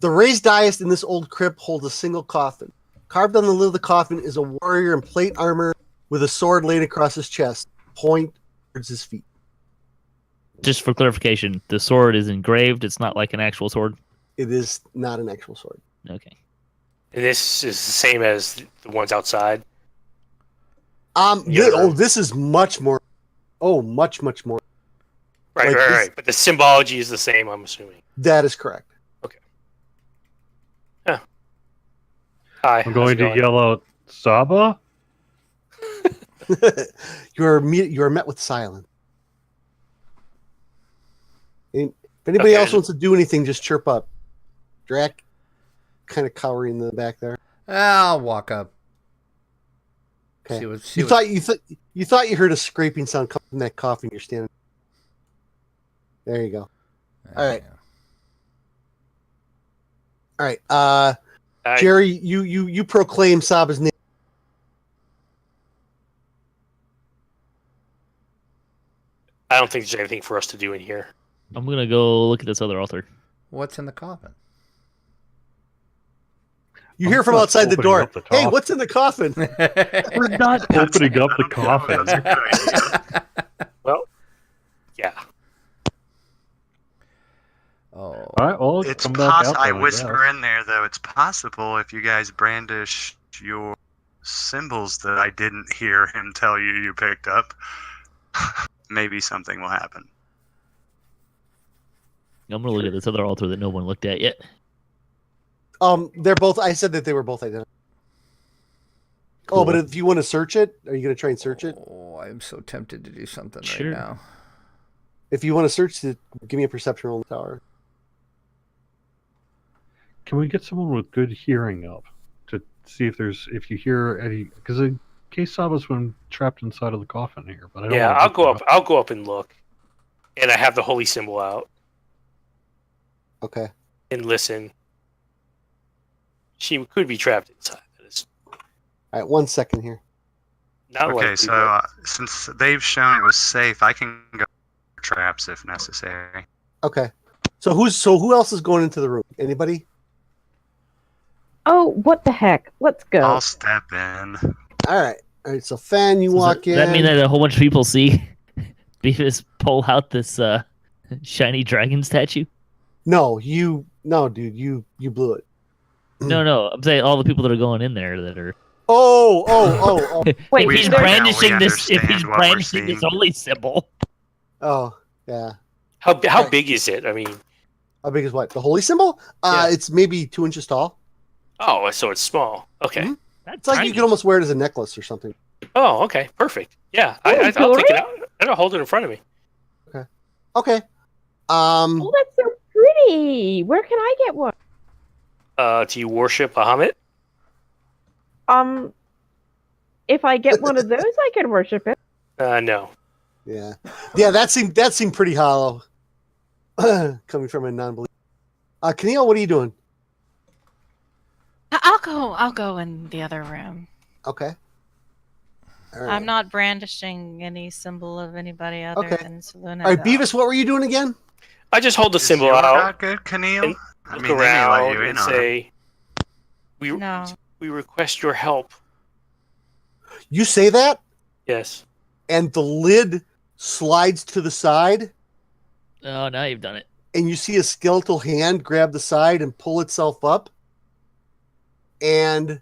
The raised dais in this old crypt holds a single coffin. Carved on the lid of the coffin is a warrior in plate armor with a sword laid across his chest, point towards his feet. Just for clarification, the sword is engraved. It's not like an actual sword. It is not an actual sword. Okay. And this is the same as the ones outside. This is much more. Oh, much more. Right, Like right, this- right. But the symbology is the same, I'm assuming. That is correct. Hi. I'm going to yell out, Saba? You are met with silence. If anybody else wants to do anything, just chirp up. Drac, kind of cowering in the back there. I'll walk up. Okay. You thought you heard a scraping sound come from that coffin you're standing. There you go. All right. All right. Jerry, you proclaim Saba's name. I don't think there's anything for us to do in here. I'm gonna go look at this other altar. What's in the coffin? You hear from outside the door. Up the Hey, top. what's in the coffin? We're not opening up the coffin. That's a good idea. Well, yeah. Oh. All right, well, It's come back out. possible. I then, whisper guess. in there though. It's possible if you guys brandish your symbols that I didn't hear him tell you picked up, maybe something will happen. I'm gonna look at this other altar that no one looked at yet. They're both. I said that they were both identical. Cool. Oh, but if you want to search it, are you going to try and search it? Oh, I'm so tempted to do something Sure. right now. If you want to search it, give me a perception roll in the tower. Can we get someone with good hearing up to see if you hear any? Because in case Saba's been trapped inside of the coffin here, but I don't. Yeah, wanna I'll do go that. up. I'll go up and look. And I have the holy symbol out Okay. and listen. She could be trapped inside. That is All right. 1 second here. not Okay, likely, so but- since they've shown it was safe, I can go for traps if necessary. Okay. So who else is going into the room? Anybody? Oh, what the heck? Let's go. I'll step in. All right. All right. So Fan, you So walk does in. that mean that a whole bunch of people see Beavis pull out this shiny dragon statue? No, dude, you blew it. No, I'm saying all the people that are going in there that are. Oh. Wait, if we- he's there's- right now we brandishing this, if he's understand what we're brandishing this seeing. holy symbol, Oh, yeah. How Right. big is it? I mean, How big is what? The holy symbol? Yeah. It's maybe 2 inches tall. oh, so it's small. Okay. Mhm. that's It's like tiny. you could almost wear it as a necklace or something. Oh, okay. Perfect. Yeah, Oh, I'll jewelry? take it out. I'll hold it in front of me. Okay. Oh, that's so pretty. Where can I get one? Do you worship Bahamut? If I get one of those, I can worship it. No. Yeah. Yeah, that seemed pretty hollow. Coming from a non-believer. Keneal, what are you doing? I'll go in the other room. Okay. All right. I'm not brandishing any symbol of anybody other Okay. than Saluna. All right, Beavis, what were you doing again? I just hold the Is symbol your out, God good, Keneal? and I look mean, they may let around, you in and on it. say, No. we request your help. You say that, Yes. and the lid slides to the side, Oh, now you've done it. and you see a skeletal hand grab the side and pull itself up. And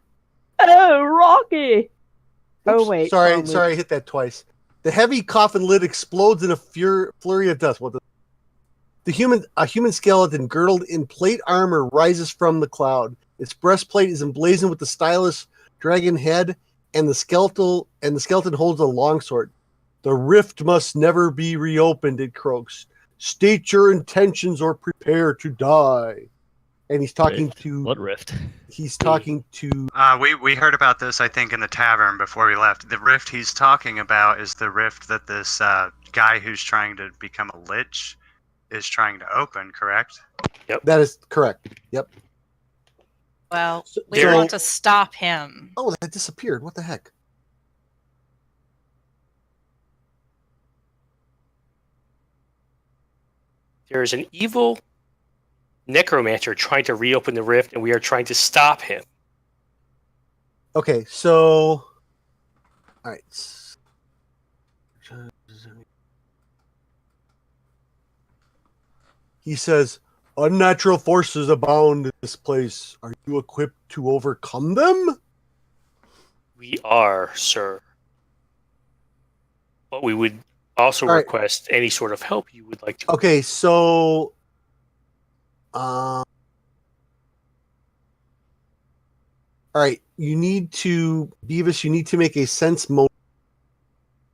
Oh, Rocky! Oh, oops, wait. sorry, wrong move. I hit that twice. The heavy coffin lid explodes in a flurry of dust. A human skeleton girdled in plate armor rises from the cloud. Its breastplate is emblazoned with the stylish dragon head, and the skeleton holds a longsword. The rift must never be reopened, it croaks. State your intentions or prepare to die. And he's talking Rift? to What rift? he's talking to We heard about this, I think, in the tavern before we left. The rift he's talking about is the rift that this guy who's trying to become a lich is trying to open, correct? that is correct. Yep. Well, So- we so- want to stop him. Oh, that disappeared. What the heck? There is an evil necromancer trying to reopen the rift, and we are trying to stop him. Okay, so all right. He says, Unnatural forces abound in this place. Are you equipped to overcome them? We are, sir. But we would also All right. request any sort of help you would like to. Okay, so all right, you need to Beavis, you need to make a sense motive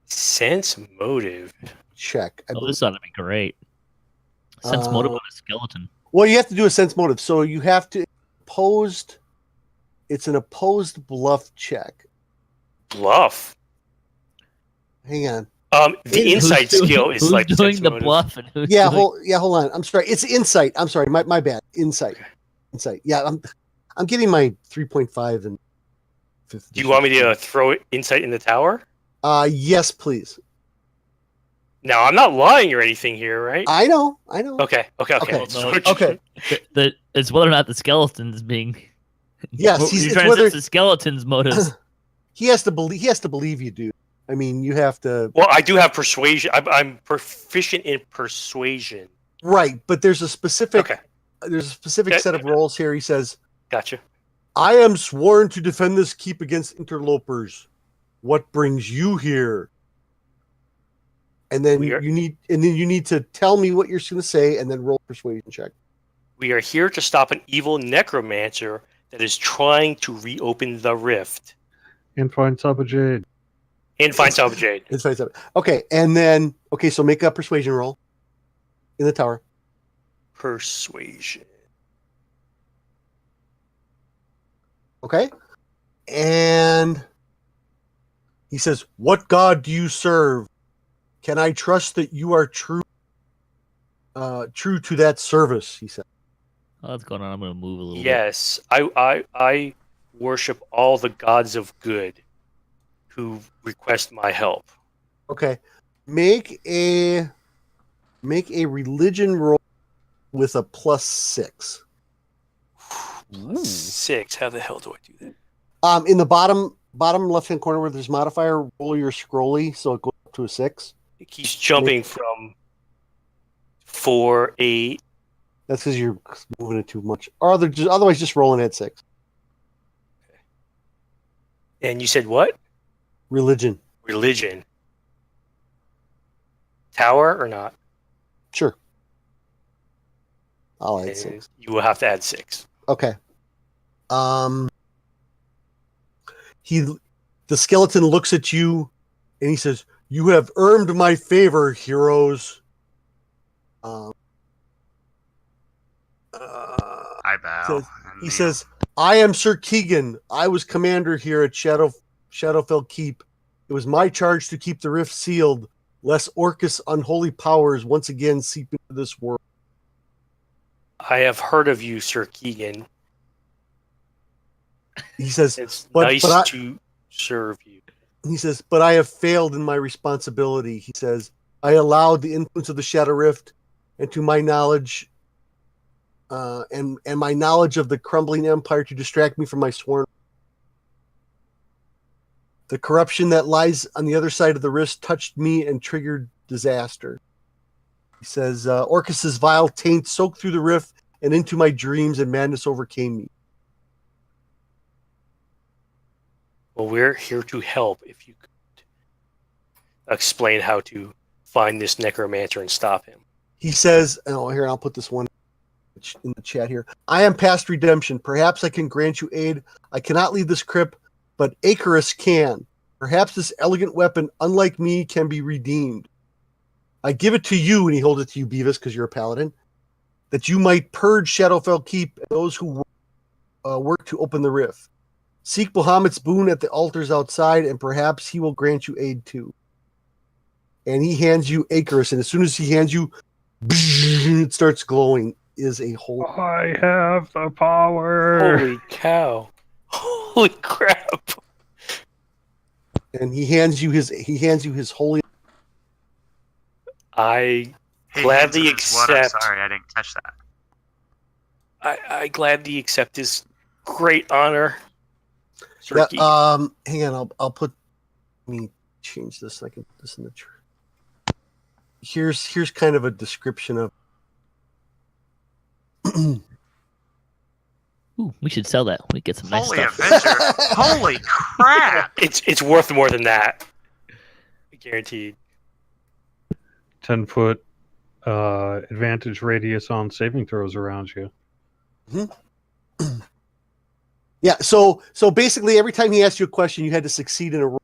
Sense motive. check. Oh, this ought to be great. Sense motive on a skeleton. Well, you have to do a sense motive. So you have to it's an opposed bluff check. Bluff. Hang on. The insight skill is who's like doing sense the motive. bluff and who's Yeah, doing... hold on. I'm sorry. It's insight. I'm sorry. My bad. Insight. Yeah, I'm getting my 3.5 and 5th. Do you want me to throw insight in the tower? Yes, please. Now, I'm not lying or anything here, right? I know. Okay. Okay. Okay. It's whether or not the skeleton's being. Yes, You're it's trying to whether sense the skeleton's motives. he has to believe you do. I mean, you have to. Well, I do have persuasion. I'm proficient in persuasion. Right, but there's a specific. Okay. There's a specific Okay. set of roles here. He says, Gotcha. "I am sworn to defend this keep against interlopers. What brings you here?" And then you need to tell me what you're going to say, and then roll a persuasion check. We are here to stop an evil necromancer that is trying to reopen the rift. And find Sabajade. And find Salvajade. It's 5-7. Okay, and then so make a persuasion roll in the tower. Persuasion. Okay, and he says, "What god do you serve? Can I trust that you are true to that service?" He said. Oh, what's going on? I'm going to move a little bit. Yes, I worship all the gods of good who request my help. Okay, make a religion roll with a +6. 6. How the hell do I do that? In the bottom left hand corner where there's modifier, roll your scrolly so it goes up to a 6. It keeps jumping from 4, 8. That's because you're moving it too much. Or otherwise, just rolling at 6. And you said what? Religion. Religion. Tower or not? Sure. I'll add And 6. you will have to add 6. Okay. The skeleton looks at you and he says, "You have earned my favor, heroes." I bow. He says, "I am Sir Keegan. I was commander here at Shadowfell Keep. It was my charge to keep the rift sealed, lest Orcus' unholy powers once again seep into this world." I have heard of you, Sir Keegan. He says, It's But nice I- to serve you. He says, "But I have failed in my responsibility." He says, "I allowed the influence of the Shadow Rift, and to my knowledge, and my knowledge of the crumbling empire to distract me from my sworn. The corruption that lies on the other side of the rift touched me and triggered disaster." He says, "Orcus's vile taint soaked through the rift and into my dreams, and madness overcame me." Well, we're here to help. If you could explain how to find this necromancer and stop him. He says, here, I'll put this one in the chat here. "I am past redemption. Perhaps I can grant you aid. I cannot leave this crypt, but Icarus can. Perhaps this elegant weapon, unlike me, can be redeemed. I give it to you," and he holds it to you, Beavis, because you're a paladin, "that you might purge Shadowfell Keep and those who work to open the rift. Seek Bahamut's boon at the altars outside, and perhaps he will grant you aid too." And he hands you Icarus, and as soon as he hands you, it starts glowing. Is a whole. I have the power. Holy cow! Holy crap! And he hands you his holy. I Hey, gladly Hanson, what? I'm accept. sorry, I didn't catch that. I gladly accept this great honor. Sir Yeah, Keegan. hang on, I'll put. Let me change this. So I can put this in the. Here's kind of a description of. Ooh, we should sell that. We get some nice Holy stuff. Avenger! Holy crap! It's worth more than that. Guaranteed. 10-foot advantage radius on saving throws around you. Yeah, so basically every time he asked you a question, you had to succeed in a roll.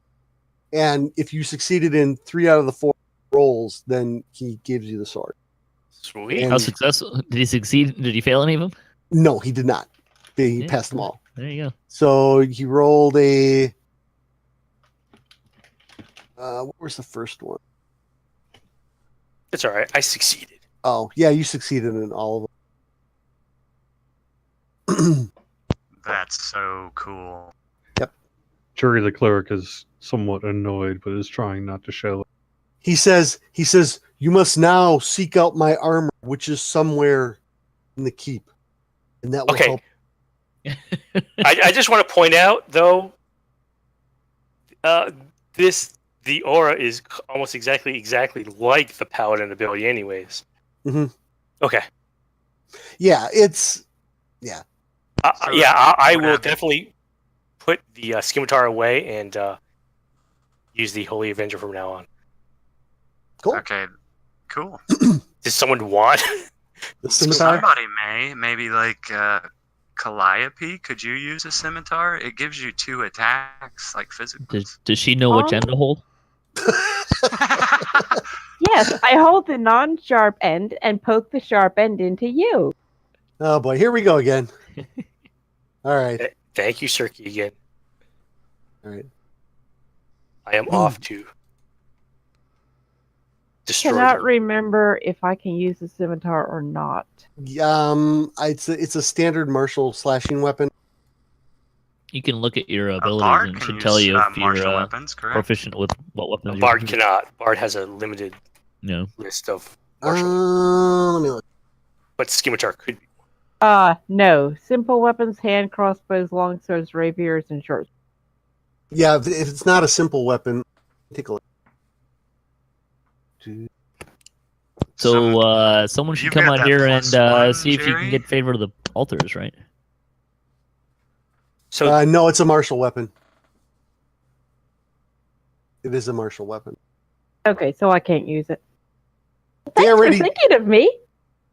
And if you succeeded in 3 out of the 4 rolls, then he gives you the sword. Sweet. And- How successful? Did he succeed? Did he fail any of them? No, he did not. He Yeah, passed them all. There you go. So he rolled a... what was the first one? It's all right. I succeeded. Oh, yeah, you succeeded in all of them. That's so cool. Jury the cleric is somewhat annoyed, but is trying not to show it. He says, you must now seek out my armor, which is somewhere in the keep. And that will Okay. help. I just want to point out, though, the aura is almost exactly like the paladin ability, anyways. Mhm. Okay. Yeah, it's... Yeah. So I will whatever. definitely put the scimitar away and use the Holy Avenger from now on. Cool. Okay, cool. Does someone want? The scimitar? Somebody may. Maybe like Calliope. Could you use a scimitar? It gives you 2 attacks, like physical. Does she know which end to hold? Yes, I hold the non-sharp end and poke the sharp end into you. Oh, boy. Here we go again. All right. Thank you, Cirky, again. All right. I am off to destroy Cannot them. remember if I can use the scimitar or not. It's a standard martial slashing weapon. You can look at your A abilities bard and it can should use tell you if martial you're weapons, correct? proficient with what A weapons Bard you're cannot. Bard has a limited No. list of martial, Let me look. but scimitar could be. No. Simple weapons, hand crossbows, long swords, rapiers, and short. Yeah, if it's not a simple weapon, take a look. So someone should You've come got out that here and +1, see if you Jerry? can get favor of the altars, right? So No, it's a martial weapon. It is a martial weapon. Okay, so I can't use it. They Thanks already for thinking of me.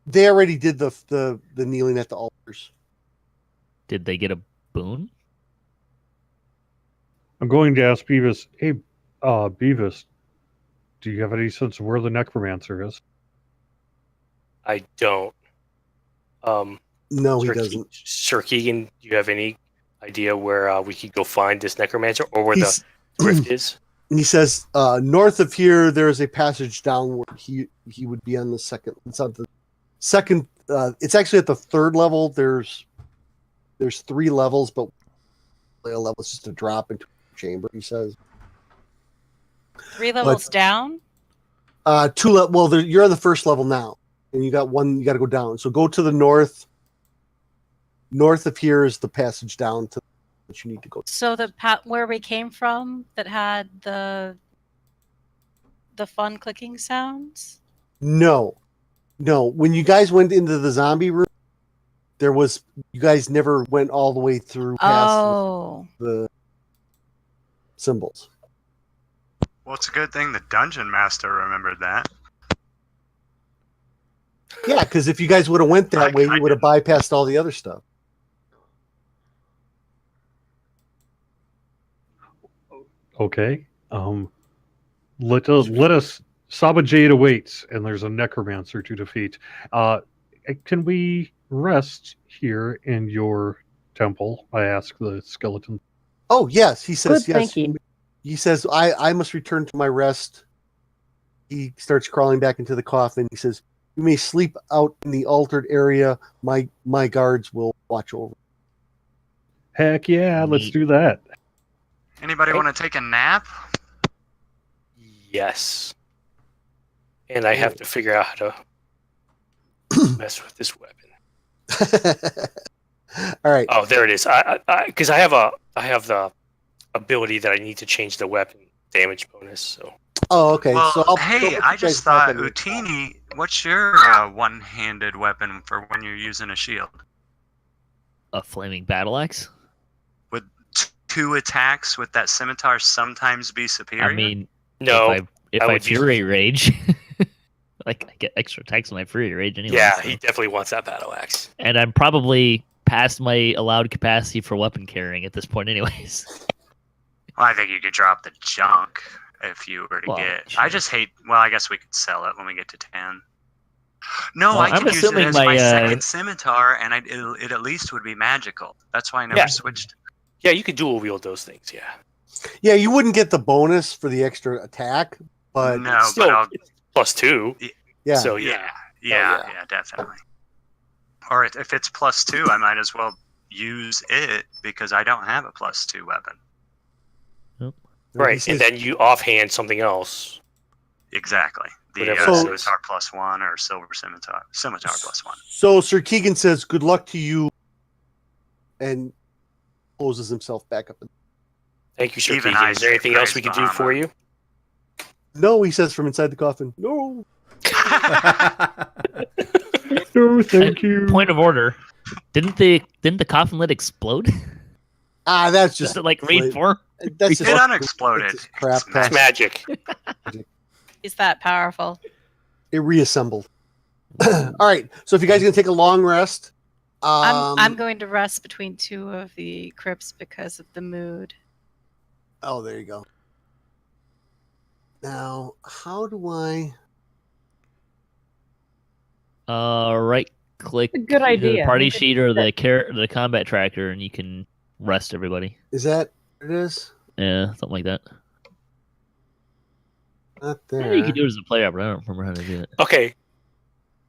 did the kneeling at the altars. Did they get a boon? I'm going to ask Beavis, hey, Beavis, do you have any sense of where the necromancer is? I don't. No, he Sir doesn't. Sir Keegan, do you have any idea where we could go find this necromancer, or where He's- the rift is? He says, north of here, there is a passage downward. He would be on the second. It's on the second. It's actually at the 3rd level. There's 3 levels, but a level is just a drop into a chamber. He says 3 levels down. 2 level. Well, you're on the 1st level now, and you got 1. You got to go down. So go to the north. North of here is the passage down to that you need to go. So the where we came from that had the fun clicking sounds. No. When you guys went into the zombie room, you guys never went all the way through past Oh, the symbols. Well, it's a good thing the dungeon master remembered that. Yeah, because if you guys would have went that way, I you would have bypassed all the other stuff. Okay. Let us. Saba Jade awaits, and there's a necromancer to defeat. Can we rest here in your temple? I ask the skeleton. Oh yes, he says Good yes. thinking. He says I must return to my rest. He starts crawling back into the coffin. He says, "You may sleep out in the altered area. My guards will watch over." Heck yeah, let's Neat. do that. Anybody want to take a nap? Yes. And I have to figure out how to mess with this weapon. All right. Oh, there it is. Because I have the ability that I need to change the weapon damage bonus. So Oh, okay. Well, so I'll hey, put I you just guys back thought on your- Utini What's your one-handed weapon for when you're using a shield? A flaming battle axe. Would 2 attacks with that scimitar sometimes be superior? I mean, No, if I I would use- Fury Rage, like I get extra attacks when I Fury Rage anyway. yeah, so. he definitely wants that battle axe. And I'm probably past my allowed capacity for weapon carrying at this point, anyways. Well, I think you could drop the junk if you were to Well, get. sure. I just hate. Well, I guess we could sell it when we get to 10. No, Well, I I'm could use it assuming as my, my second scimitar, and it at least would be magical. That's why I never Yeah. switched. Yeah, you could dual wield those things. Yeah, Yeah, you wouldn't get the bonus for the extra attack, but No, still but I'll, +2. yeah. So yeah, yeah. yeah, definitely. Or if it's +2, I might as well use it because I don't have a +2 weapon. Right, He says- and then you offhand something else. Exactly. The Whatever that is. scimitar +1 or silver scimitar +1. So Sir Keegan says, "Good luck to you," and closes himself back up. Thank you, Sir Even Keegan. I Is there anything else we can do praise for you? No, he says from inside the coffin. No. No, thank you. Point of order. Didn't the coffin lid explode? Ah, that's Just just to like reform? that's It just unexploded. it's crap. It's It's magic. Is that powerful? It reassembled. All right. So if you guys are gonna take a long rest, I'm going to rest between 2 of the crypts because of the mood. Oh, there you go. Now, how do I? Right click It's a good either idea. the party We could sheet do or that. the combat tracker, and you can rest everybody. Is that what it is? Yeah, something like that. Not Yeah, there. you can do it as a player, but I don't remember how to do it. Okay.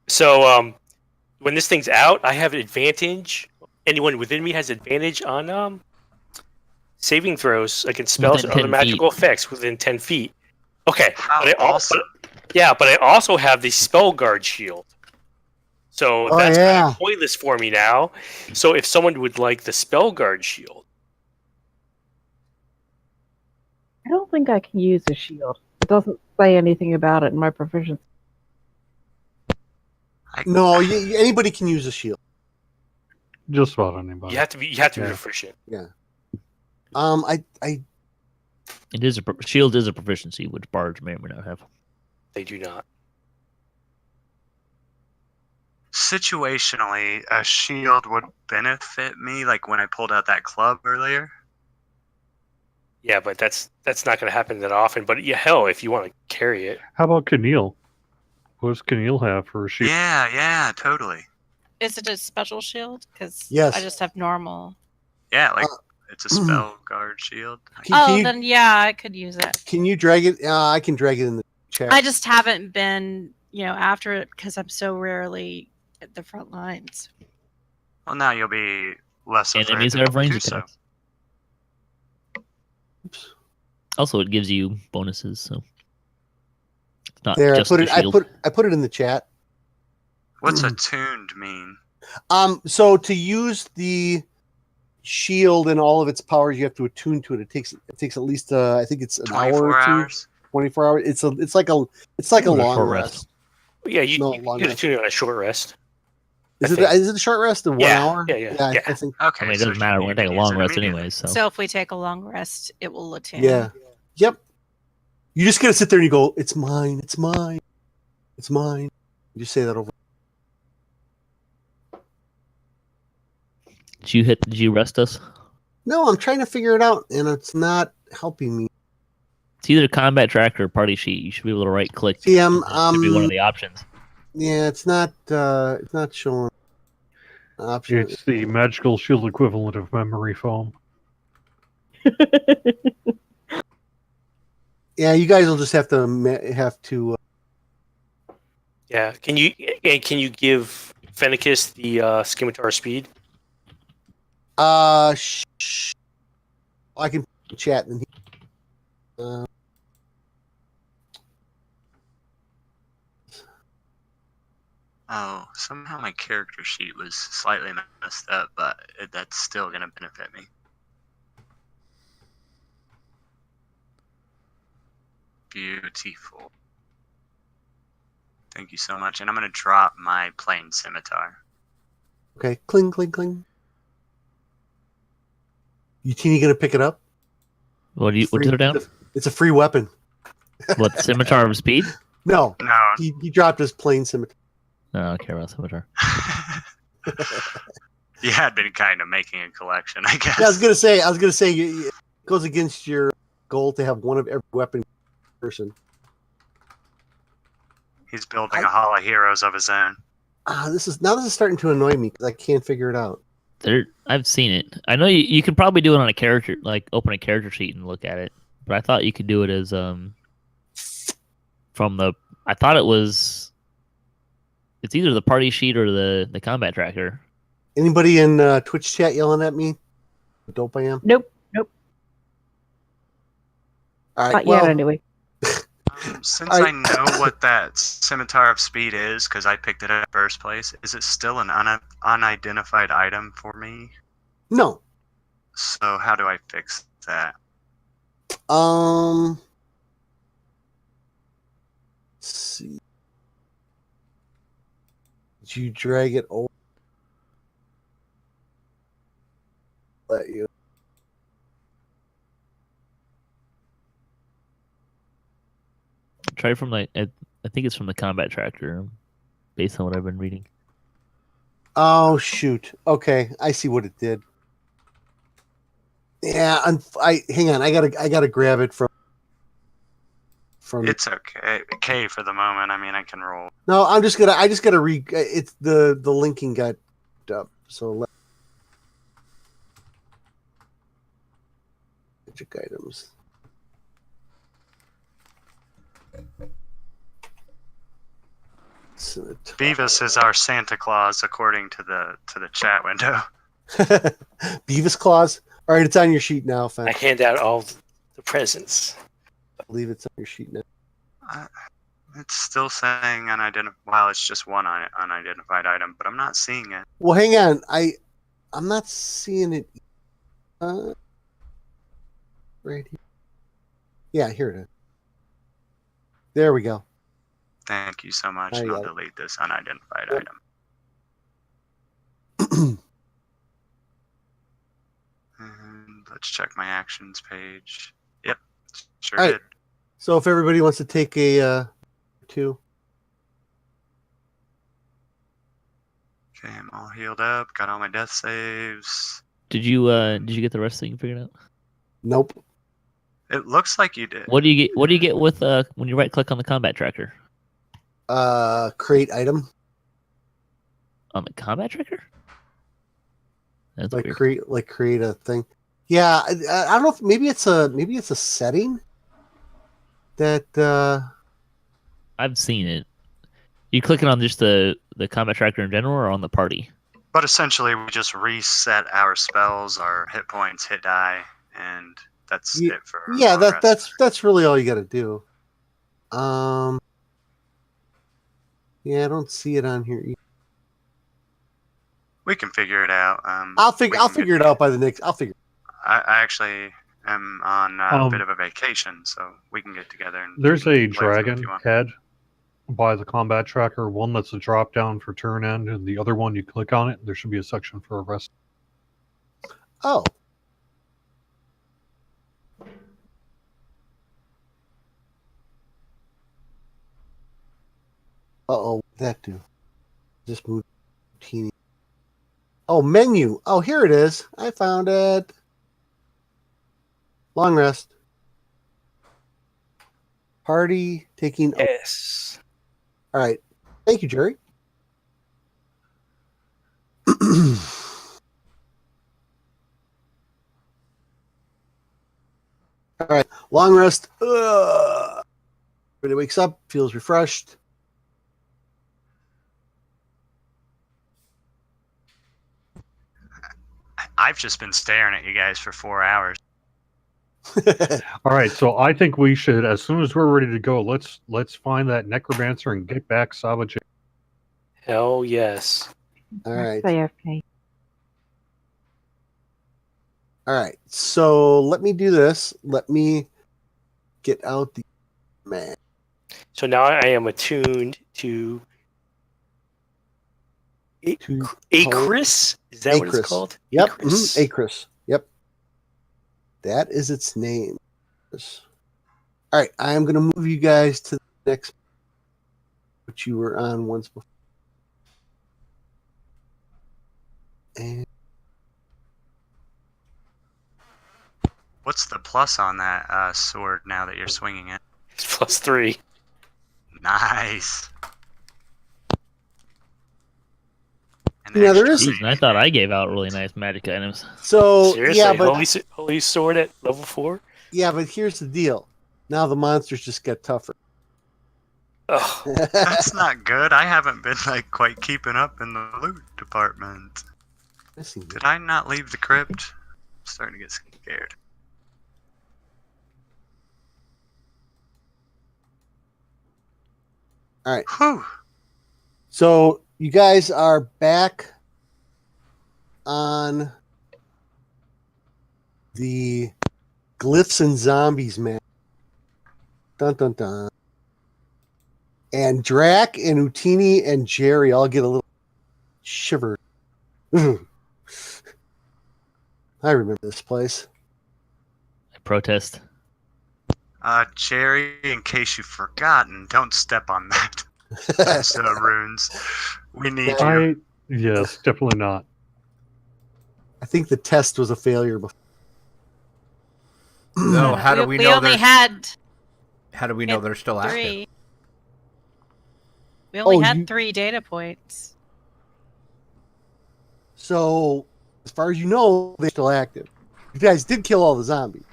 So when this thing's out, I have advantage. Anyone within me has advantage on saving throws against spells Within and other 10 magical feet. effects within 10 feet. Okay. How But I awesome. but I also have the spell guard shield. So Oh, that's kind yeah. of pointless for me now. So if someone would like the spell guard shield, I don't think I can use a shield. It doesn't say anything about it in my proficiency. No, anybody can use a shield. Just about anybody. you have to be Yeah. proficient. I It is shield is a proficiency, which bards may or may not have. They do not. Situationally, a shield would benefit me, like when I pulled out that club earlier. Yeah, but that's not going to happen that often. But yeah, hell, if you want to carry it, How about Keneal? What does Keneal have for a shield? Yeah, totally. Is it a special shield? Because Yes. I just have normal. Yeah, like it's a spell guard shield. Then yeah, I could use it. can you drag it? I can drag it in the chat. I just haven't been, after it because I'm so rarely at the front lines. Well, now you'll be less afraid Enemies to have range do so. attacks. Also, it gives you bonuses, so it's not There, I just put the it. shield. I put it in the chat. What's attuned mean? So to use the shield and all of its powers, you have to attune to it. It takes at least I think it's an hour 24 or 2. hours? 24 hours. It's like a Or a long short rest. rest. yeah, you No, you long can rest. tune it on a short rest. Is I it think. is it a short rest of 1 Yeah, hour? yeah. I think. Okay. I mean, it so doesn't matter. you We're gonna take a can use long it rest immediately. anyway, so. So if we take a long rest, it will attune. Yeah. Yep. You just gotta sit there and you go, "It's mine. It's mine. It's mine." You just say that over. Did you rest us? No, I'm trying to figure it out, and it's not helping me. It's either combat tracker or party sheet. You should be able to right click. See, That should be one of the options. Yeah, it's not showing option. It's the magical shield equivalent of memory foam. Yeah, you guys will just have to Yeah. Can you give Fennicus the scimitar speed? I can chat and Oh, somehow my character sheet was slightly messed up, but that's still going to benefit me. Beautiful. Thank you so much. And I'm going to drop my plain scimitar. Okay, cling, cling, cling. You teeny gonna pick it up? What do you throw down? It's a free weapon. What, scimitar of speed? No, No. he dropped his plain scimitar. No, I don't care about scimitar. You had been kind of making a collection, I guess. Yeah, I was gonna say it goes against your goal to have one of every weapon person. He's building a hall of heroes of his own. This is starting to annoy me because I can't figure it out. I've seen it. I know you can probably do it on a character, like open a character sheet and look at it. But I thought you could do it as from the. I thought it was. It's either the party sheet or the combat tracker. Anybody in Twitch chat yelling at me? How dope I am. Nope. All right. Not Well, yet, anyway. Since I know what that scimitar of speed is, because I picked it in the first place, is it still an unidentified item for me? no. So how do I fix that? Let's see. Did you drag it over? Let you. Try from I think it's from the combat tracker, based on what I've been reading. Oh shoot. Okay, I see what it did. Yeah, hang on. I gotta grab it from. It's okay. Okay for the moment. I mean, I can roll. No, I just gotta read. It's the linking got up. So magic items. Beavis is our Santa Claus, according to the chat window. Beavis Claus. All right, it's on your sheet now, Fan. I hand out all the presents. I believe it's on your sheet now. It's still saying unidentified. Well, it's just one unidentified item, but I'm not seeing it. Well, hang on. I'm not seeing it. Right here. Yeah, here it is. There we go. Thank you so much. I And I'll got it. delete this unidentified Yep. item. And let's check my actions page. Yep, sure All right. did. So if everybody wants to take a 2. Okay, I'm all healed up. Got all my death saves. Did you get the rest thing figured out? Nope. It looks like you did. What do you get with when you right click on the combat tracker? Create item. On the combat tracker? That's Like weird. create a thing. Yeah, I don't know if maybe it's a setting that I've seen it. You clicking on just the combat tracker in general, or on the party? But essentially, we just reset our spells, our hit points, hit die, and that's it for. yeah, the rest. that's really all you got to do. Yeah, I don't see it on here either. We can figure it out. I'll figure it out by the next. I'll figure. I actually am on a bit of a vacation, so we can get together. And There's a play with them if dragon you want. head by the combat tracker. One that's a drop down for turn end, and the other one you click on it. There should be a section for a rest. Oh. Uh-oh, what did that do? Just move teeny. Oh, menu. Oh, here it is. I found it. Long rest. Party taking. Yes. All right. Thank you, Jerry. All right. Long rest. Everybody wakes up, feels refreshed. I've just been staring at you guys for 4 hours. All right, so I think we should, as soon as we're ready to go, let's find that necromancer and get back Savage. Hell yes. All right. Okay. All right. So let me do this. Let me get out the man. So now I am attuned to To Acris. Is that what it's Acris. called? Yep. Acris. Acris. Yep. That is its name. All right. I am going to move you guys to the next, which you were on once before. And What's the plus on that sword now that you're swinging it? It's +3. Nice. And Yeah, there extra is- Jeez, saving and I thought throw. I gave out really nice magic items. so, Seriously, yeah, but holy sword at level 4. yeah, but here's the deal. Now the monsters just get tougher. Oh, That's not good. I haven't been like quite keeping up in the loot department. Did I not leave the crypt? I'm starting to get scared. All right. Whew. So you guys are back on the Glyphs and Zombies map. Dun dun dun. And Drac and Utini and Jerry all get a little shiver. I remember this place. I protest. Jerry, in case you've forgotten, don't step on that. Those runes. We need you. Yes, definitely not. I think the test was a failure before. No, how do we know only they're had how do we know they're still active? 3. We only Oh, had you- 3 data points. So, as far as you know, they're still active. You guys did kill all the zombies.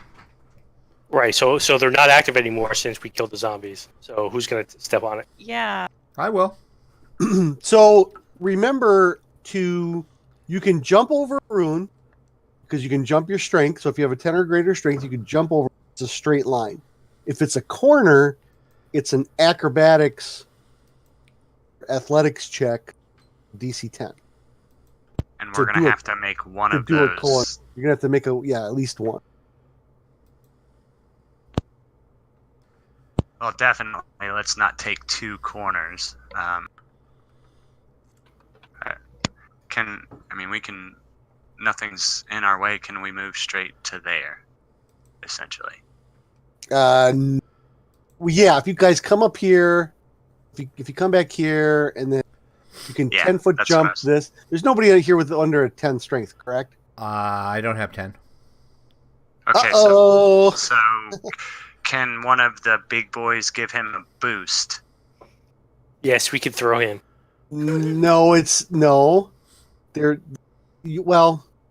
right. So they're not active anymore since we killed the zombies. So who's gonna step on it? Yeah. I will. So remember you can jump over a rune because you can jump your strength. So if you have a 10 or greater strength, you can jump over. It's a straight line. If it's a corner, it's an acrobatics athletics check, DC 10. And to we're do gonna a- have to make one To of do a corner, those. you're gonna have to make at least one. Well, definitely. Let's not take 2 corners. We can. Nothing's in our way. Can we move straight to there? Essentially. Well, yeah, if you guys come up here, if you come back here, and then you can Yeah, 10-foot that's jump what I was- this. There's nobody out here with under a 10 strength, correct? I don't have 10. Okay, Uh-oh. so can one of the big boys give him a boost? Yes, we could throw him. No.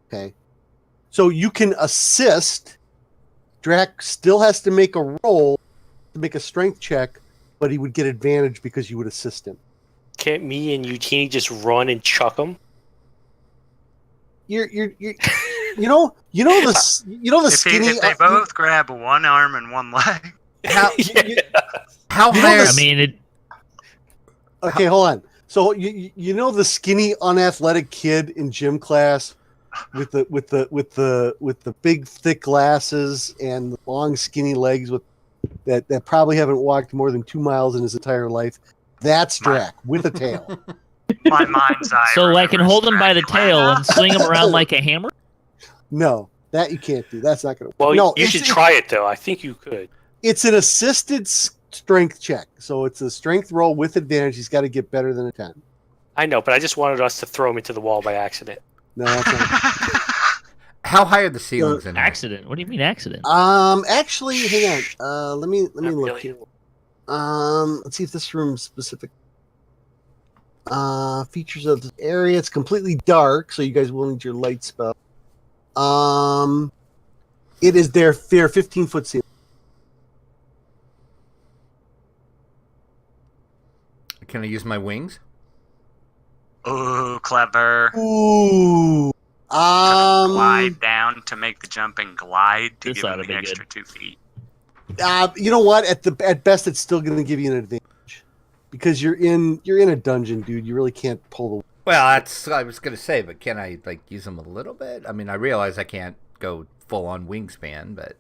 Okay. So you can assist. Drac still has to make a roll to make a strength check, but he would get advantage because you would assist him. Can't me and Eugenie just run and chuck him? You're you know the skinny. If they both grab one arm and one leg. How Yeah. how You know high? this- I mean, it. Okay, hold on. So you know the skinny, unathletic kid in gym class with the big thick glasses and the long skinny legs with that probably haven't walked more than 2 miles in his entire life. That's Drac with a tail. My mind's eye. So I can remembers hold him by the Dracula. tail and swing him around like a hammer. No, that you can't do. That's not going to. Well, No, you should try it though. I think you could. It's an assisted strength check, so it's a strength roll with advantage. He's got to get better than a 10. I know, but I just wanted us to throw him into the wall by accident. No, that's not. How high are the ceilings in here? Accident. What do you mean accident? Actually, hang on. Let me Not look really. here. Let's see if this room's specific. Features of the area. It's completely dark, so you guys will need your light spell. It is their 15-foot ceiling. Can I use my wings? Ooh, clever. Ooh. Glide down to make the jump and glide to This give oughta him be the good. extra 2 feet. You know what? At best, it's still going to give you an advantage because you're in a dungeon, dude. You really can't pull the. Well, that's I was gonna say, but can I use them a little bit? I mean, I realize I can't go full on wingspan, but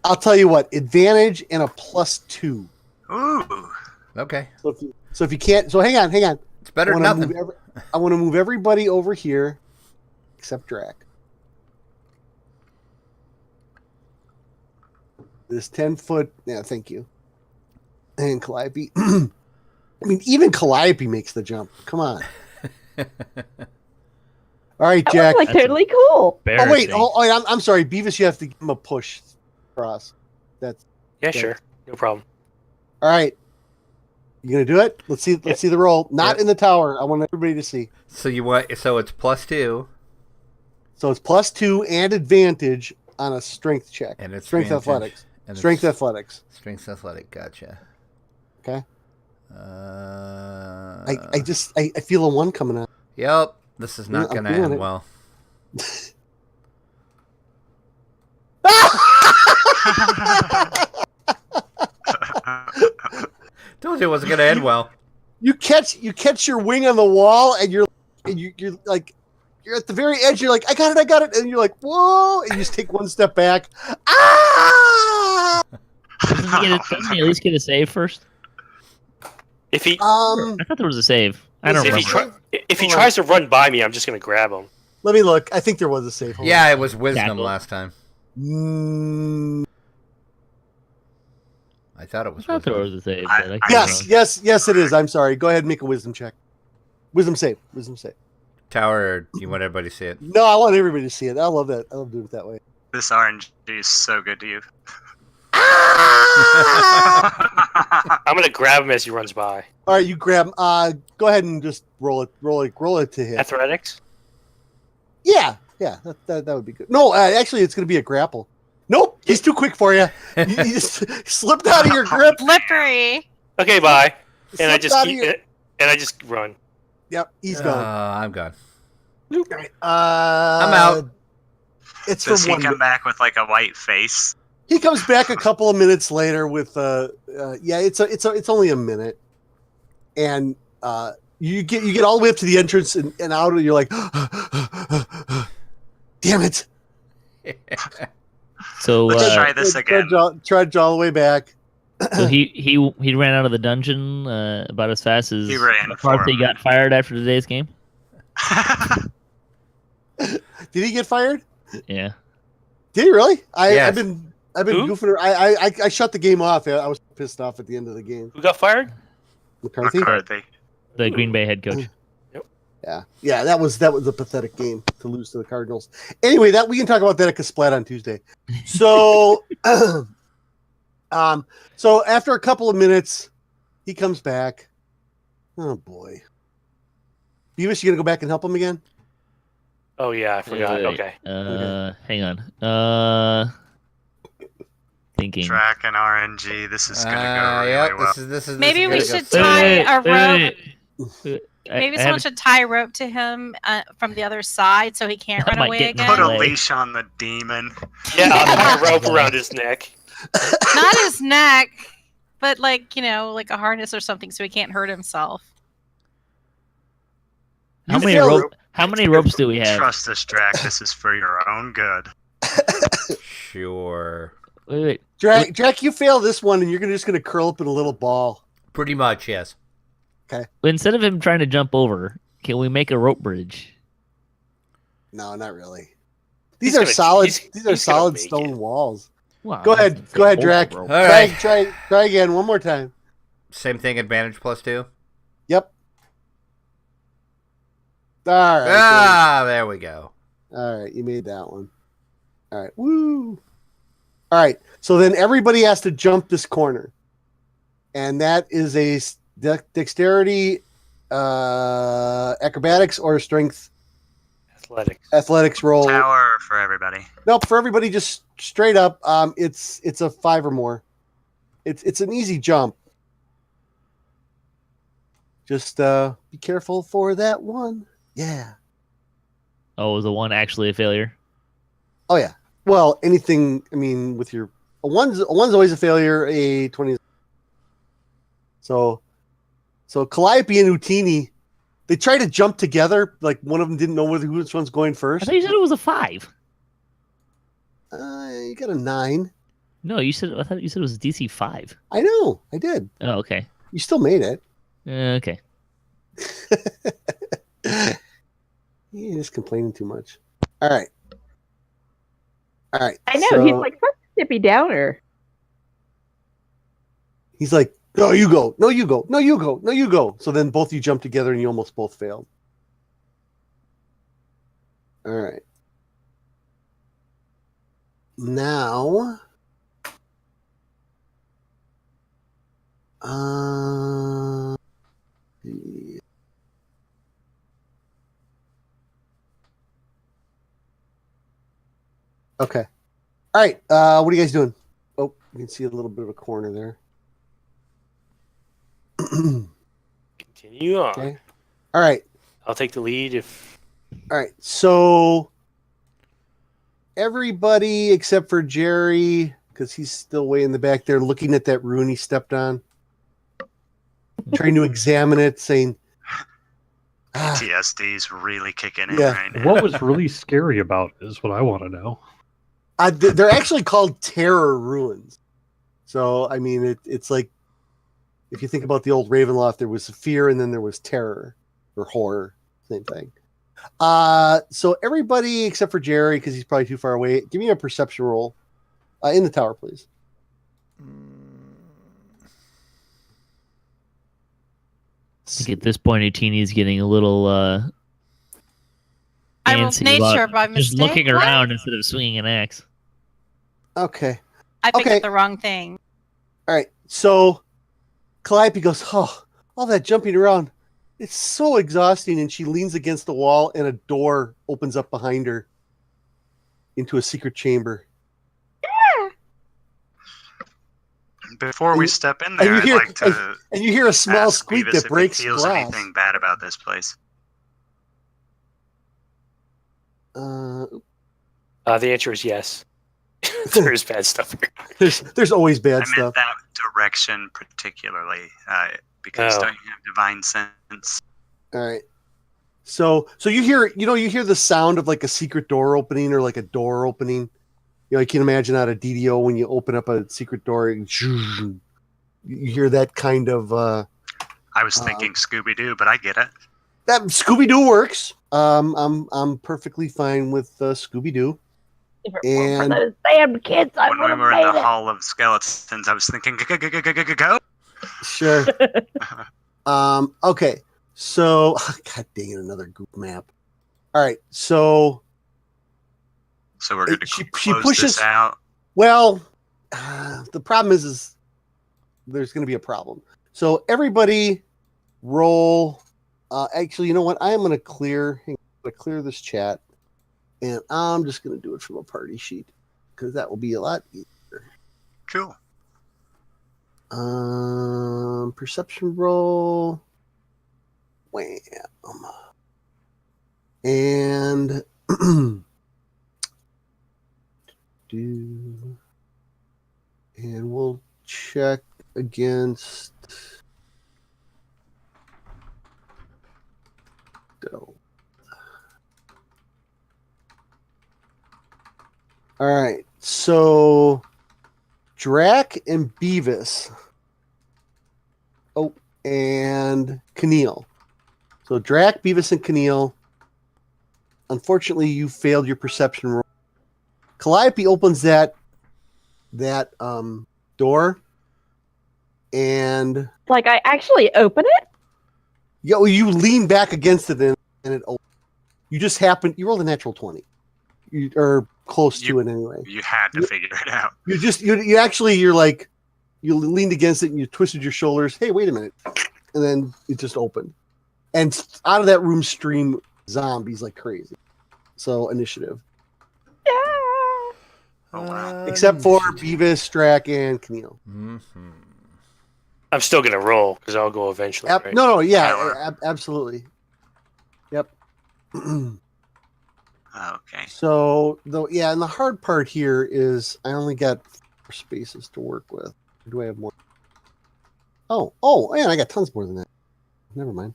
I'll tell you what. Advantage and a +2. Ooh. Okay. So if you can't, so hang on. It's better than nothing. I want to move everybody over here, except Drac. This 10-foot. Yeah, thank you. And Calliope. I mean, even Calliope makes the jump. Come on. All right, That Jack. was like totally cool. Oh wait, I'm sorry, Beavis. You have to give him a push across. That's Sure, no problem. all right. You gonna do it? Let's see. Let's see the roll. Not in the tower. I want everybody to see. So So it's +2. So it's +2 and advantage on a strength check. And it's strength advantage. athletics. And Strength it's athletics. Strength athletic. Gotcha. Okay. I I feel a 1 coming out. Yep. This is not I'm going to feeling end it. well. Told you it wasn't going to end well. You catch your wing on the wall, and you're like you're at the very edge. You're like, I got it, and you're like, whoa, and you just take one step back. Ah! Doesn't he at least get a save first? If he I thought there was a save. I don't remember. if he tries to run by me, I'm just gonna grab him. Let me look. I think there was a save. Hold Yeah, on. it was wisdom Tackle. last time. I thought it was I thought there wisdom. was a save. I- But I I- could be wrong. Yes, it is. I'm sorry. Go ahead and make a wisdom check. Wisdom save. Tower, you want everybody to see it? No, I want everybody to see it. I love that. I love doing it that way. This RNG is so good to you. I'm gonna grab him as he runs by. All right, you grab. Go ahead and just roll it to hit. Athletics. Yeah, that would be good. No, actually, it's going to be a grapple. Nope, he's too quick for you. You just slipped out of your grip. Slippery. Okay, bye. And I Slipped just out of keep your- it, and I just run. Yep, he's gone. I'm gone. All right, I'm out. It's Does for he 1 come minute. back with like a white face? He comes back a couple of minutes later with it's only a minute, and you get all the way up to the entrance and out, and you're like, damn it! So, Let's try this again. Trudge all the way back. so he ran out of the dungeon about as fast as He ran McCarthy for got fired after today's game. Did he get fired? Yeah. Did he really? Yes. I've been Who? goofing. I shut the game off. I was pissed off at the end of the game. Who got fired? McCarthy. McCarthy. The Green Bay head coach. Yeah, that was a pathetic game to lose to the Cardinals. Anyway, that we can talk about that at Kasplat on Tuesday. So, so after a couple of minutes, he comes back. Oh boy, Beavis, you gonna go back and help him again? Oh yeah, I forgot. Wait. Okay. Hang on. Thinking. Track and RNG. This is gonna go really Yep, well. this is Maybe we gonna go should so- tie a rope. Wait. Maybe someone should tie a rope to him from the other side so he can't That run might away get in the Put again. a way. leash on the demon. Yeah, I'll tie a rope around his neck. Not his neck, but like a harness or something so he can't hurt himself. How You many failed. How many ropes do we have? Trust this, Drac. This is for your own good. Sure. Wait. Jack, you fail this one, and you're just gonna curl up in a little ball. Pretty much, yes. Instead of him trying to jump over, can we make a rope bridge? No, not really. He's These are gonna- solid. he's- These are he's gonna solid make stone it. walls. Wow, Go ahead, that's go ahead, a Drac. rope. All right. Try again one more time. Same thing, advantage +2. Yep. All right. There we go. All right, you made that one. All right, woo. All right, so then everybody has to jump this corner, and that is a dexterity, acrobatics, or strength Athletics. roll. Tower for everybody. Nope, for everybody, just straight up. It's a 5 or more. It's an easy jump. Just be careful for that one. Yeah. Oh, was the one actually a failure? Oh yeah. Well, anything. I mean, with your a one's always a failure. A 20. So Calliope and Utini, they try to jump together. Like one of them didn't know which one's going I first. thought you said it was a 5. You got a 9. No, I thought you said it was DC 5. I know. I did. Oh, okay. You still made it. Okay. You're just complaining too much. All right. I know, so he's like such a Debbie Downer. he's like, no, you go. No, you go. No, you go. No, you go. So then both you jump together and you almost both failed. All right. Now, okay. All right. What are you guys doing? Oh, you can see a little bit of a corner there. Continue on. Okay. All right. I'll take the lead if. All right. So everybody except for Jerry, because he's still way in the back there looking at that rune he stepped on, trying to examine it, saying, PTSD is really kicking in Yeah. right now. What was really scary about it is what I want to know. they're actually called terror ruins. So, I mean, it's like, if you think about the old Ravenloft, there was fear and then there was terror or horror, same thing. So everybody except for Jerry, because he's probably too far away, give me a perception roll in the tower, please. I think at this point, Utini's getting a little I rolled antsy nature about by just mistake. looking What? around instead of swinging an axe. Okay. I picked Okay. up the wrong thing. All right. So Calliope goes, oh, all that jumping around. It's so exhausting. And she leans against the wall and a door opens up behind her into a secret chamber. Before we step in there, and I'd you hear- like to And you hear a small ask squeak Beavis that if breaks he feels glass. anything bad about this place. The answer is yes. There is bad stuff here. There's always bad I meant stuff. that direction particularly, because Oh. don't you have divine sense? All right. So you hear the sound of like a secret door opening or like a door opening. You know, I can imagine out of DDO when you open up a secret door, you hear that kind of I was thinking Scooby Doo, but I get it. that Scooby Doo works. I'm perfectly fine with Scooby Doo. If it weren't for And those damn kids, I When would we have were in made the it. Hall of Skeletons, I was thinking go. sure. Okay. So God dang it, another goop map. All right. So So we're going to She close pushes- this out. well, the problem is there's going to be a problem. So everybody roll. Actually, you know what? I am going to clear this chat, and I'm just going to do it from a party sheet because that will be a lot easier. Cool. Perception roll. Wham. And and we'll check against go. All right, so Drac and Beavis. Oh, and Keneal. So Drac, Beavis, and Keneal. Unfortunately, you failed your perception roll. Calliope opens that door, and Like I actually open it? you lean back against it, and it opens. You just happen. You rolled a natural 20. You are close to it anyway. You had to figure it out. You're like, you leaned against it and you twisted your shoulders. Hey, wait a minute. And then it just opened. And out of that room stream zombies like crazy. So initiative. Yeah. Oh, wow. Except for Beavis, Strack, and Keneal. Mm-hmm. I'm still going to roll because I'll go eventually. Right? No, yeah, Tyler. absolutely. Yep. Okay. So, and the hard part here is I only got 4 spaces to work with. Do I have more? Oh, man, I got tons more than that. Never mind.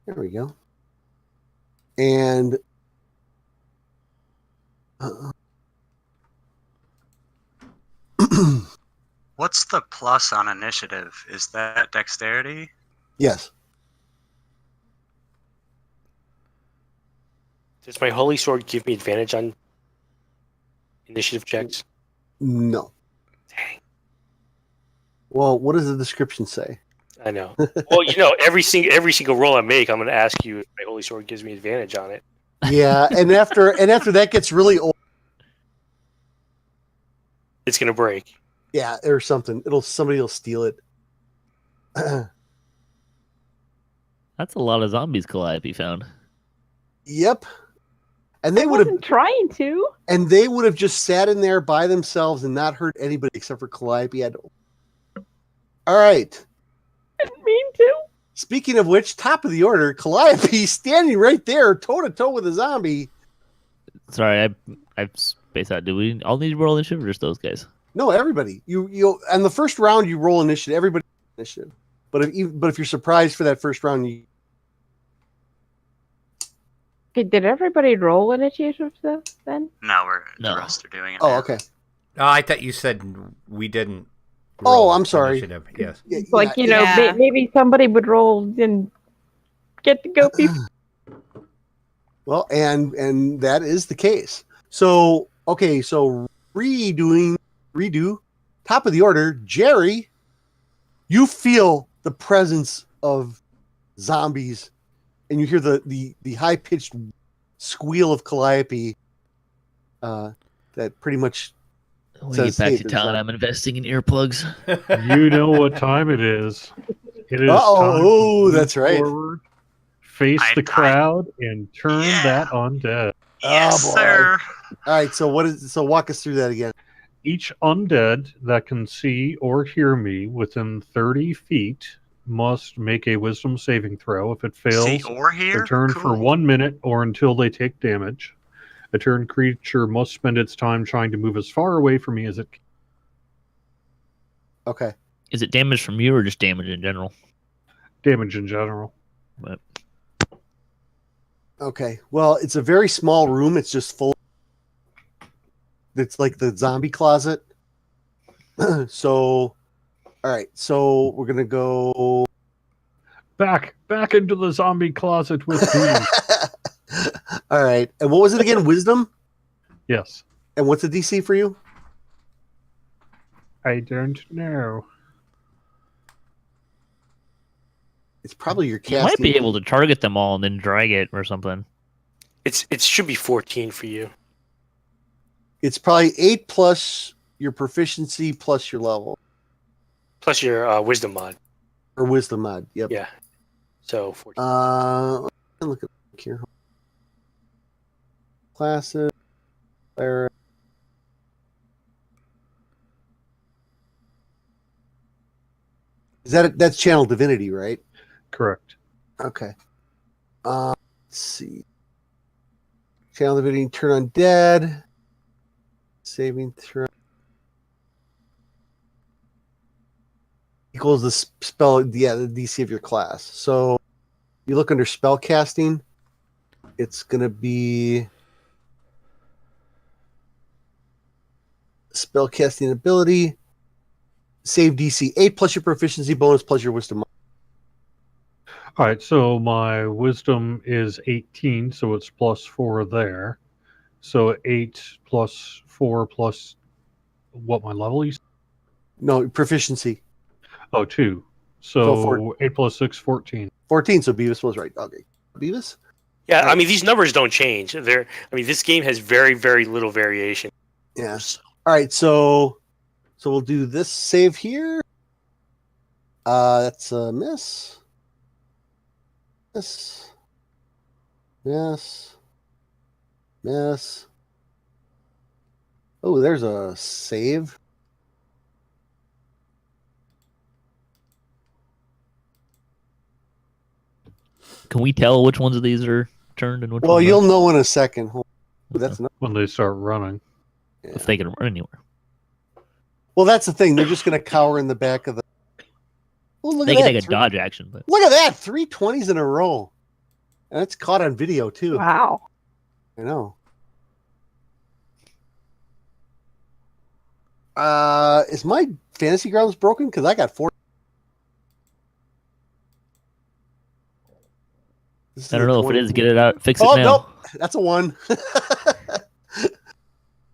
There we go. And What's the plus on initiative? Is that dexterity? Yes. Does my holy sword give me advantage on initiative checks? No. Dang. Well, what does the description say? I know. Well, every single roll I make, I'm going to ask you if my holy sword gives me advantage on it. Yeah, and after that gets really old. It's going to break. Yeah, or something. Somebody will steal it. That's a lot of zombies Calliope found. Yep. And I they would have wasn't trying to. And they would have just sat in there by themselves and not hurt anybody except for Calliope. All right. Didn't mean to. Speaking of which, top of the order, Calliope standing right there, toe to toe with a zombie. Sorry, I spaced out. Do we all need to roll initiative or just those guys? No, everybody. You on the first round you roll initiative. Everybody initiative. But if you're surprised for that first round, you Okay, did everybody roll initiative then? No, No. the rest are doing it. Oh, now. okay. Oh, I thought you said we didn't. Oh, roll I'm sorry. initiative. Yes. Yeah, Like, Yeah. maybe somebody would roll and get to go people. Well, and that is the case. So, okay, so redo, top of the order, Jerry, you feel the presence of zombies and you hear the high-pitched squeal of Calliope that pretty much When we says, get back "Hey, to there's town, a-" I'm investing in earplugs. You know what time it is. It is Uh-oh. time to Oh, move that's right. forward, face the crowd, and turn Yeah. that undead. Yes, Oh, boy. sir. All right, so walk us through that again. Each undead that can see or hear me within 30 feet must make a wisdom saving throw. If it fails, See or hear? return for Cool. 1 minute or until they take damage. A turn creature must spend its time trying to move as far away from me as it can. Okay. Is it damage from you or just damage in general? Damage in general. But Okay. Well, it's a very small room. It's just full. It's like the zombie closet. So, all right. So we're gonna go Back into the zombie closet with me. All right. And what was it again? Wisdom? Yes. And what's the DC for you? I don't know. It's probably your you casting. might be able to target them all and then drag it or something. It should be 14 for you. It's probably 8 plus your proficiency plus your level Plus your wisdom mod. or wisdom mod. Yep. Yeah. So 14. Look at here. Classes. Cleric. That's channel divinity, right? Correct. Okay. Let's see. Channel divinity, turn undead. Saving throw. Equals the spell, the DC of your class. So you look under spell casting. It's going to be spell casting ability. Save DC 8 plus your proficiency bonus plus your wisdom. All right, so my wisdom is 18, so it's plus 4 there. So 8 plus 4 plus what my level is? No, proficiency. Oh, 2. So 8 plus 6, 14. 14, so Beavis was right. Okay. Beavis? Yeah, Right. I mean these numbers don't change. This game has very, very little variation. Yeah. All right, so we'll do this save here. That's a miss. Miss. Miss. Miss. Oh, there's a save. Can we tell which ones of these are turned and which Well, ones you'll aren't? know in a second. Ooh, that's not. When they start running. Yeah. If they can run anywhere. Well, that's the thing. They're just going to cower in the back of the. Oh, look They at can that. take a dodge action, but Look at that. 3 20s in a row. And it's caught on video, too. Wow. I know. Is my fantasy grounds broken? Because I got 4. I don't know if it is. Get it out. Fix it Oh, now. nope. That's a 1.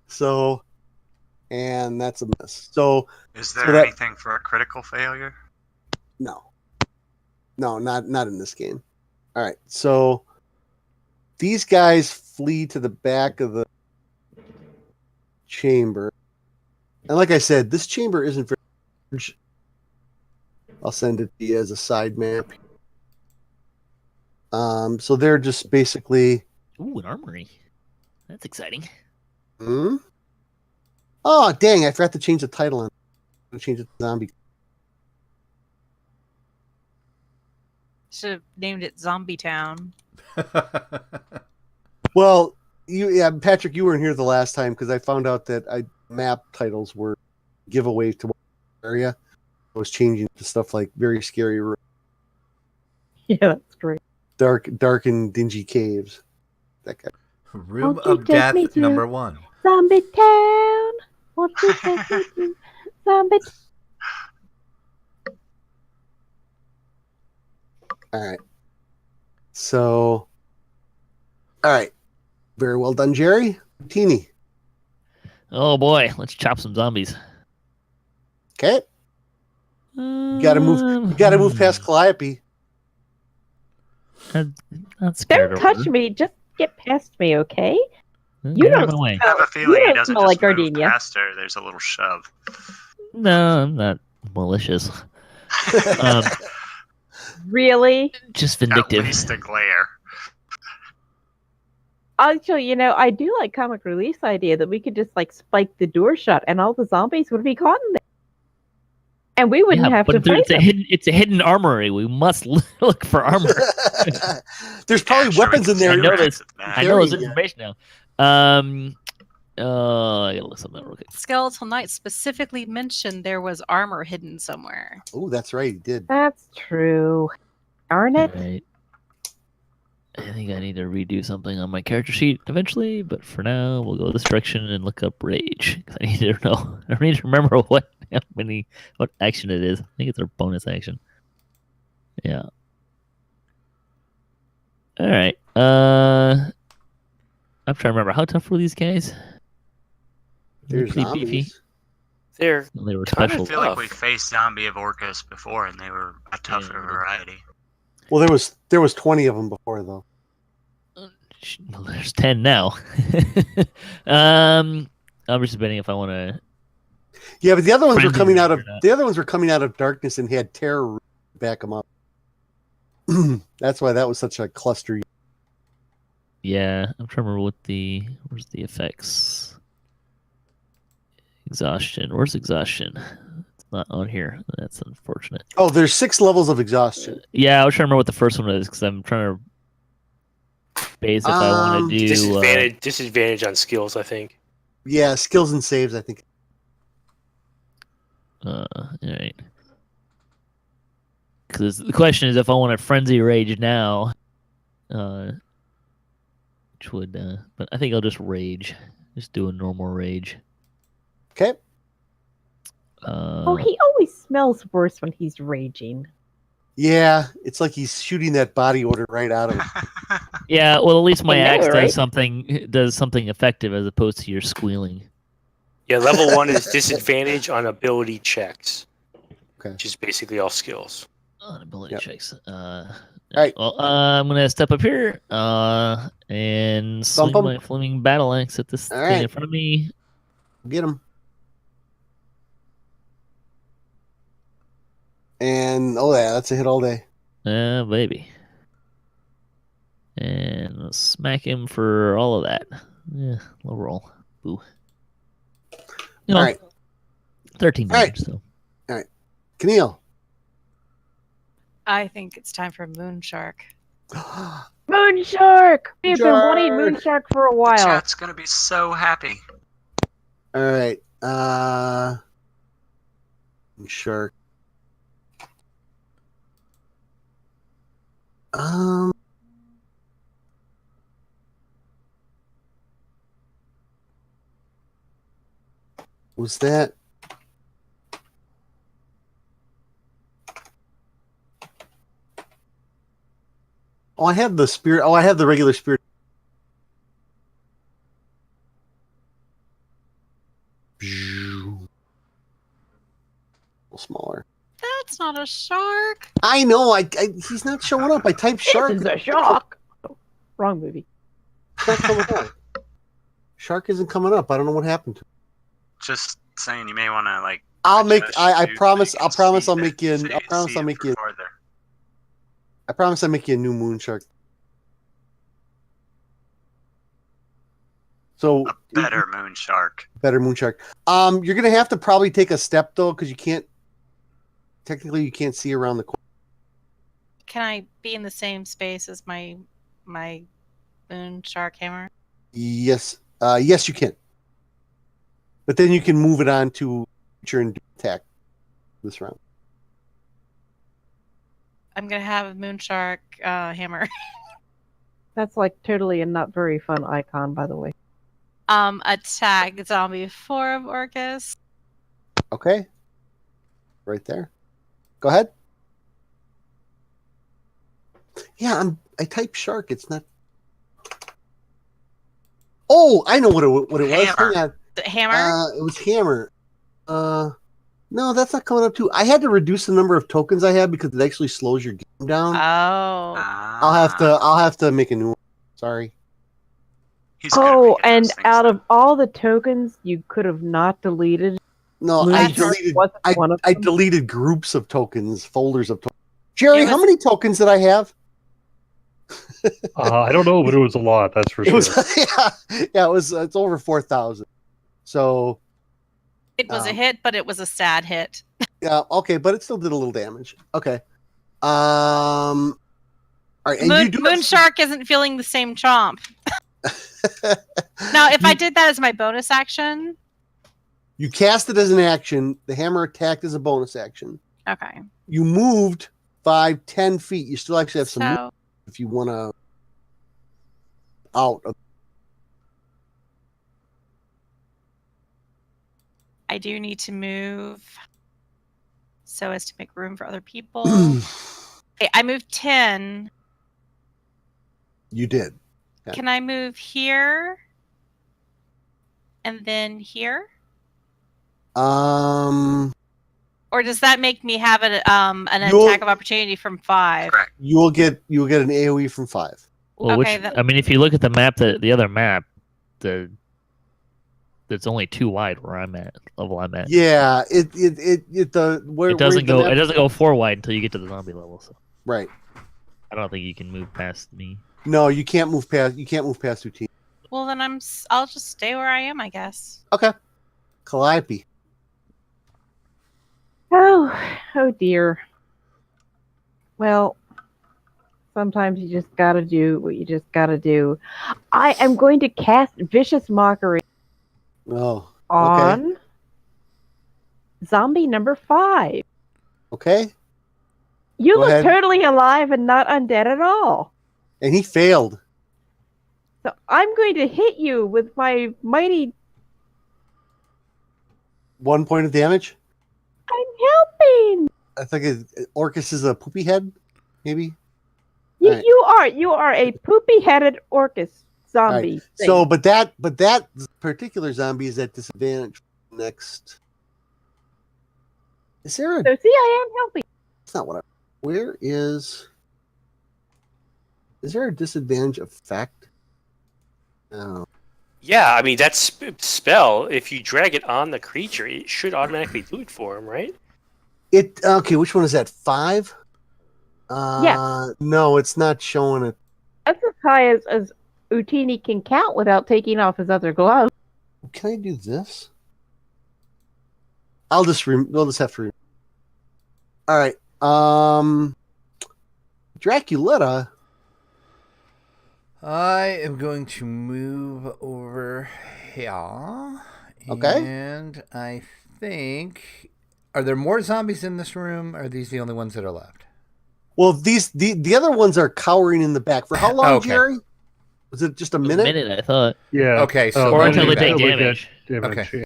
So, and that's a miss. So, Is So there that- anything for a critical failure? no. No, not in this game. All right. So, these guys flee to the back of the chamber. And like I said, this chamber isn't very large. I'll send it to you as a side map. So they're just basically. Ooh, an armory. That's exciting. Hmm? Oh, dang! I forgot to change the title on. I'm gonna change it to zombie. Should have named it Zombie Town. Well, Patrick, you weren't here the last time because I found out that map titles were giveaway to one area. I was changing to stuff like very scary, Yeah, that's great. dark and dingy caves. That guy. Room Won't you of take Death me to- number 1. Zombie Town. Won't you take me to Zombie Town? All right. So, all right. Very well done, Jerry. Teeny. Oh boy, let's chop some zombies. Okay. You gotta move past Calliope. Not scared. Don't touch me. Just get past me, okay? You You out of don't my way. I have a feeling he don't doesn't smell just like move gardenia. past her. There's a little shove. No, I'm not malicious. Really? Just At vindictive. least a glare. Actually, I do like comic relief idea that we could just like spike the door shut and all the zombies would be caught in there. And we wouldn't have to fight them. It's a hidden armory. We must look for armor. There's probably Sure, we weapons can in there. I know interact this. with that. I know this Carrying it. information now. I gotta look something up real quick. Skeletal Knight specifically mentioned there was armor hidden somewhere. Oh, that's right. He did. That's true. Darn it. Right. I think I need to redo something on my character sheet eventually, but for now, we'll go this direction and look up rage. 'Cause I need to know. I need to remember what action it is. I think it's our bonus action. Yeah. All right. I'm trying to remember how tough were these guys. They're There's pretty zombies. beefy. There. They were Kinda I special. feel like tough. we faced zombie of Orcus before, and they were a tougher Yeah. variety. Well, there was 20 of them before though. Well, there's 10 now. I'm just debating if I want to. Yeah, but the other ones were Friendly coming out or of not. darkness and had terror back them up. That's why that was such a cluster. Yeah, I'm trying to remember where's the effects? Exhaustion. Where's exhaustion? It's not on here. That's unfortunate. Oh, there's 6 levels of exhaustion. Yeah, I was trying to remember what the first one is because I'm trying to base if I want to do. Disadvantage on skills, I think. Yeah, skills and saves. I think. All right. Because the question is if I want to frenzy rage now, which would, but I think I'll just rage. Just do a normal rage. Okay. Oh, he always smells worse when he's raging. Yeah, it's like he's shooting that body odor right out of him. Yeah, well, at least my I know, axe right? does something effective as opposed to your squealing. Yeah, level 1 is disadvantage on ability checks. Okay. Which is basically all skills. On ability Yep. checks. right. Well, I'm gonna step up here and swing Thump 'em. my flaming battle axe at this All thing right. in front of me. Get him. And oh yeah, that's a hit all day. Baby. And I'll smack him for all of that. Yeah, low roll. Boo. You know, All right, 13 All right. damage, so. Keneal. I think it's time for Moonshark. Moonshark! We've been wanting Shark! Moonshark for a The while. chat's gonna be so happy. All right. Shark. Was that Oh, I have the spirit. Oh, I have the regular spirit. A little smaller. That's not a shark. I know. He's not showing up. I typed shark. This is a shark. Oh, wrong movie. It's not coming up. Shark isn't coming up. I don't know what happened to it. Just saying, you may want to like. I'll make. adjust I to promise. so you I'll can promise. see I'll the- make you. see- I promise. see I'll it make from you. farther. I promise. I'll make you a new moon shark. So A better moon shark. better moon shark. You're gonna have to probably take a step though, because you can't. Technically, you can't see around the corner. Can I be in the same space as my moon shark hammer? Yes. Yes, you can. But then you can move it on to feature and attack this round. I'm gonna have a moon shark hammer. That's like totally a not very fun icon, by the way. Attack zombie 4 of Orcus. Okay. Right there. Go ahead. Yeah, I typed shark. It's not. Oh, I know what it was. Hammer. Hang on. The hammer. It was hammer. No, that's not coming up too. I had to reduce the number of tokens I had because it actually slows your game down. Oh. I'll have to make a new one. Sorry. He's good at Oh, making and those things out though. of all the tokens you could have not deleted, No, Moon I Shark deleted. wasn't one of I them? deleted groups of tokens, folders of tokens. Jerry, It how was- many tokens did I have? I don't know, but it was a lot. That's for It sure. was yeah. It was. It's over 4,000. So It was a hit, but it was a sad hit. yeah, okay, but it still did a little damage. Okay. All right, and you do Moon have- shark isn't feeling the same chomp. Now, if I did that as my bonus action, You cast it as an action. The hammer attacked as a bonus action. okay. You moved 5, 10 feet. You still actually have some So movement if you want to out of. I do need to move so as to make room for other people. Okay, I moved 10. You did. Yeah. Can I move here? And then here? Um, Or does that make me have an You'll- attack of opportunity from 5? Correct. you will get an AOE from 5. Well, Okay, which then- I mean, if you look at the map, the other map, it's only 2 wide where I'm at, level I'm at. Yeah, it It doesn't go 4 wide until you get to the zombie level. So right. I don't think you can move past me. No, you can't move past 15. Well, then I'll just stay where I am, I guess. Okay. Calliope. oh dear. Well, sometimes you just gotta do what you just gotta do. I am going to cast Vicious Mockery Oh, on zombie number 5. okay. You Go look ahead. totally alive and not undead at all. And he failed. So I'm going to hit you with my mighty. 1 point of damage. I'm helping. I think Orcus is a poopy head, maybe. You, Alright. you are a poopy-headed Orcus zombie. thing. So, but that particular zombie is at disadvantage next. Is there a? So see, I am helping. That's not what I. Where is? Is there a disadvantage effect? Oh, Yeah, I mean that spell. If you drag it on the creature, it should automatically do it for him, right? it okay. Which one is that? 5? Yes. No, it's not showing it. That's as high as Utini can count without taking off his other glove. Can I do this? We'll just have to. All right. Draculetta. I am going to move over here. Okay. And I think. Are there more zombies in this room? Or are these the only ones that are left? Well, the other ones are cowering in the back. For how long, Okay. Jerry? Was it just a minute? I thought. Yeah. Okay, so Or let until me they take back. damage. Okay.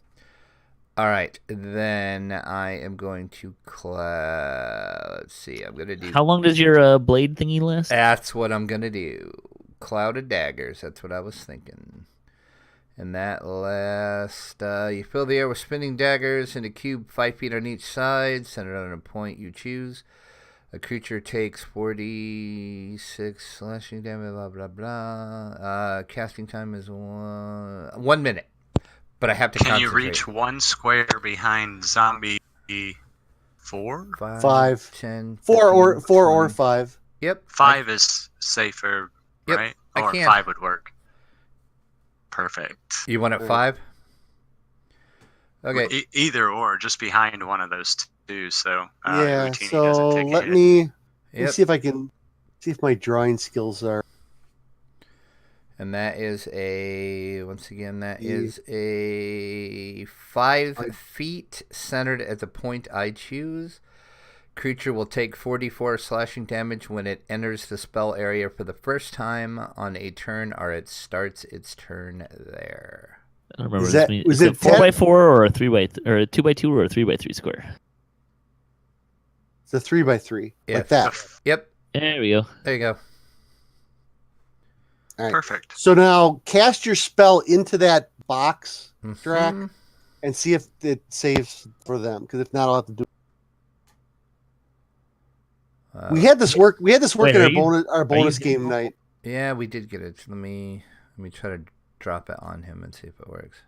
All right, then I am going to let's see. I'm gonna do. How long does your blade thingy last? That's what I'm gonna do. Cloud of daggers. That's what I was thinking. And that lasts. You fill the air with spinning daggers in a cube 5 feet on each side, centered on a point you choose. A creature takes 46 slashing damage. Blah blah blah. Casting time is 1 minute. But I have to Can you concentrate. reach one square behind zombie 4? 5, 10, 4 15, or 20. 5. Yep. 5 is safer, Yep, right? I Or can. 5 would work. Perfect. You want it 5? Okay. Either or, just behind one of those two, so Yeah, Routini so doesn't take a let hit. me Yep. see if I can see if my drawing skills are. And that is a, once again, that Yeah. is a 5 feet centered at the point I choose. Creature will take 44 slashing damage when it enters the spell area for the first time on a turn, or it starts its turn there. I don't remember. Is that- was is it it 4 10? by 4 or a 3 by or a 2 by 2 or a 3 by 3 square? It's a 3x3, Yeah. like that. Yep. There we go. There you go. All right. Perfect. So now cast your spell into that box, Drac, Mhm. and see if it saves for them. Because if not, I'll have to do. We had this work. We had this work Wait, in are our you- bonus you- game night. Yeah, we did get it. Let me try to drop it on him and see if it works.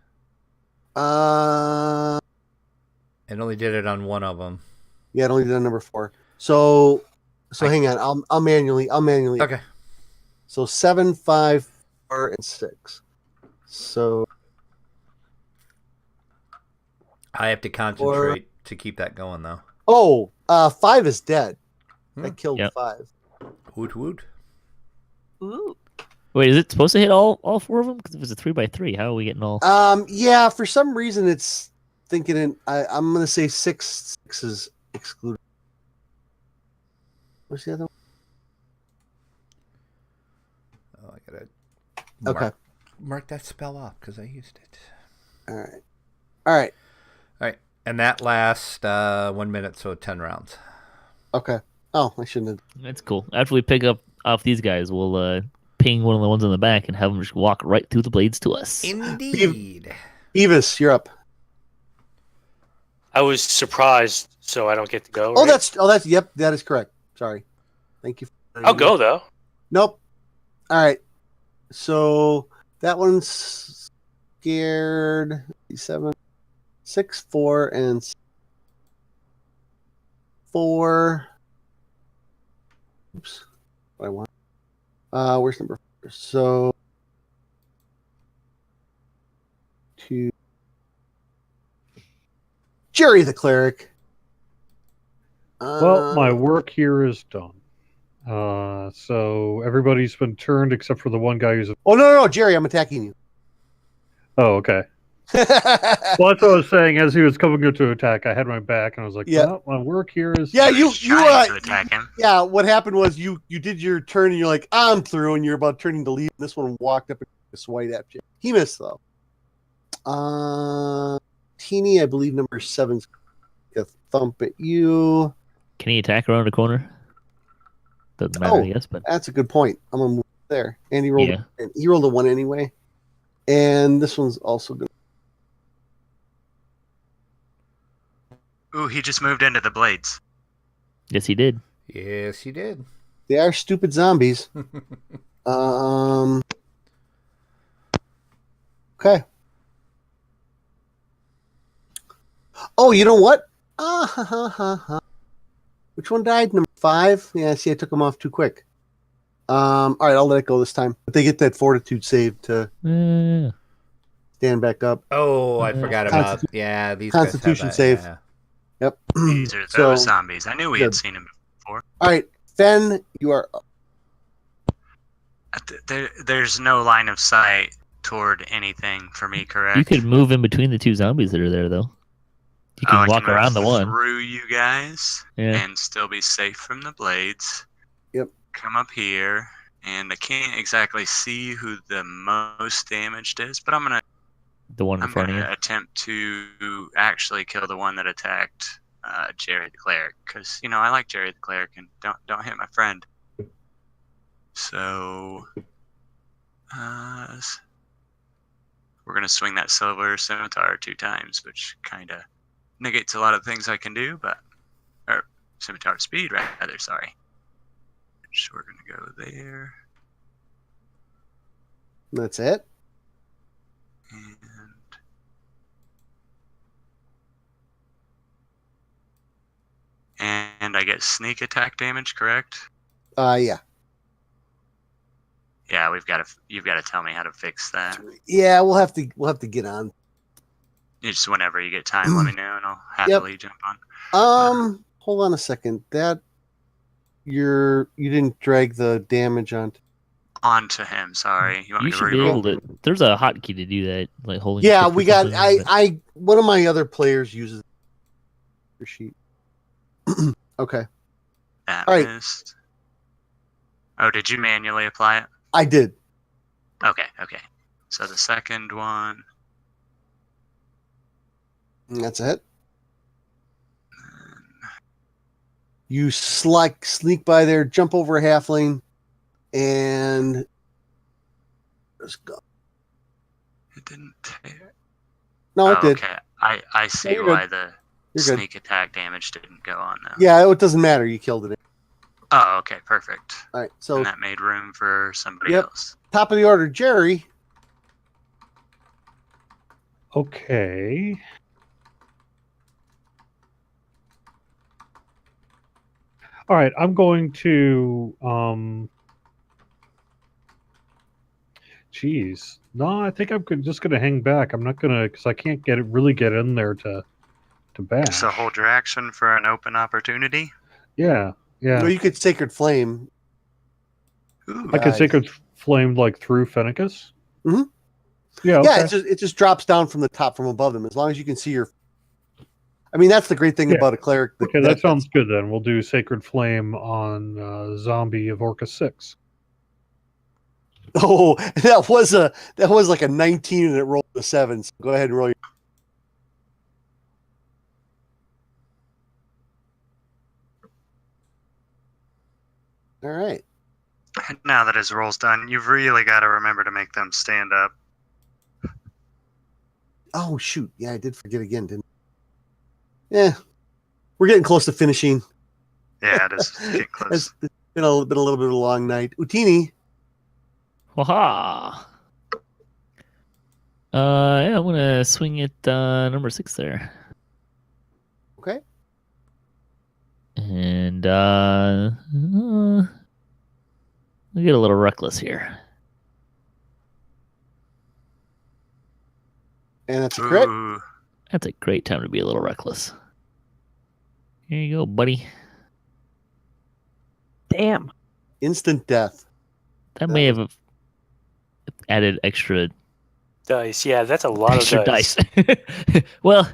It only did it on one of them. Yeah, it only did on number 4. So hang on. I'll manually. Okay. So 7, 5, 4, and 6. So I have to concentrate to keep that going, though. 5 is dead. I Hmm. killed Yep. 5. Woot woot. Ooh. Wait, is it supposed to hit all 4 of them? Because it was a 3 by 3. How are we getting all? Yeah. For some reason, it's thinking. I'm gonna say 6 is excluded. What's the other one? Oh, I gotta Okay. mark that spell off because I used it. All right. All right. All right, and that lasts 1 minute, so 10 rounds. Okay. Oh, I shouldn't have. That's cool. After we pick up off these guys, we'll ping one of the ones in the back and have them just walk right through the blades to us. Indeed. Evis, you're up. I was surprised, so I don't get to go. Oh, right? that's. Yep, that is correct. Sorry. Thank you. I'll go though. Nope. All right. So that one's scared. 7, 6, 4, and 4. Oops. What I want. Where's number 4? So 2. Jerry the cleric. Well, my work here is done. So everybody's been turned except for the one guy who's. Oh no, Jerry! I'm attacking you. Oh, okay. Well, that's what I was saying. As he was coming to attack, I had my back, and I was like, Yeah. well, my work here is. Yeah, you Trying to attack him. Yeah, what happened was you did your turn and you're like, I'm through, and you're about turning to leave. And this one walked up and just white at you. He missed though. Teeny, I believe number 7's a thump at you. Can he attack around the corner? Doesn't matter, Oh. I guess. But That's a good point. I'm gonna move there. And he rolled Yeah. he rolled a 1 anyway. And this one's also good. Ooh, he just moved into the blades. yes, he did. Yes, you did. They are stupid zombies. Okay. Oh, you know what? Which one died? Number 5? Yeah, see, I took them off too quick. All right, I'll let it go this time. But they get that fortitude save to stand back up. Oh, I Mhm. forgot about. Yeah, these Constitution guys have that, save. yeah. Yep. These are So- those zombies. I knew we had Good. seen them before. All right, Fen, you are up. There's no line of sight toward anything for me, correct? You could move in between the 2 zombies that are there, though. You I can walk move around the one. through you guys Yeah. and still be safe from the blades. Yep. Come up here, and I can't exactly see who the most damaged is, but I'm gonna The one in I'm front going of you. to attempt to actually kill the one that attacked Jerry the cleric, because I like Jerry the cleric, and don't hit my friend. So we're going to swing that silver scimitar 2 times, which kind of negates a lot of things I can do, or scimitar speed rather. Sorry. So we're going to go there. That's it. And I get sneak attack damage, correct? Yeah. Yeah, you've got to tell me how to fix that. Yeah, we'll have to get on. Just whenever you get time, let me know, and I'll happily jump on. Hold on a second. You didn't drag the damage Onto him. Sorry, you want You me to should be reroll? able to. There's a hotkey to do that, like holding. Yeah, shift or we got. something, but- I one of my other players uses the sheet. Okay, That All right. missed. Oh, did you manually apply it? I did. Okay. So the second one. And that's it. You sneak by there, jump over a halfling, and just go. It didn't take. No, it Oh, did. okay. I see you're why good. the You're good. sneak attack damage didn't go on now. Yeah, it doesn't matter. You killed it. Oh, okay, perfect. All right. So And that made room for somebody Yep. else. top of the order, Jerry. Okay. All right, I'm going to Jeez. No, I think I'm just going to hang back. I'm not going to, because I can't really get in there to bash. So hold your action for an open opportunity. Yeah. No, you could Sacred Flame. Ooh, I can guys. Sacred Flame like through Fennicus. Mhm. Yeah. Okay. Yeah, it just drops down from the top, from above them. As long as you can see your. I mean, that's the great thing Yeah. about a cleric. Okay, that sounds good then. We'll do Sacred Flame on Zombie of Orca 6. Oh, that was like a 19 and it rolled a 7. So go ahead and roll your. All right. Now that his roll's done, you've really got to remember to make them stand up. Oh shoot! Yeah, I did forget again, didn't I? Yeah, we're getting close to finishing. Yeah, it is getting close. It's been a little bit of a long night. Utini. Waha. Yeah, I'm gonna swing it number 6 there. Okay. And I'll get a little reckless here. And that's a crit. Ooh, That's a great time to be a little reckless. Here you go, buddy. Damn. Instant death. That may have added extra Dice. Yeah, that's a lot extra of dice. dice. Well,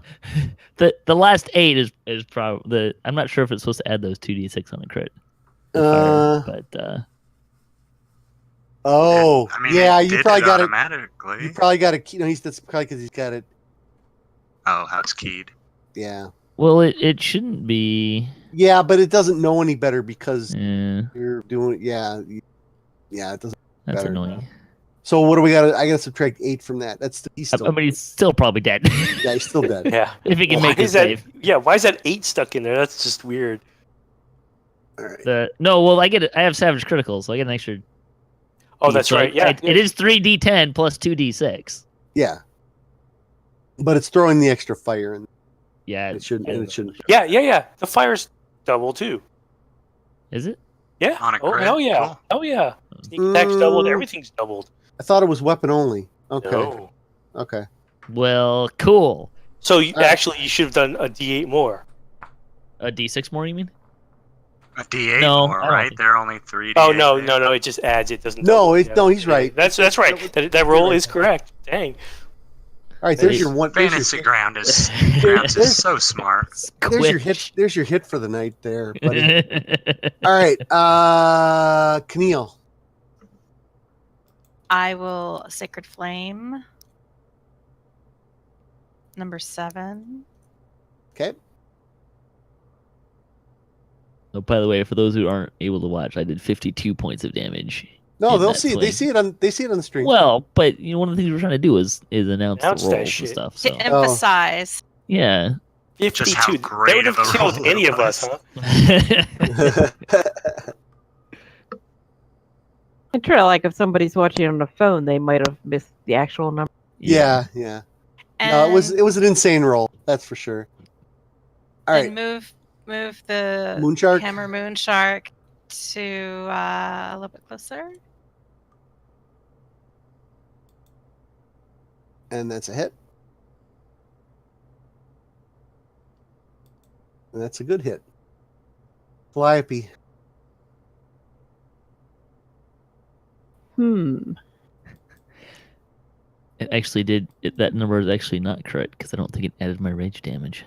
the last 8 is probably I'm not sure if it's supposed to add those 2d6 on a crit. But Oh, I mean, yeah. it You did probably got it. automatically. You probably got it. That's probably because he's got it. Oh, how it's keyed. Yeah. well, it shouldn't be. Yeah, but it doesn't know any better because Yeah, you're doing. Yeah. Yeah, it doesn't. that's Better. annoying. So what do we got? I got to subtract 8 from that. He's still. I mean, he's still probably dead. Yeah, he's still dead. Yeah. If he can Why make his is that? save. Yeah. Why is that 8 stuck in there? That's just weird. All right. No, well, I have Savage Critical, so I get an extra. Oh, that's so right. Yeah. it is 3d10 plus 2d6. Yeah. But it's throwing the extra fire in. Yeah, It shouldn't. And it shouldn't. Yeah. The fire's double too. is it? Yeah. On a Oh crit? hell yeah. Cool. Oh yeah. Sneak attack's doubled. Mm. Everything's doubled. I thought it was weapon only. Okay. No. Okay. Well, cool. So right. actually, you should have done a D8 more. A d6 more, you mean? A D8 No, more, I don't right? think- They're only 3D8. Oh no. It just adds. It doesn't. No, double. no, he's right. That's right. That roll is correct. Dang. All right. There's your one. Fantasy Grounds is so smart. There's your hit. There's your hit for the night, there, buddy. All right. Keneal. I will Sacred Flame number 7. Okay. Oh, by the way, for those who aren't able to watch, I did 52 points of damage. No, in they'll that see it. They see swing. it on the stream. Well, but one of the things we're trying to do is announce Announce the that rolls and shit. stuff. To So emphasize. yeah. 52. Just how That great would of have a killed roll any it of us, was. huh? And true, like if somebody's watching on the phone, they might have missed the actual number. yeah. No, And, it was an insane roll. That's for sure. All right. and move the Moonshark. hammer moon shark to a little bit closer. And that's a hit. And that's a good hit. Calliope. It actually did. That number is actually not correct because I don't think it added my rage damage.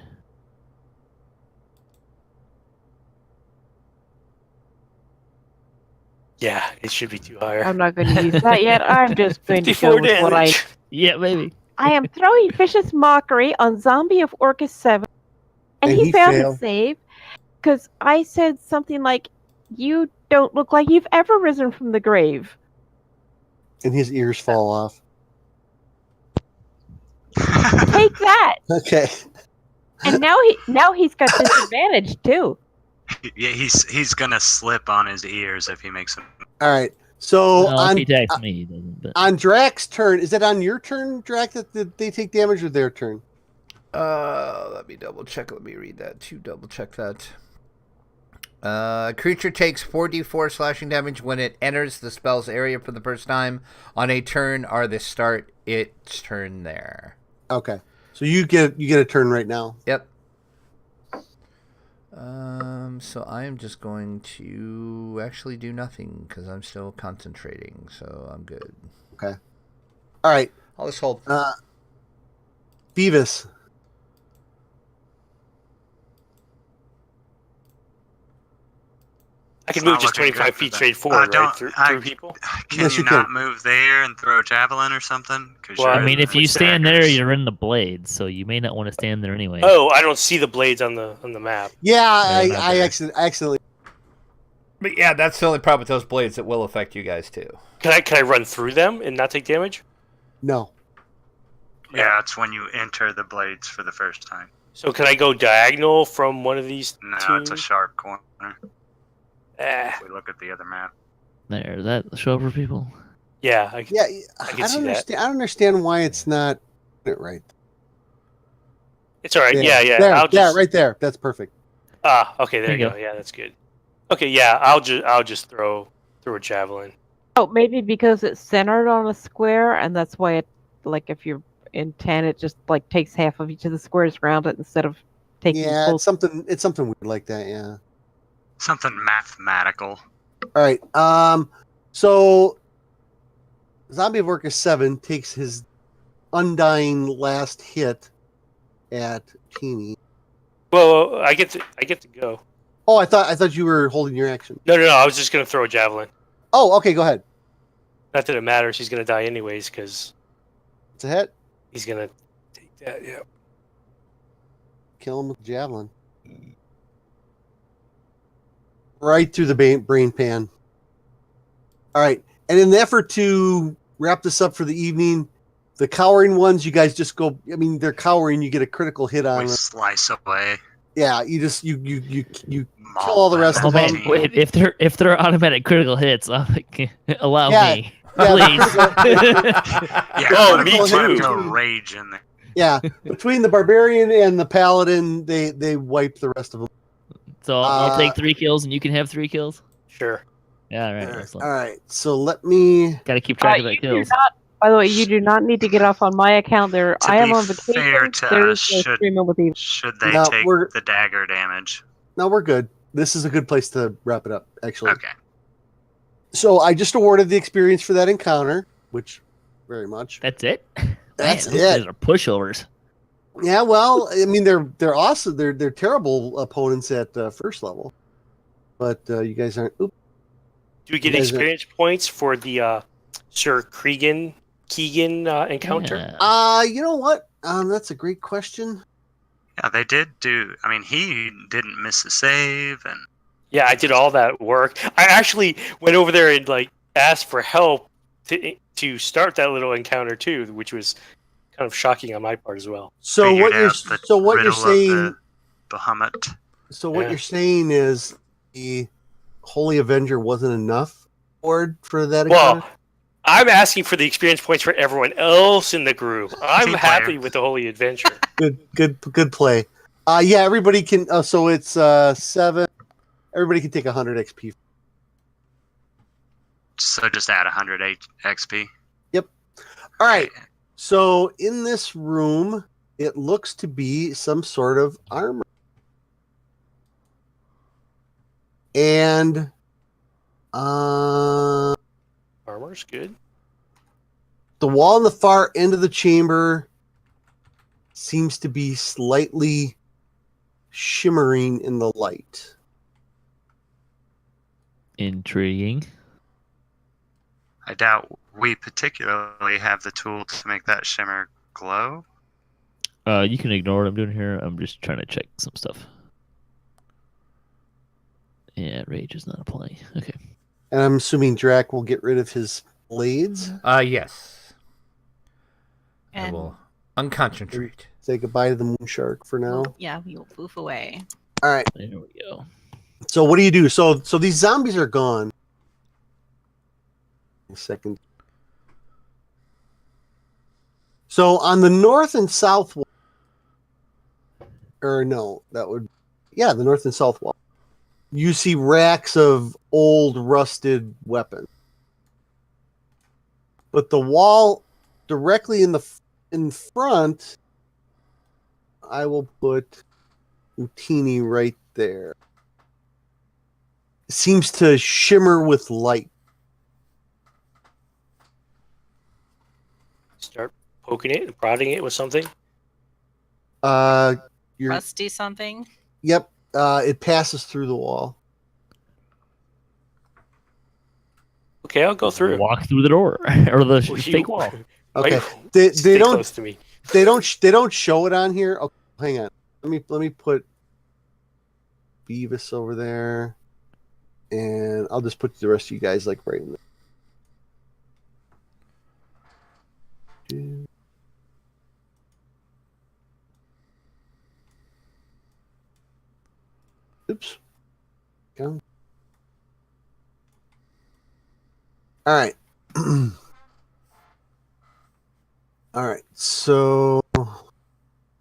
Yeah, it should be too higher. I'm not going to use that yet. I'm just going to 54 go with what I. damage. Yeah, maybe. I am throwing vicious mockery on Zombie of Orcus 7, and And he he failed failed. his save because I said something like, "You don't look like you've ever risen from the grave." And his ears fall off. Take that! Okay. And now he's got disadvantage too. Yeah, he's gonna slip on his ears if he makes them. All right. So Well, if on he attacks me, he doesn't. But on Drak's turn, is it on your turn, Drak, that they take damage, or their turn? Let me double check. Let me read that to double check that. Creature takes 4d4 slashing damage when it enters the spell's area for the first time on a turn or the start its turn there. Okay. So you get a turn right now. Yep. So I am just going to actually do nothing because I'm still concentrating, so I'm good. Okay. All right. I'll just hold. Beavis. I can It's move not just looking 25 good for feet that. straight forward, don't- right? Through I- people? Can Yes, you you not can. move there and throw a javelin or something? 'Cause Well, you're I I mean, in if the you stand there, daggers. you're in the blades, so you may not want to stand there anyway. Oh, I don't see the blades on the map. Yeah, Yeah, not I there. accidentally. But yeah, that's the only problem with those blades that will affect you guys too. Can I run through them and not take damage? No. Yeah, it's when you enter the blades for the first time. So can I go diagonal from one of these No, two? it's a sharp corner. Eh, If we look at the other map. There, does that show up for people? yeah, Yeah, I I can don't see that. understand. I don't understand why it's not right. it's all right. Yeah, yeah. There, I'll just. right there. That's perfect. Ah, okay, there you There go. you Yeah, that's good. Okay, yeah, I'll just throw a javelin. Oh, maybe because it's centered on a square, and that's why it, like, if you're in 10, it just like takes half of each of the squares around it instead of taking Yeah, full. it's something weird like that. Yeah. Something mathematical. All right. So Zombie of Orcus 7 takes his undying last hit at Teeny. Well, I get to go. Oh, I thought you were holding your action. No, I was just gonna throw a javelin. Oh, okay, go ahead. Not that it matters. He's gonna die anyways because It's a hit. he's gonna take that. Yeah. Kill him with the javelin. Right through the brain pan. All right. And in the effort to wrap this up for the evening, the cowering ones, you guys just go. I mean, they're cowering. You get a critical hit on We them. slice away. Yeah, you just you Maul kill all the them rest with Oh of the them. man, team. wait, if they're automatic critical hits, allow Yeah, me, yeah, please. Yeah, Oh, let me him- let him too. go rage in there. Yeah, between the barbarian and the paladin, they wipe the rest of them. So I'll take 3 kills, and you can have 3 kills. Sure. Yeah, all right. All right, Excellent. all right. So let me. Got to keep track of that You do kills. not, by the way, you do not need to get off on my account. There, To I am be on fair vacation. to There us, is no should- streaming with you. Should they No, take we're- the dagger damage? No, we're good. This is a good place to wrap it up. Actually. Okay. So I just awarded the experience for that encounter, which very much. That's it. That's Man, those it. guys are pushovers. Yeah, well, I mean they're awesome. They're terrible opponents at first level, but you guys aren't. Oops. Do we get You guys are- experience points for the Sir Keegan encounter? Yeah. You know what? That's a great question. Yeah, they did do. I mean, he didn't miss a save, and Yeah, I did all that work. I actually went over there and asked for help to start that little encounter too, which was kind of shocking on my part as well. So figured what you're out the so what you're riddle of saying the Bahamut. so what Yeah. you're saying is the Holy Avenger wasn't enough for that encounter? Well, I'm asking for the experience points for everyone else in the group. I'm Team happy player. with the Holy Adventure. Good play. Yeah, everybody can. So it's 7. Everybody can take 100 XP. So just add 100 XP. All right. Okay. So in this room, it looks to be some sort of armor, and Armor's good. the wall in the far end of the chamber seems to be slightly shimmering in the light. Intriguing. I doubt we particularly have the tool to make that shimmer glow. You can ignore what I'm doing here. I'm just trying to check some stuff. Yeah, rage is not applying. Okay. And I'm assuming Drac will get rid of his blades. Yes. I And will unconcentrate. Say goodbye to the moon shark for now. yeah, we will poof away. All right. There we go. So what do you do? So these zombies are gone. A second. So on the north and south wall, or no, that would, yeah, the north and south wall. You see racks of old rusted weapons, but the wall directly in front, I will put Utini right there. It seems to shimmer with light. Start poking it and prodding it with something. You're, Rusty something. yep. It passes through the wall. Okay, I'll go through. Walk through the door or the Well, fake wall. Okay. Right, They stay don't close to me. they don't show it on here. Okay, hang on. Let me put Beavis over there, and I'll just put the rest of you guys like right in there. Oops. Go. All right. All right. So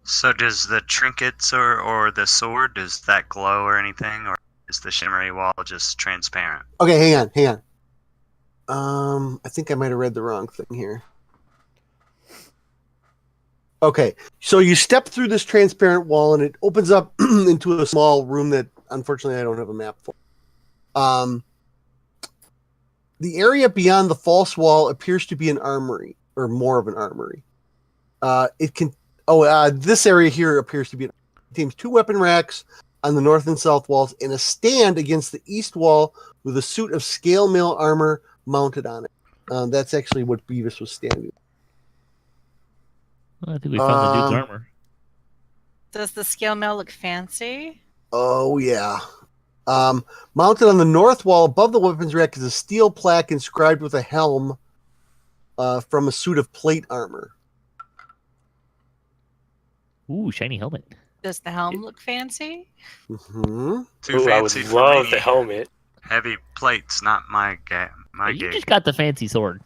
So does the trinkets or the sword, does that glow or anything? Or is the shimmery wall just transparent? okay, hang on. I think I might have read the wrong thing here. Okay, so you step through this transparent wall and it opens up into a small room that unfortunately I don't have a map for. The area beyond the false wall appears to be an armory, or more of an armory. This area here appears to be contains 2 weapon racks on the north and south walls and a stand against the east wall with a suit of scale mail armor mounted on it. That's actually what Beavis was standing. Well, I think we found the dude's Um, armor. Does the scale mail look fancy? Oh, yeah. Mounted on the north wall above the weapons rack is a steel plaque inscribed with a helm from a suit of plate armor. Ooh, shiny helmet. Does the helm look fancy? Mm-hmm. Too Ooh, I would fancy for love me. the helmet. Heavy plates, not my Oh, you gig. just got the fancy sword.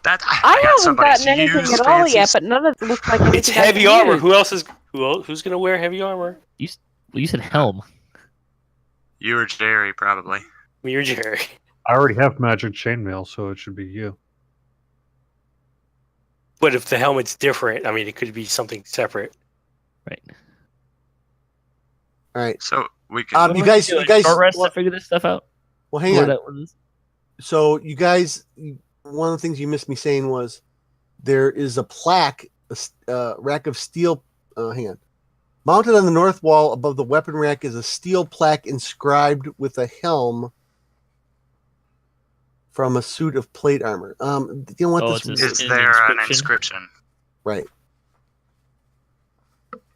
That I got haven't somebody's gotten anything used at all fancy yet, but none of it looks like anything. It's I heavy can armor. use. Who's gonna wear heavy armor? You said helm. You or Jerry, probably. Me or Jerry? I already have magic chainmail, so it should be you. But if the helmet's different, I mean, it could be something separate. Right. All right. So we can. You guys, Short rest well, to figure this stuff out. well, hang Where on. that was. So you guys, one of the things you missed me saying was there is a plaque, a rack of steel. Hang on. Mounted on the north wall above the weapon rack is a steel plaque inscribed with a helm from a suit of plate armor. You know what? Oh, This it's Is an there an inscription? inscription? right.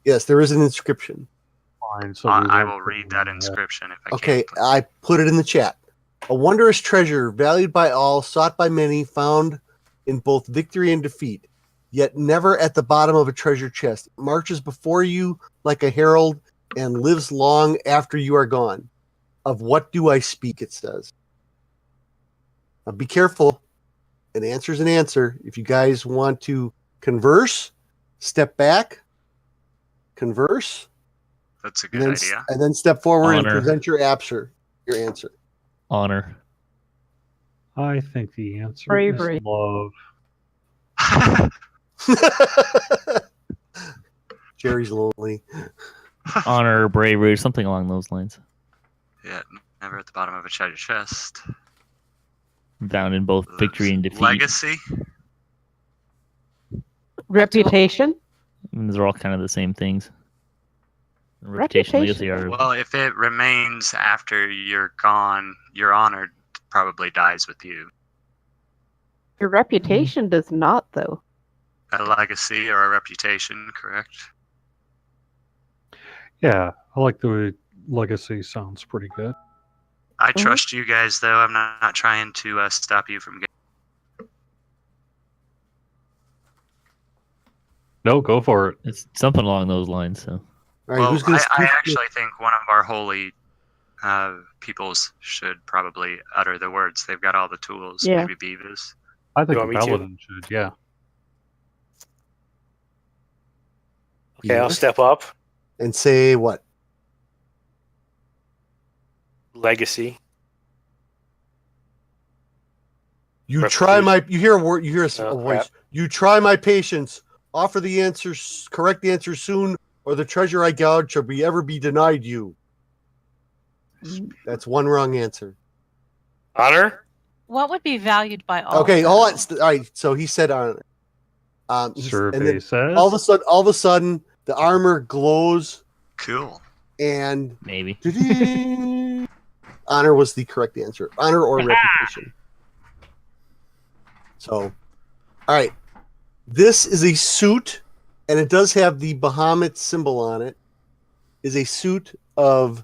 Yes, there is an inscription. Fine, so I will read that inscription if I Okay, can. I put it in the chat. A wondrous treasure, valued by all, sought by many, found in both victory and defeat, yet never at the bottom of a treasure chest. It marches before you like a herald and lives long after you are gone. Of what do I speak, it says. Now be careful. An answer is an answer. If you guys want to converse, step back, converse, That's a and good then, idea. and then step forward and Honor. present your answer. Honor. I think the answer Bravery. is love. Jerry's lonely. Honor, bravery, something along those lines. Yeah, never at the bottom of a treasure chest. Found in both victory and defeat. Legacy. Reputation. I mean, those are all kind of the same things. Reputation, legacy are. Well, if it remains after you're gone, your honor probably dies with you. Your reputation does not, though. A legacy or a reputation, correct? Yeah, I like the way legacy sounds pretty good. I trust you guys, though. I'm not trying to stop you from getting. No, go for it. It's something along those lines. So All right, Well, who's gonna I actually think one of our holy peoples should probably utter the words. They've got all the tools. Yeah. Maybe Beavis. I think You the want me to? paladin should, yeah. Okay, I'll step up. and say what? Legacy. You Reputation. try my. You hear a word. You hear a Oh, voice. crap. You try my patience. Offer the answers. Correct the answer soon, or the treasure I gouge shall ever be denied you. That's one wrong answer. Honor. What would be valued by all? Okay, though? hold on. All right, so he said honor. Survey and then says. all of a sudden, the armor glows, Cool. and maybe. honor was the correct answer. Honor or reputation. So, all right. This is a suit, and it does have the Bahamut symbol on it. Is a suit of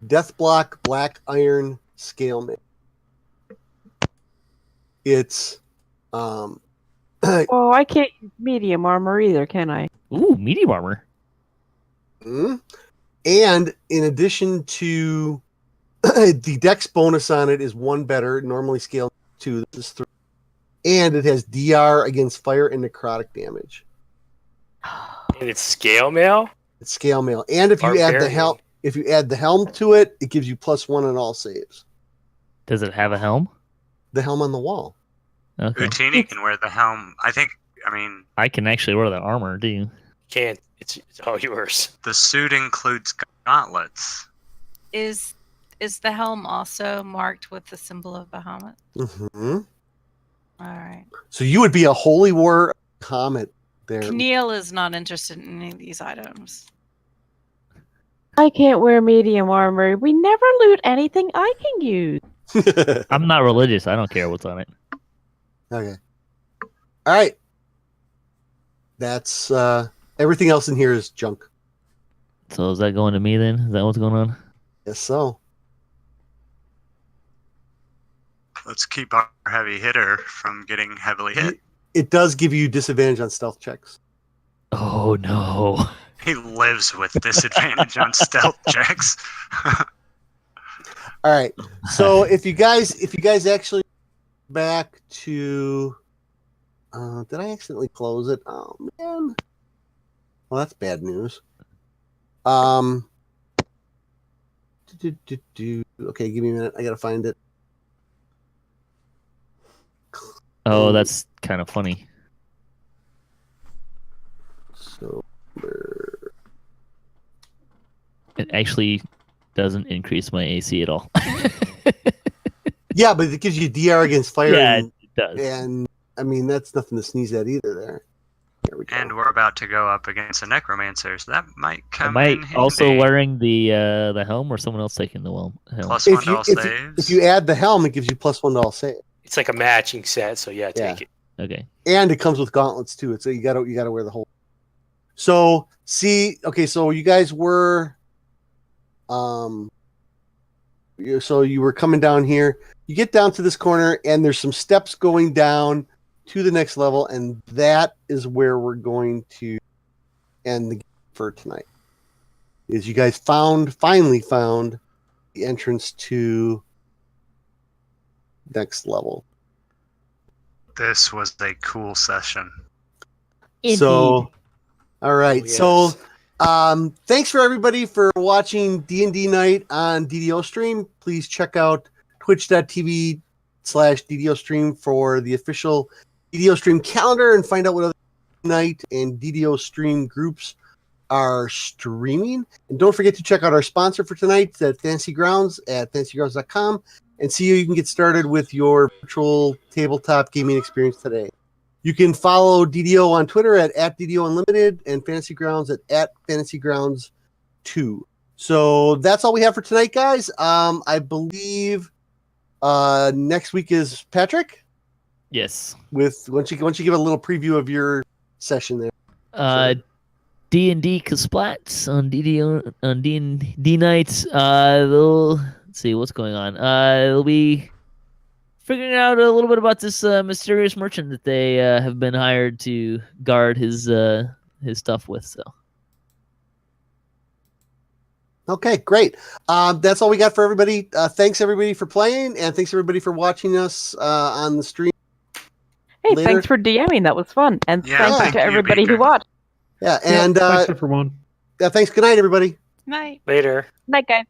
Deathblock Black Iron Scale Mail. It's Oh, I can't use medium armor either, can I? Ooh, medium armor. and in addition to the dex bonus on it is 1 better, normally scale 2, this is 3. And it has DR against fire and necrotic damage. And it's scale mail. It's scale mail. And if you add the Barbarian. helm to it, it gives you +1 on all saves. Does it have a helm? The helm on the wall. Okay. Utini can wear the helm. I mean, I can actually wear the armor, do you? Can't. It's all yours. the suit includes gauntlets. Is the helm also marked with the symbol of Bahamut? Mm-hmm. All right. So you would be a holy war comet there. Neil is not interested in any of these items. I can't wear medium armor. We never loot anything I can use. I'm not religious. I don't care what's on it. Okay. All right. That's everything else in here is junk. So is that going to me then? Is that what's going on? Yes, so. Let's keep our heavy hitter from getting heavily hit. It does give you disadvantage on stealth checks. Oh no. He lives with disadvantage on stealth checks. All right. So if you guys actually back to did I accidentally close it? Oh man. Well, that's bad news. Okay, give me a minute. I gotta find it. Oh, that's kind of funny. So It actually doesn't increase my AC at all. yeah, but it gives you DR against fire. Yeah, and, it does. and I mean that's nothing to sneeze at either. There we go. And we're about to go up against a necromancer, so that might come Am I in handy. also wearing the helm, or someone else taking the helm? Plus 1 if to all you, saves. if you add the helm, it gives you +1 to all save. It's like a matching set, so yeah, take it. Okay. And it comes with gauntlets too. So you gotta wear the whole. So so you guys were, so you were coming down here. You get down to this corner, and there's some steps going down to the next level, and that is where we're going to end the game for tonight. Is you guys finally found the entrance to next level. This was a cool session. So, all right. Oh, yes. So, thanks for everybody for watching D&D Night on DDO Stream. Please check out twitch.tv/DDO Stream for the official DDO Stream calendar and find out what other Night and DDO Stream groups are streaming. And don't forget to check out our sponsor for tonight at Fantasy Grounds at fantasygrounds.com and see how you can get started with your virtual tabletop gaming experience today. You can follow DDO on Twitter at DDO Unlimited and Fantasy Grounds at Fantasy Grounds 2. So that's all we have for tonight, guys. I believe next week is Patrick. Yes. With once you give a little preview of your session there. D&D Kasplats on D&D Nights. Let's see what's going on. They'll be figuring out a little bit about this mysterious merchant that they have been hired to guard his stuff with. So. Okay, great. That's all we got for everybody. Thanks everybody for playing, and thanks everybody for watching us on the stream. Hey, later. thanks for DMing. That was fun. And Yeah, thanks thank to you, everybody who Beaker. watched. Yeah, and thanks everyone. thanks. Good night, everybody. Night. Later. Night, guys.